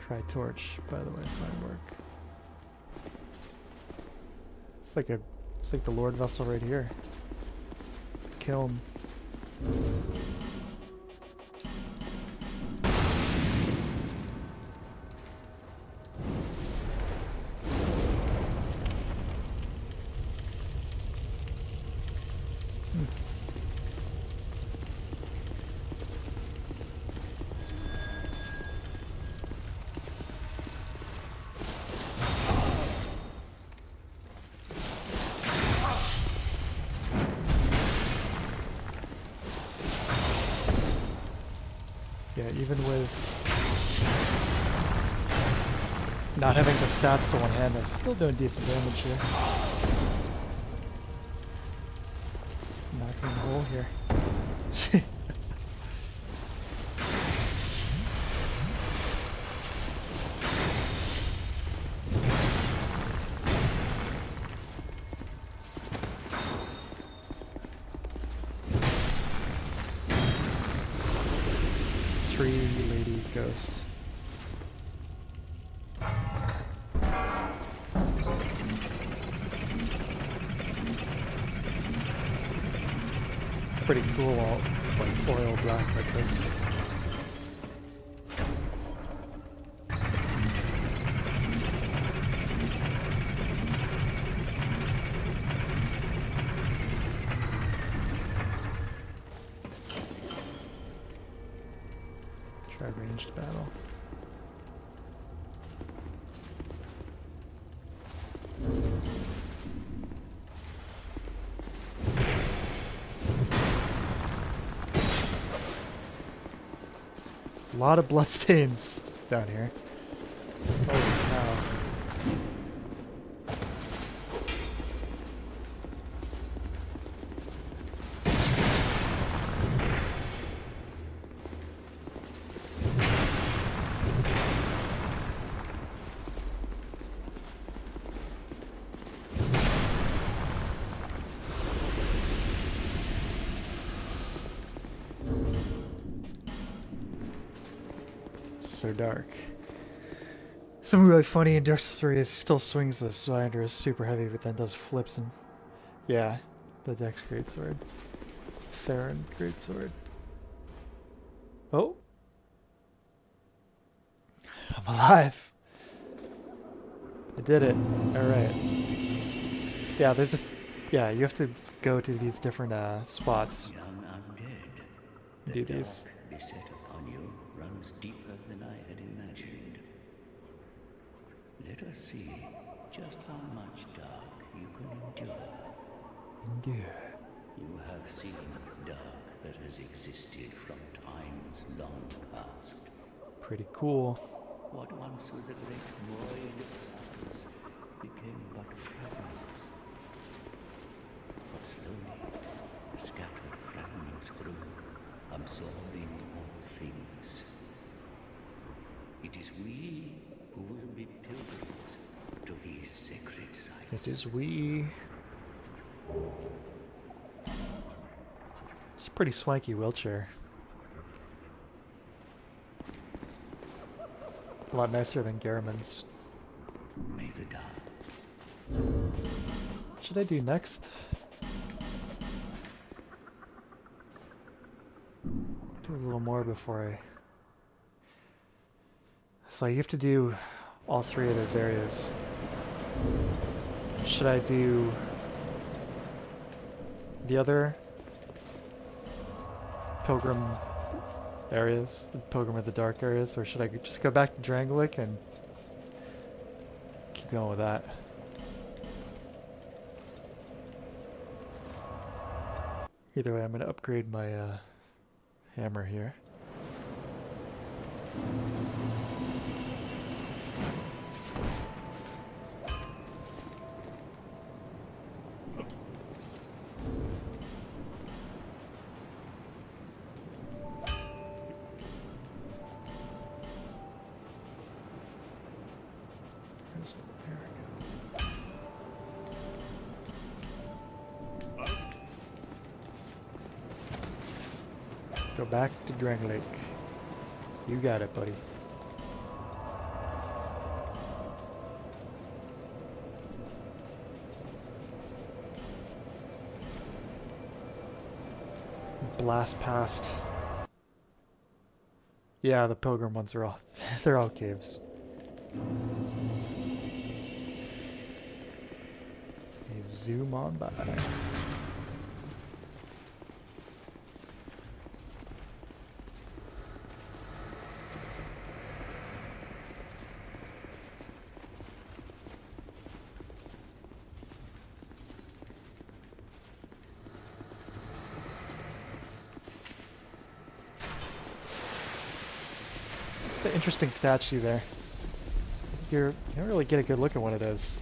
Try torch, by the way, might work. It's like the Lord vessel right here. Kiln. Yeah, even with not having the stats to one hand, I'm still doing decent damage here. Knocking the hole here. Ghost. Pretty cool, all like oil black like this. Try ranged battle. A lot of bloodstains down here. Holy cow. So dark. Something really funny in Dark Souls 3 is he still swings the Cinder is super heavy, but then does flips and yeah, the Dex Greatsword. Theron Greatsword. Oh, I'm alive. I did it. All right. Yeah, there's a. Yeah, you have to go to these different spots. Young undead, Do the these. dark beset upon you runs deeper than I had imagined. Let us see just how much dark you can endure. Yeah. You have seen dark that has existed from times long past. Pretty cool. What once was a great void of clouds became but fragments. But slowly, the scattered fragments grew, absorbing all things. It is we who will be pilgrims to these sacred sites. It is we. It's a pretty swanky wheelchair. A lot nicer than Garaman's. May the dark. What should I do next? Do a little more before I... So you have to do all three of those areas. Should I do the other Pilgrim areas, the Pilgrim of the Dark areas, or should I just go back to Drangleic and keep going with that? Either way, I'm going to upgrade my hammer here. Where's it? There we go. Go back to Drangleic. You got it, buddy. Blast past. Yeah, the Pilgrim ones are all they're all caves. You zoom on by. It's an interesting statue there. You don't really get a good look at one of those.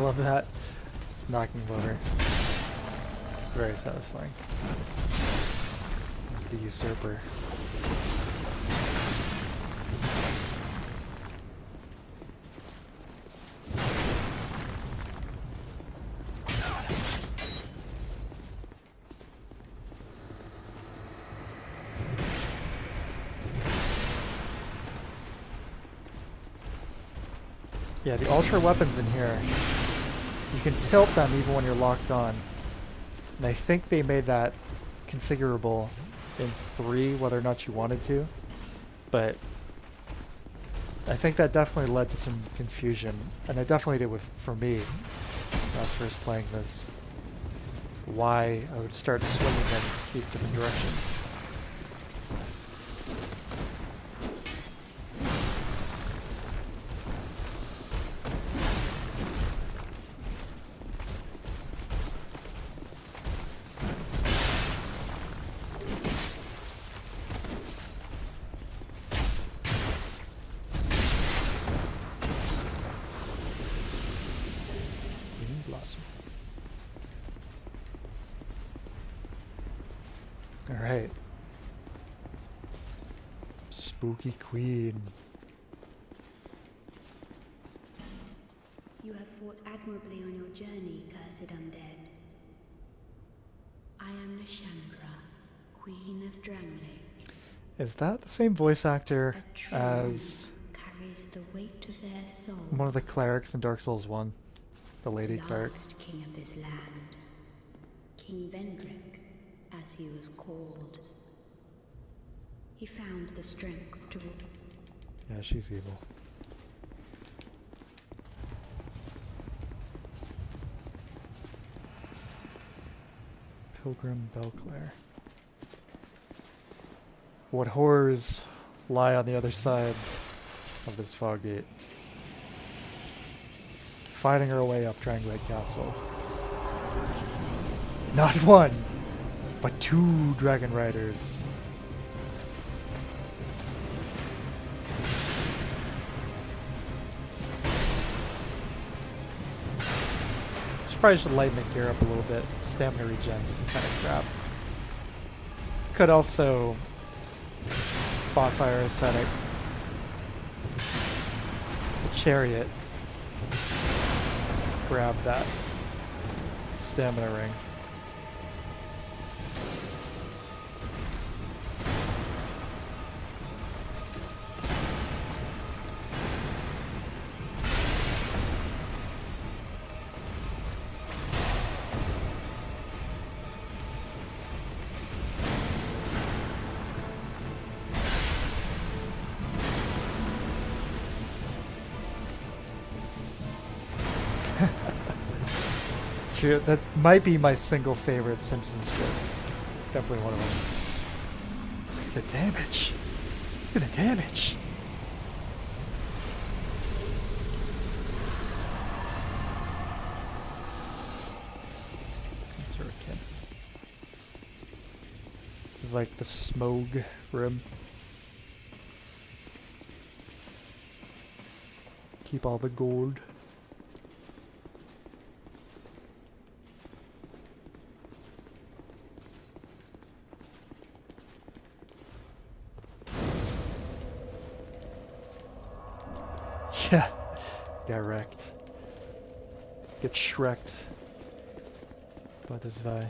love that. Just knocking him over. Very satisfying. It's the usurper. Yeah, the ultra weapons in here, you can tilt them even when you're locked on. And I think they made that configurable in 3, whether or not you wanted to. But I think that definitely led to some confusion. And it definitely did for me when I was first playing this. Why I would start swinging in these different directions. Alright. Spooky Queen. You have fought admirably on your journey, cursed undead. I am Nashambra, Queen of Drangleic. Is that the same voice actor A as carries the weight of their souls. one of the clerics in Dark Souls 1? The lady cleric. Last king of this land, King Vendrick, as he was called. He found the strength to... Yeah, she's evil. Pilgrim Belclair. What horrors lie on the other side of this fog gate? Fighting her way up Drangleic Castle. Not one, but 2 dragon riders. Probably should lighten the gear up a little bit. Stamina regen, some kind of crap. Could also bonfire ascetic. The chariot. Grab that stamina ring. That might be my single favorite Simpsons joke. Definitely one of them. Look at the damage. Look at the damage. This is like the Smog room. Keep all the gold. Yeah, get wrecked. Get shreked by this guy.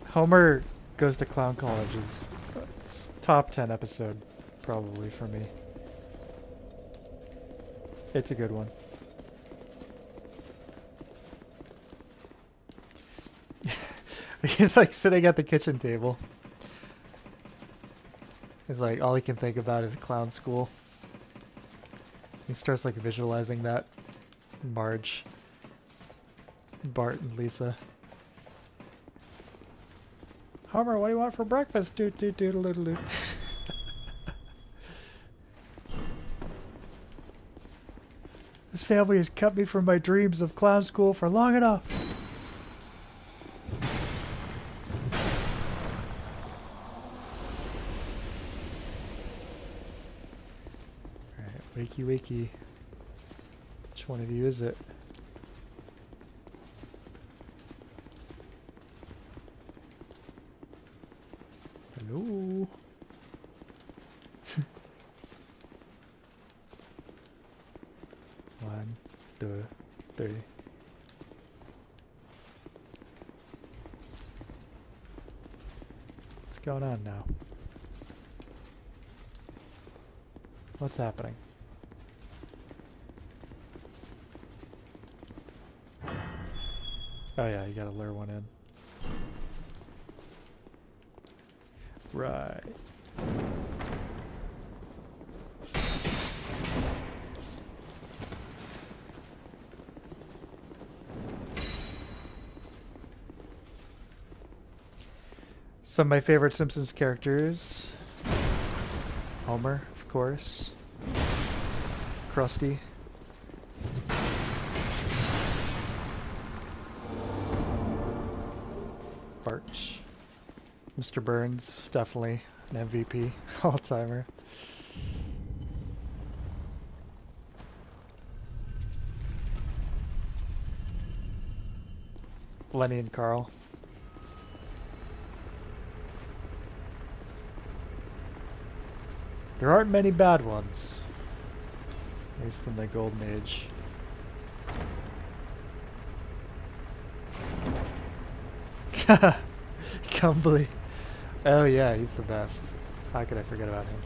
Homer Goes to Clown College is top 10 episode, probably, for me. It's a good one. He's like sitting at the kitchen table. He's like, all he can think about is clown school. He starts like visualizing that. Marge, Bart, and Lisa. Homer, what do you want for breakfast? Doot doot doodle doodle doot. This family has kept me from my dreams of clown school for long enough. wakey. Which one of you is it? Hello? One, two, three. What's going on now? What's happening? Oh yeah, you gotta lure one in. Right. Some of my favorite Simpsons characters. Homer, of course. Krusty. Barch. Mr. Burns, definitely an MVP, all-timer. Lenny and Carl. There aren't many bad ones. At least in the Golden Age. Cumbly. Oh yeah, he's the best. How could I forget about him?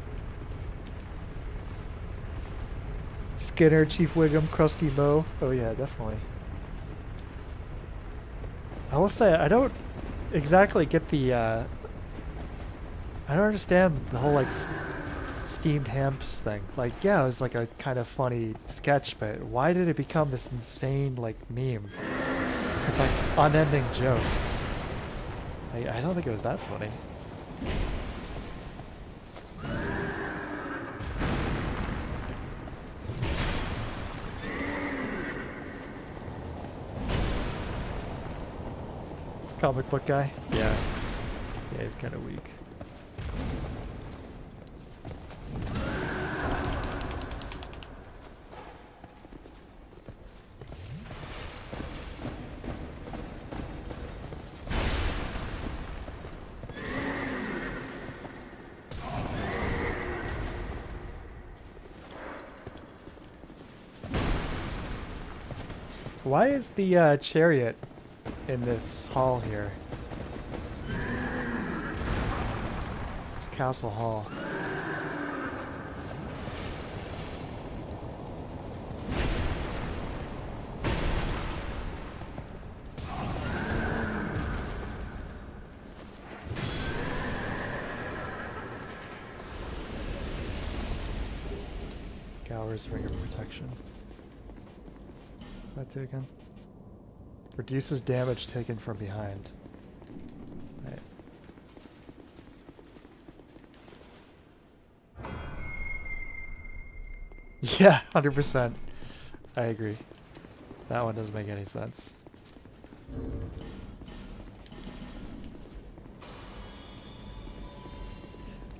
Skinner, Chief Wiggum, Krusty Moe. Oh yeah, definitely. I will say, I don't exactly get the, I don't understand the whole, like, steamed hams thing. Like, yeah, it was like a kind of funny sketch, but why did it become this insane, like, meme? It's like unending joke. I don't think it was that funny. Comic book guy? Yeah. Yeah, he's kind of weak. Why is the chariot in this hall here? It's Castle Hall. Galler's Ring of Protection. What's that do again? Reduces damage taken from behind. Right. Yeah, 100%. I agree. That one doesn't make any sense.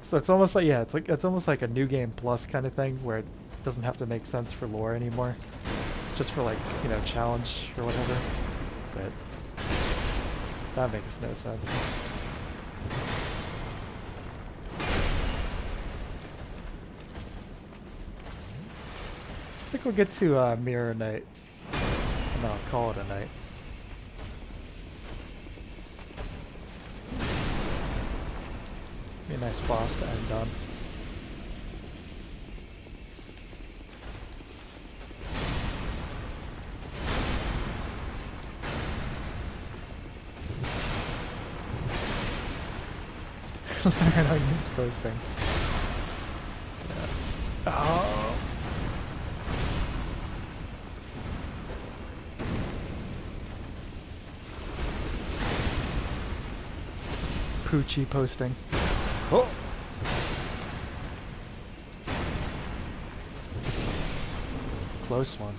So it's almost like, yeah, it's almost like a new game plus kind of thing where it doesn't have to make sense for lore anymore. It's just for, like, you know, challenge or whatever. But that makes no sense. I think we'll get to Mirror Night. And I'll call it a night. Be a nice boss to end on. Learn how to use posting. Yeah. Oh. Poochie posting. Oh. Close one.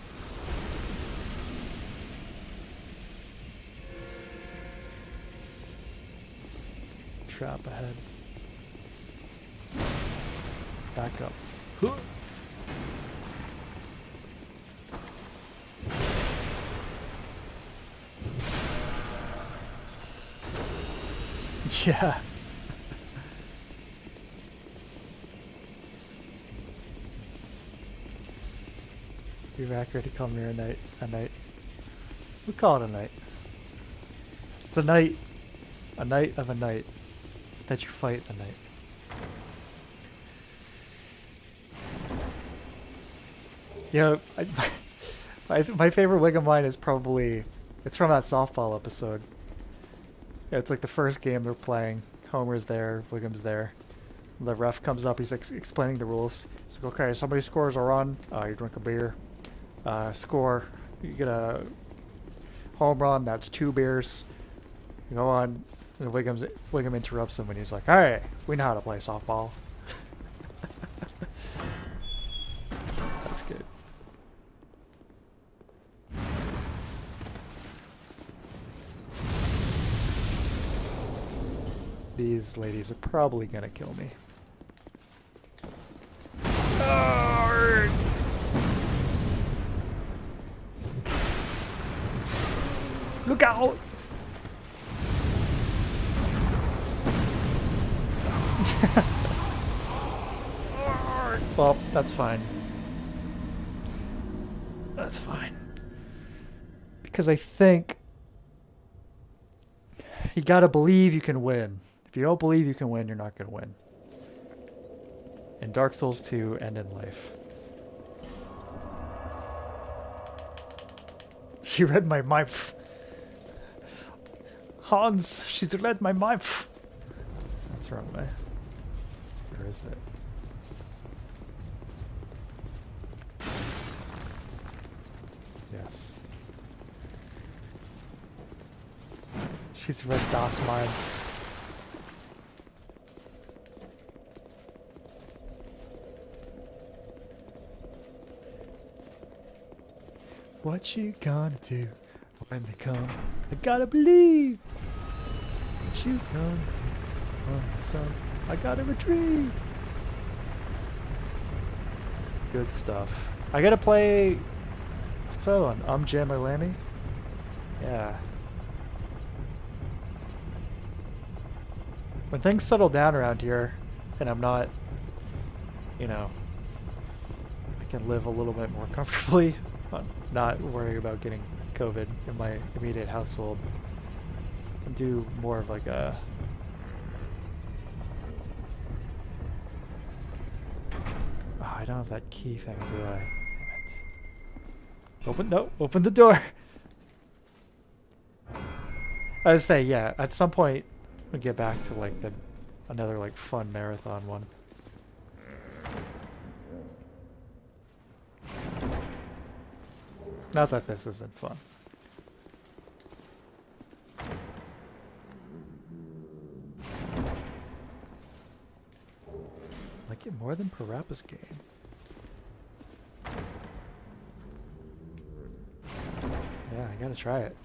Trap ahead. Back up. Yeah. You're accurate to call me a night. A night. We call it a night. It's a night. A night of a night. That you fight a night. You know, my favorite wig of mine is probably, it's from that softball episode. Yeah, it's like the first game they're playing. Homer's there, Wiggum's there. The ref comes up, he's explaining the rules. He's like, okay, somebody scores a run, you drink a beer. Score, you get a home run, that's 2 beers. You go on, and Wiggum interrupts him and he's like, hey, we know how to play softball. That's good. These ladies are probably gonna kill me. Look out! Well, that's fine. That's fine. Because I think you gotta believe you can win. If you don't believe you can win, you're not gonna win. In Dark Souls 2 and in life. She read my mind. Hans, she's read my mind. That's wrong way. Where is it? Yes. She's read Das Mind. What you gonna do when they come? I gotta believe. What you gonna do when the sun? I gotta retrieve. Good stuff. I gotta play. What's that one? Jam or Lammy? Yeah. When things settle down around here, and I'm not, you know, I can live a little bit more comfortably. Not worrying about getting COVID in my immediate household, and do more of like a I don't have that key thing, do I? Damn it. Open the door. I would say, yeah, at some point we'll get back to like another like fun marathon one. Not that this isn't fun. Like it more than Parappa's game. Yeah, I gotta try it.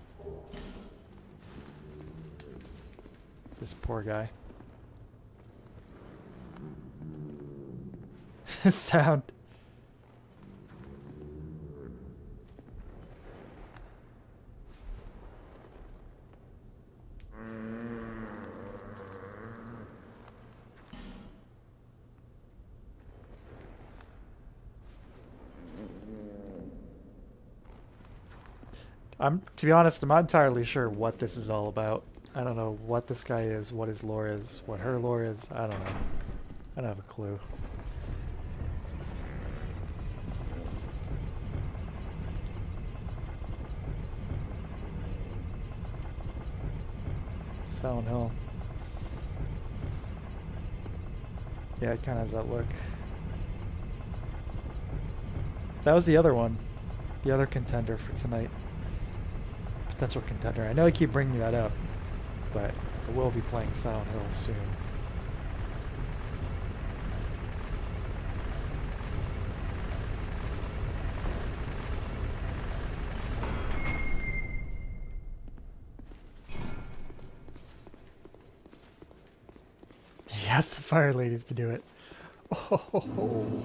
This poor guy. Sound. To be honest, I'm not entirely sure what this is all about. I don't know what this guy is, what his lore is, what her lore is. I don't know. I don't have a clue. Silent Hill. Yeah, it kind of has that look. That was the other one. The other contender for tonight. Potential contender. I know I keep bringing that up, but I will be playing Silent Hill soon. He asked the fire ladies to do it. Oh.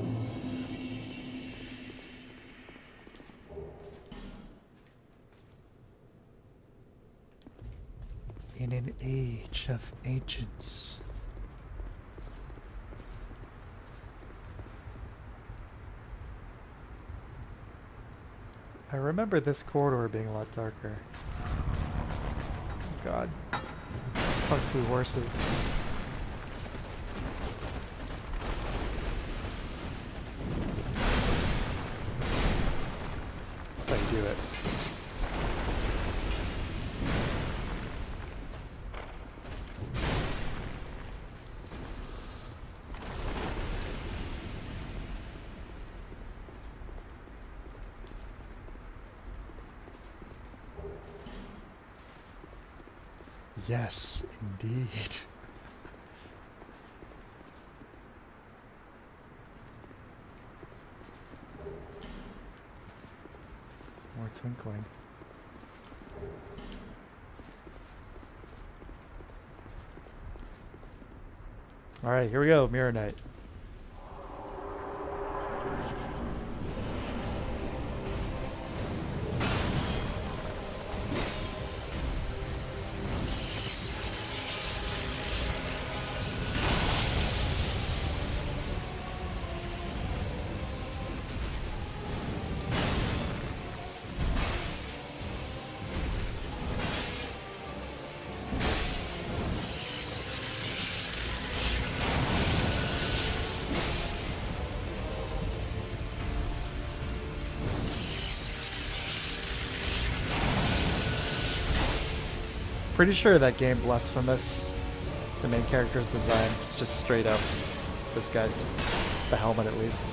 In an age of ancients. I remember this corridor being a lot darker. Oh god. Fuck blue horses. That's how you do it. Yes, indeed. More twinkling. Alright, here we go, Mirror Knight. Pretty sure that game Blasphemous, the main character's design, is just straight up this guy's, the helmet at least.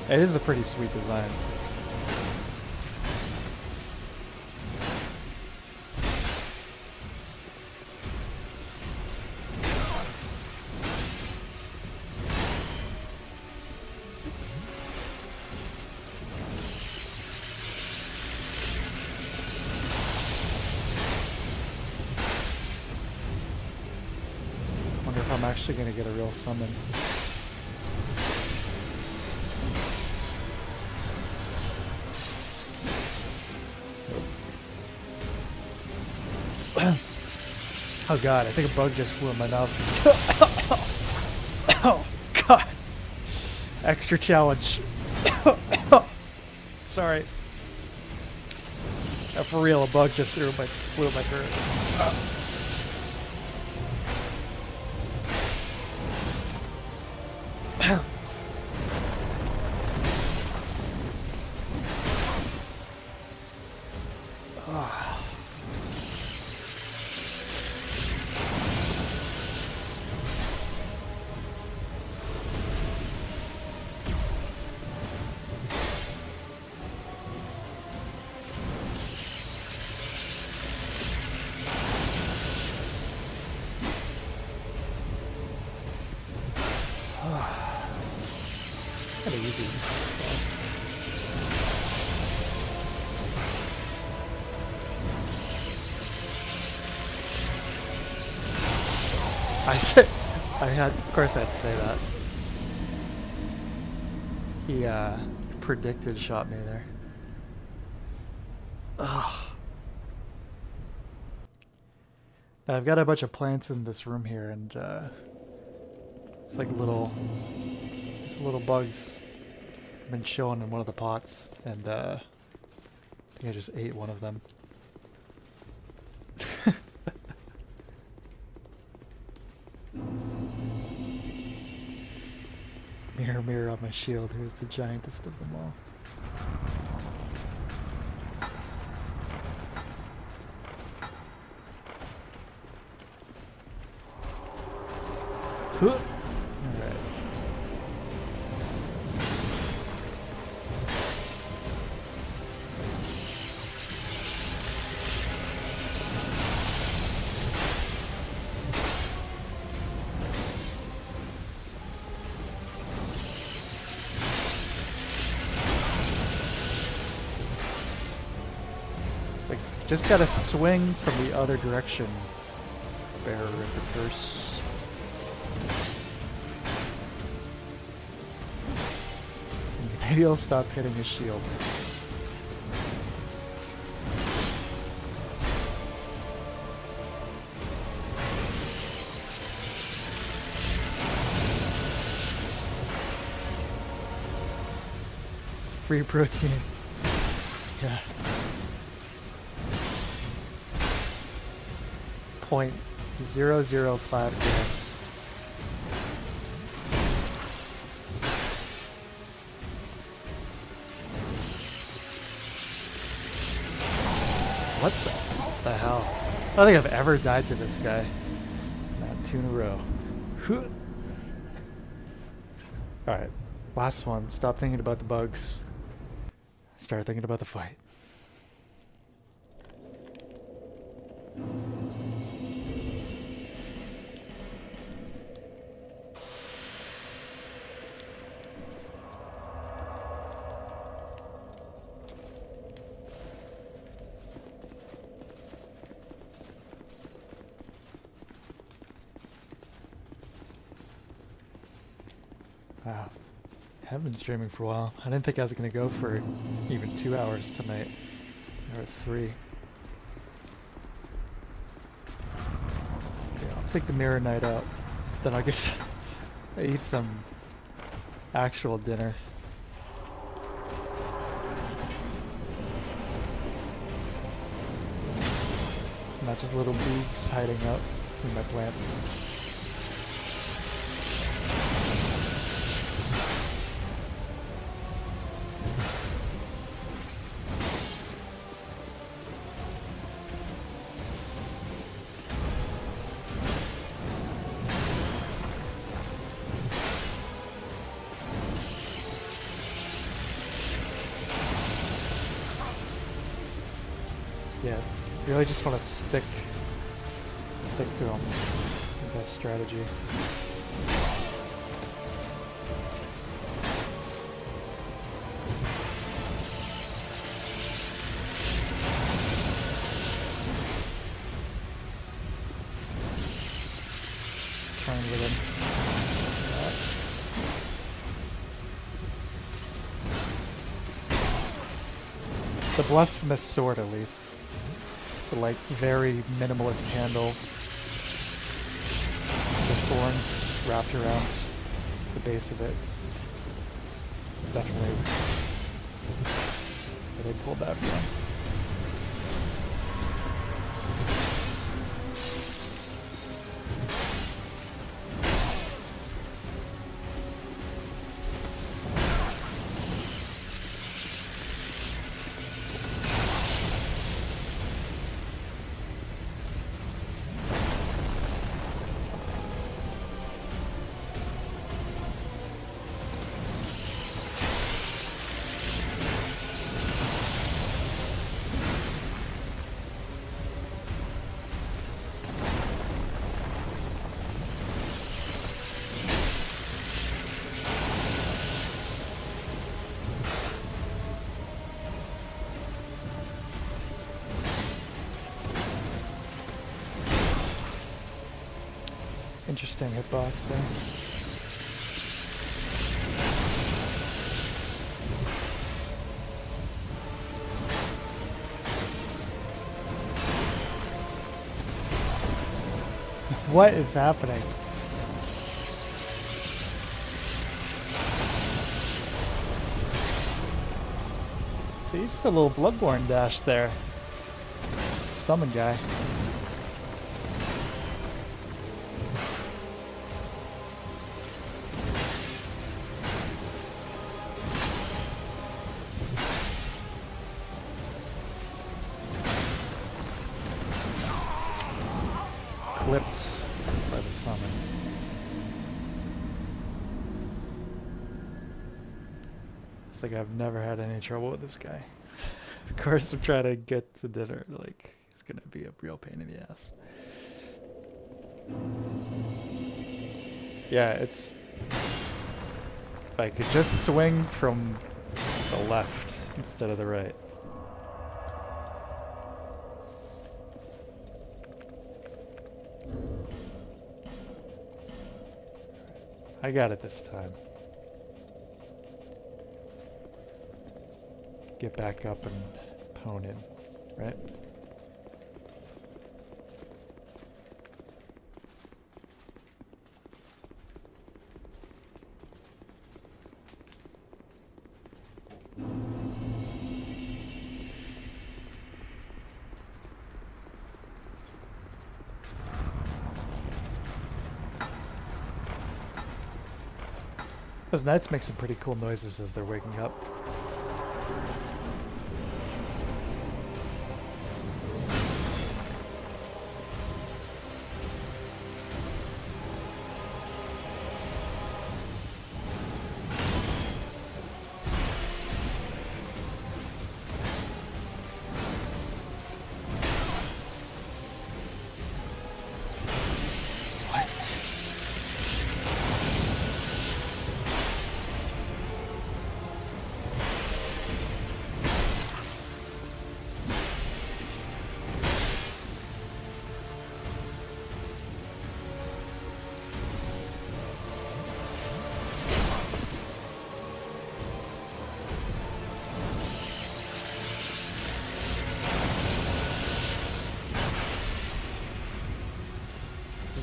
It is a pretty sweet design. I'm actually gonna get a real summon. Oh god, I think a bug just flew in my mouth. Oh god. Extra challenge. Sorry. For real, a bug just flew in my throat. Kinda easy. I said, of course I had to say that. He, predicted shot me there. Ugh. Now I've got a bunch of plants in this room here, and, it's like little bugs have been chilling in one of the pots, and I think I just ate one of them. Mirror, mirror on my shield, who's the giantest of them all? Alright. Just gotta swing from the other direction, bearer of the curse. Maybe he'll stop hitting his shield. Free protein. Yeah. 0.005 grams. What the hell? I don't think I've ever died to this guy. Not 2 in a row. Alright, last one. Stop thinking about the bugs. Start thinking about the fight. Wow. Haven't been streaming for a while. I didn't think I was going to go for even 2 hours tonight. Or 3. Okay, I'll take the mirror night out. Then I'll get I eat some actual dinner. Not just little bugs hiding out in my plants. Yeah, really just want to stick to them. The best strategy. Turn with him. The blasphemous sword, at least. The, like, very minimalist handle. The thorns wrapped around the base of it. It's definitely where they pulled that from. Interesting hitbox there. What is happening? See, just a little Bloodborne dash there. Summon guy. Clipped by the summon. It's like I've never had any trouble with this guy. Of course, I'm trying to get to dinner. Like, he's gonna be a real pain in the ass. Yeah, it's... If I could just swing from the left instead of the right. I got it this time. Get back up and pwn in, right? Those knights make some pretty cool noises as they're waking up.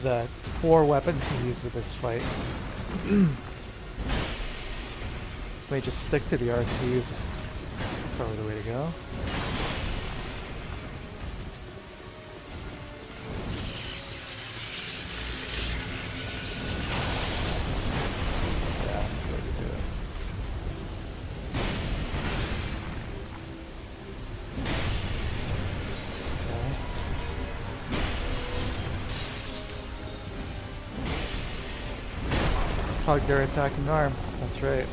There's 4 weapons to use with this fight. This may just stick to the R2s. Probably the way to go. Yeah, that's the way to do it. Okay. Hug their attacking arm. That's right.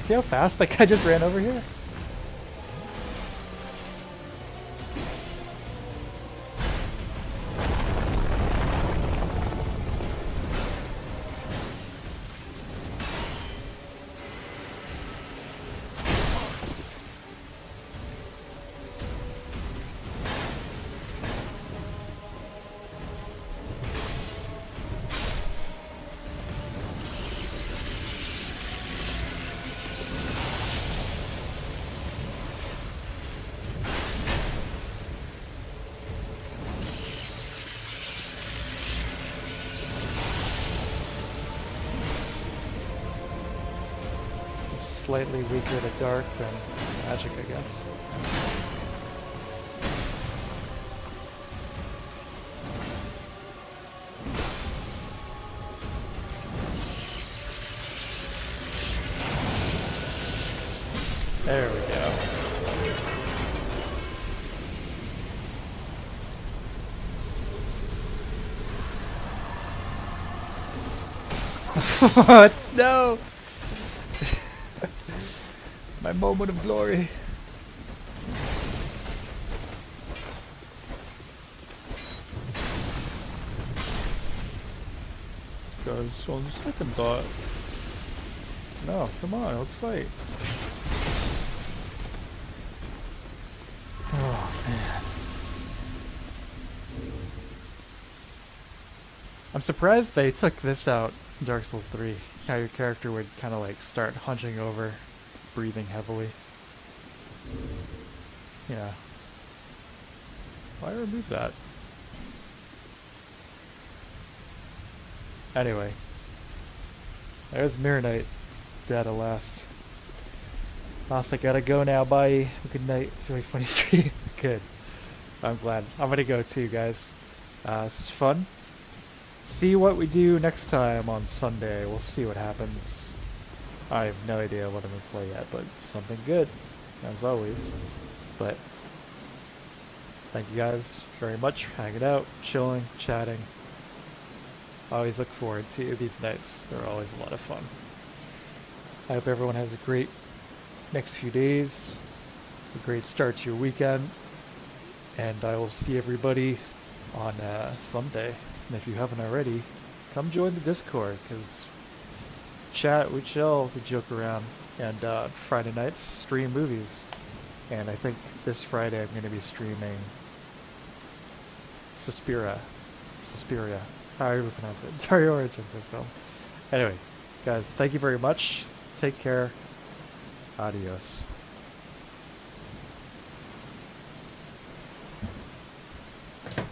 See how fast that guy just ran over here? Slightly weaker to dark than magic, I guess. There we go. What? No! My moment of glory. Guys, on second thought. No, come on, let's fight. Oh, man. I'm surprised they took this out in Dark Souls 3. How your character would kind of like start hunching over, breathing heavily. Yeah. Why remove that? Anyway. There's Mirror Knight. Dead at last. I gotta go now. Bye. Good night. It's a really funny stream. Good. I'm glad. I'm gonna go too, guys. This is fun. See what we do next time on Sunday. We'll see what happens. I have no idea what I'm gonna play yet, but something good, as always. But thank you guys very much for hanging out, chilling, chatting. I always look forward to these nights. They're always a lot of fun. I hope everyone has a great next few days, a great start to your weekend, and I will see everybody on Sunday. And if you haven't already, come join the Discord, because chat, we chill, we joke around, and Friday nights stream movies. And I think this Friday I'm going to be streaming Suspiria, however you pronounce it, Dario Argento film. Anyway, guys, thank you very much. Take care. Adios.